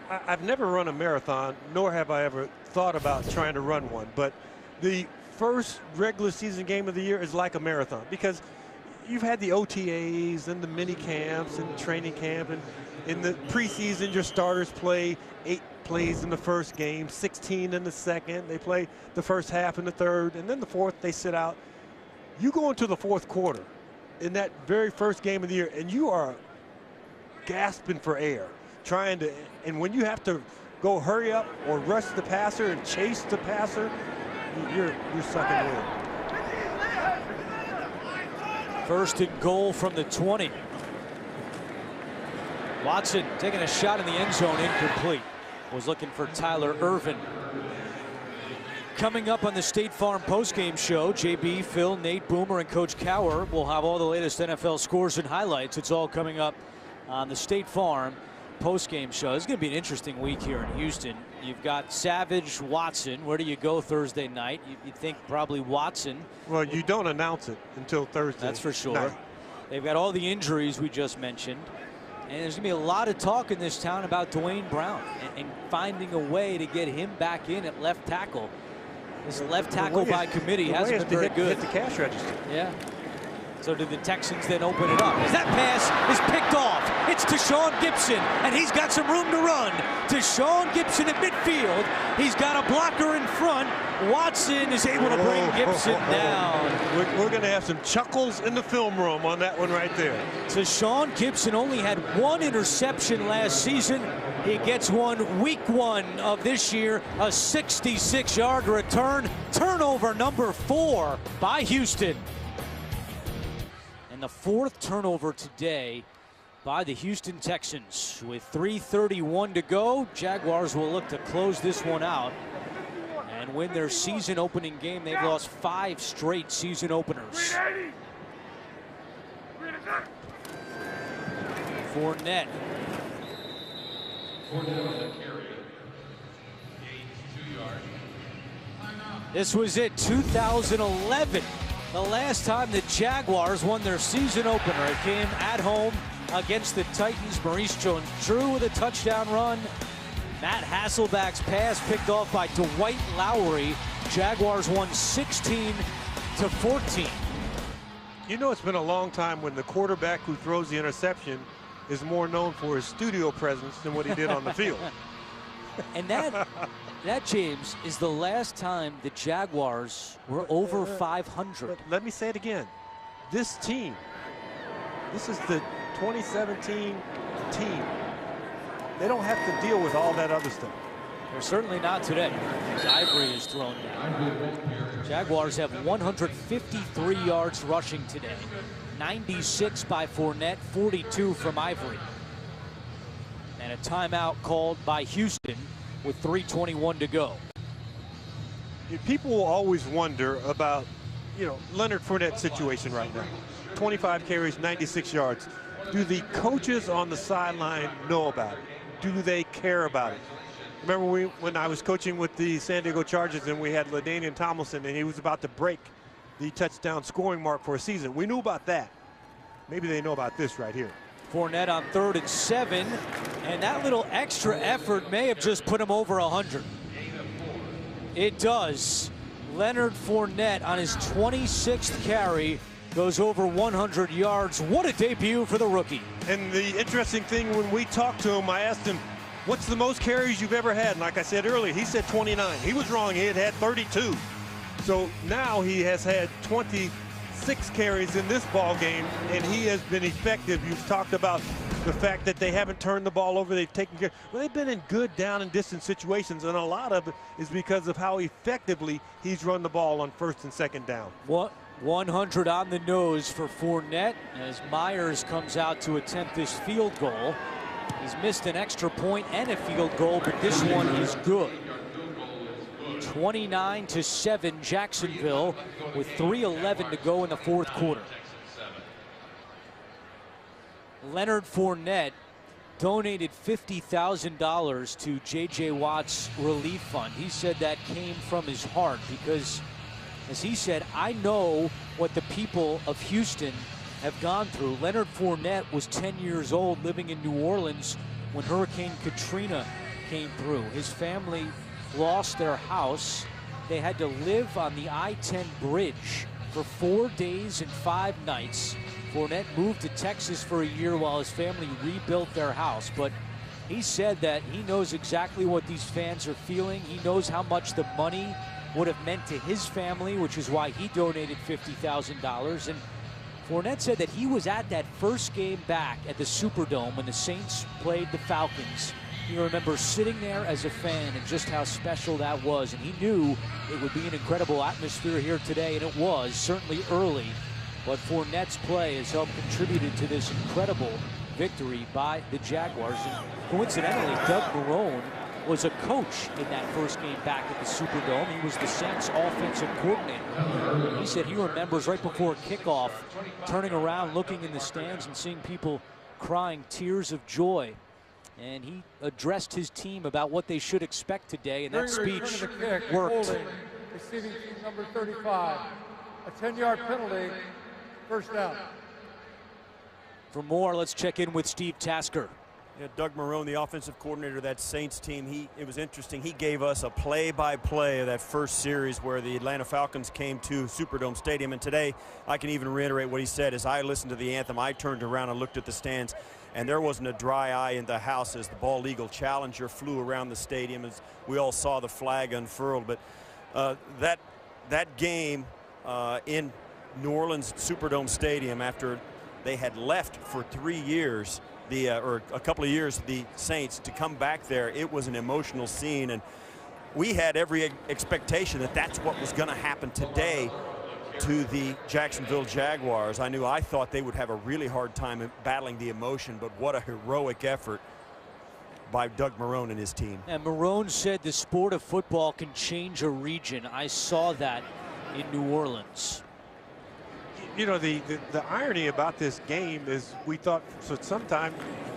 I've never run a marathon, nor have I ever thought about trying to run one. But the first regular season game of the year is like a marathon because you've had the OTAs and the mini camps and training camp, and in the preseason your starters play 8 plays in the first game, 16 in the second. They play the first half in the third, and then the fourth they sit out. You go into the fourth quarter in that very first game of the year, and you are gasping for air, trying to, and when you have to go hurry up or rush the passer and chase the passer, you're sucking in. First and goal from the 20. Watson taking a shot in the end zone, incomplete. Was looking for Tyler Irvin. Coming up on the State Farm postgame show, JB, Phil, Nate, Boomer, and Coach Cower will have all the latest NFL scores and highlights. It's all coming up on the State Farm postgame show. It's going to be an interesting week here in Houston. You've got Savage, Watson. Where do you go Thursday night? You think probably Watson. Well, you don't announce it until Thursday. That's for sure. night. They've got all the injuries we just mentioned. And there's going to be a lot of talk in this town about Dwayne Brown and finding a way to get him back in at left tackle. This left tackle by committee hasn't been very good. Hit the cash register. Yeah. So do the Texans then open it up? As that pass is picked off, it's to Sean Gibson, and he's got some room to run. To Sean Gibson at midfield. He's got a blocker in front. Watson is able to bring Gibson down. We're going to have some chuckles in the film room on that one right there. So Sean Gibson only had 1 interception last season. He gets one week 1 of this year, a 66-yard return. Turnover number 4 by Houston. And the 4th turnover today by the Houston Texans. With 3:31 to go, Jaguars will look to close this one out and win their season opening game. They've lost 5 straight season openers. Fournette. This was it, 2011. The last time the Jaguars won their season opener. It came at home against the Titans. Maurice Jones-Drew with a touchdown run. Matt Hasselback's pass picked off by Dwight Lowry. Jaguars won 16-14. You know, it's been a long time when the quarterback who throws the interception is more known for his studio presence than what he did on the field. And that, James, is the last time the Jaguars were over 500. But let me say it again. This team, this is the 2017 team. They don't have to deal with all that other stuff. They're certainly not today, as Ivory is thrown down. Jaguars have 153 yards rushing today. 96 by Fournette, 42 from Ivory. And a timeout called by Houston with 3:21 to go. People will always wonder about, Leonard Fournette's situation right now. 25 carries, 96 yards. Do the coaches on the sideline know about it? Do they care about it? Remember when I was coaching with the San Diego Chargers and we had LaDainian Tomlinson and he was about to break the touchdown scoring mark for a season. We knew about that. Maybe they know about this right here. Fournette on 3rd and 7, and that little extra effort may have just put him over 100. It does. Leonard Fournette on his 26th carry goes over 100 yards. What a debut for the rookie. And the interesting thing, when we talked to him, I asked him, what's the most carries you've ever had? And like I said earlier, he said 29. He was wrong. He had 32. So now he has had 26 carries in this ball game, and he has been effective. You've talked about the fact that they haven't turned the ball over. They've taken care. Well, they've been in good down and distance situations, and a lot of it is because of how effectively he's run the ball on 1st and 2nd down. What? 100 on the nose for Fournette as Myers comes out to attempt this field goal. He's missed an extra point and a field goal, but this one is good. 29-7 Jacksonville with 3:11 to go in the 4th quarter. Leonard Fournette donated $50,000 to J.J. Watt's relief fund. He said that came from his heart because, as he said, I know what the people of Houston have gone through. Leonard Fournette was 10 years old living in New Orleans when Hurricane Katrina came through. His family lost their house. They had to live on the I-10 bridge for 4 days and 5 nights. Fournette moved to Texas for a year while his family rebuilt their house. But he said that he knows exactly what these fans are feeling. He knows how much the money would have meant to his family, which is why he donated $50,000. And Fournette said that he was at that first game back at the Superdome when the Saints played the Falcons. He remembers sitting there as a fan and just how special that was. And he knew it would be an incredible atmosphere here today, and it was, certainly early. But Fournette's play has helped contributed to this incredible victory by the Jaguars. And coincidentally, Doug Marrone was a coach in that first game back at the Superdome. He was the Saints offensive coordinator. He said he remembers right before kickoff turning around, looking in the stands and seeing people crying tears of joy. And he addressed his team about what they should expect today, and that speech worked. Holding, receiving team number 35, a 10-yard penalty, first down. For more, let's check in with Steve Tasker. Yeah, Doug Marrone, the offensive coordinator of that Saints team, it was interesting. He gave us a play-by-play of that first series where the Atlanta Falcons came to Superdome Stadium. And today, I can even reiterate what he said. As I listened to the anthem, I turned around and looked at the stands, and there wasn't a dry eye in the house as the Bald Eagle Challenger flew around the stadium as we all saw the flag unfurled. But that game in New Orleans Superdome Stadium, after they had left for 3 years, or a couple of years, the Saints, to come back there, it was an emotional scene. And we had every expectation that that's what was going to happen today to the Jacksonville Jaguars. I thought they would have a really hard time battling the emotion, but what a heroic effort by Doug Marrone and his team. And Marrone said the sport of football can change a region. I saw that in New Orleans. You know, the irony about this game is we thought for some time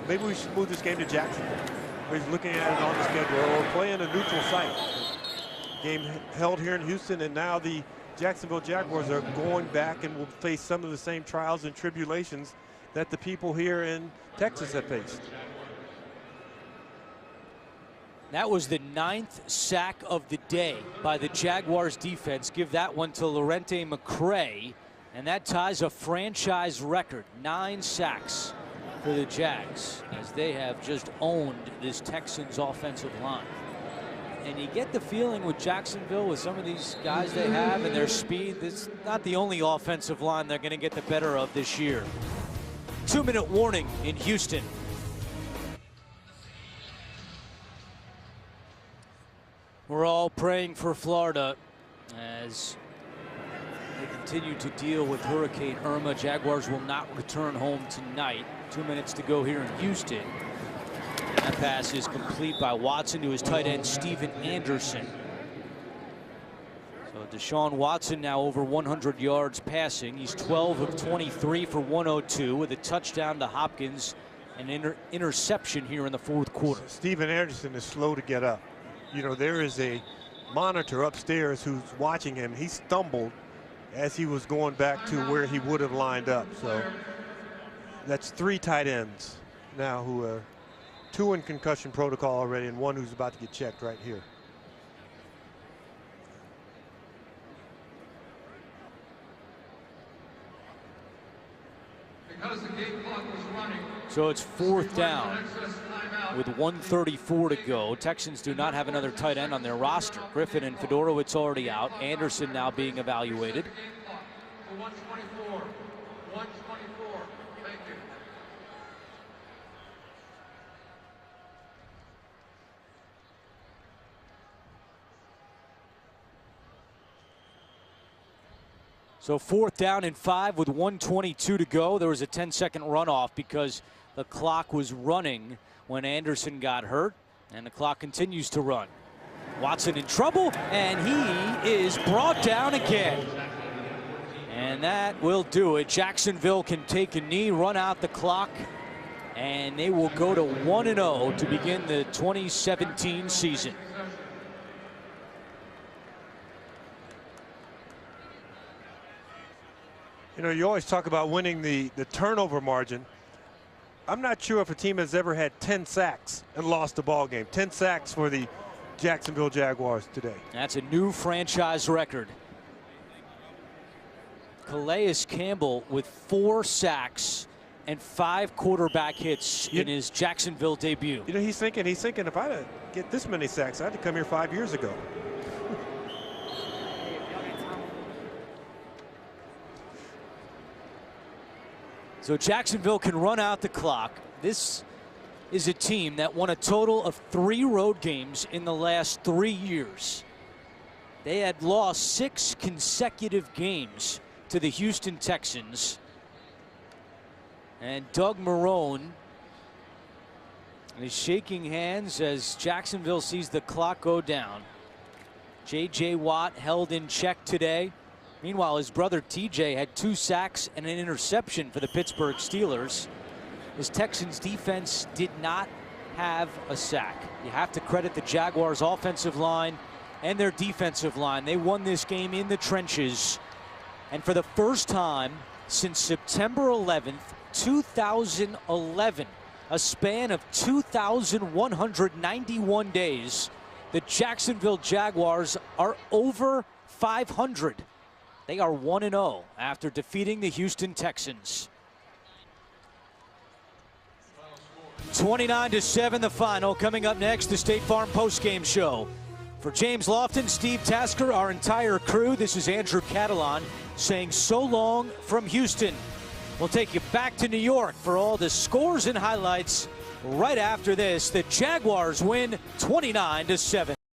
maybe we should move this game to Jacksonville. We're looking at it on the schedule or playing a neutral site. Game held here in Houston, and now the Jacksonville Jaguars are going back and will face some of the same trials and tribulations that the people here in Texas have faced. That was the 9th sack of the day by the Jaguars defense. Give that one to Lorente McCray. And that ties a franchise record, 9 sacks for the Jags, as they have just owned this Texans offensive line. And you get the feeling with Jacksonville, with some of these guys they have and their speed, it's not the only offensive line they're going to get the better of this year. 2-minute warning in Houston. We're all praying for Florida as they continue to deal with Hurricane Irma. Jaguars will not return home tonight. 2 minutes to go here in Houston. That pass is complete by Watson to his tight end, Steven Anderson. So Deshaun Watson now over 100 yards passing. He's 12 of 23 for 102 with a touchdown to Hopkins and interception here in the fourth quarter. Steven Anderson is slow to get up. You know, there is a monitor upstairs who's watching him. He stumbled as he was going back to where he would have lined up. So that's 3 tight ends now who are 2 in concussion protocol already and 1 who's about to get checked right here. Because the game clock was running. So it's 4th down with 1:34 to go. Texans do not have another tight end on their roster. Griffin and Fedorowicz already out. Anderson now being evaluated. 124. 124. Thank you. So 4th down and 5 with 1:22 to go. There was a 10-second runoff because the clock was running when Anderson got hurt, and the clock continues to run. Watson in trouble, and he is brought down again. And that will do it. Jacksonville can take a knee, run out the clock, and they will go to 1-0 to begin the 2017 season. You know, you always talk about winning the turnover margin. I'm not sure if a team has ever had 10 sacks and lost a ball game. 10 sacks for the Jacksonville Jaguars today. That's a new franchise record. Calais Campbell with 4 sacks and 5 quarterback hits in his Jacksonville debut. You know, he's thinking if I get this many sacks, I had to come here 5 years ago. So Jacksonville can run out the clock. This is a team that won a total of 3 road games in the last 3 years. They had lost 6 consecutive games to the Houston Texans. And Doug Marrone is shaking hands as Jacksonville sees the clock go down. J.J. Watt held in check today. Meanwhile, his brother TJ had 2 sacks and an interception for the Pittsburgh Steelers. His Texans defense did not have a sack. You have to credit the Jaguars offensive line and their defensive line. They won this game in the trenches. And for the first time since September 11th, 2011, a span of 2,191 days, the Jacksonville Jaguars are over 500. They are 1-0 after defeating the Houston Texans. 29-7 the final. Coming up next, the State Farm postgame show. For James Lofton, Steve Tasker, our entire crew, this is Andrew Catalan saying so long from Houston. We'll take you back to New York for all the scores and highlights right after this. The Jaguars win 29-7.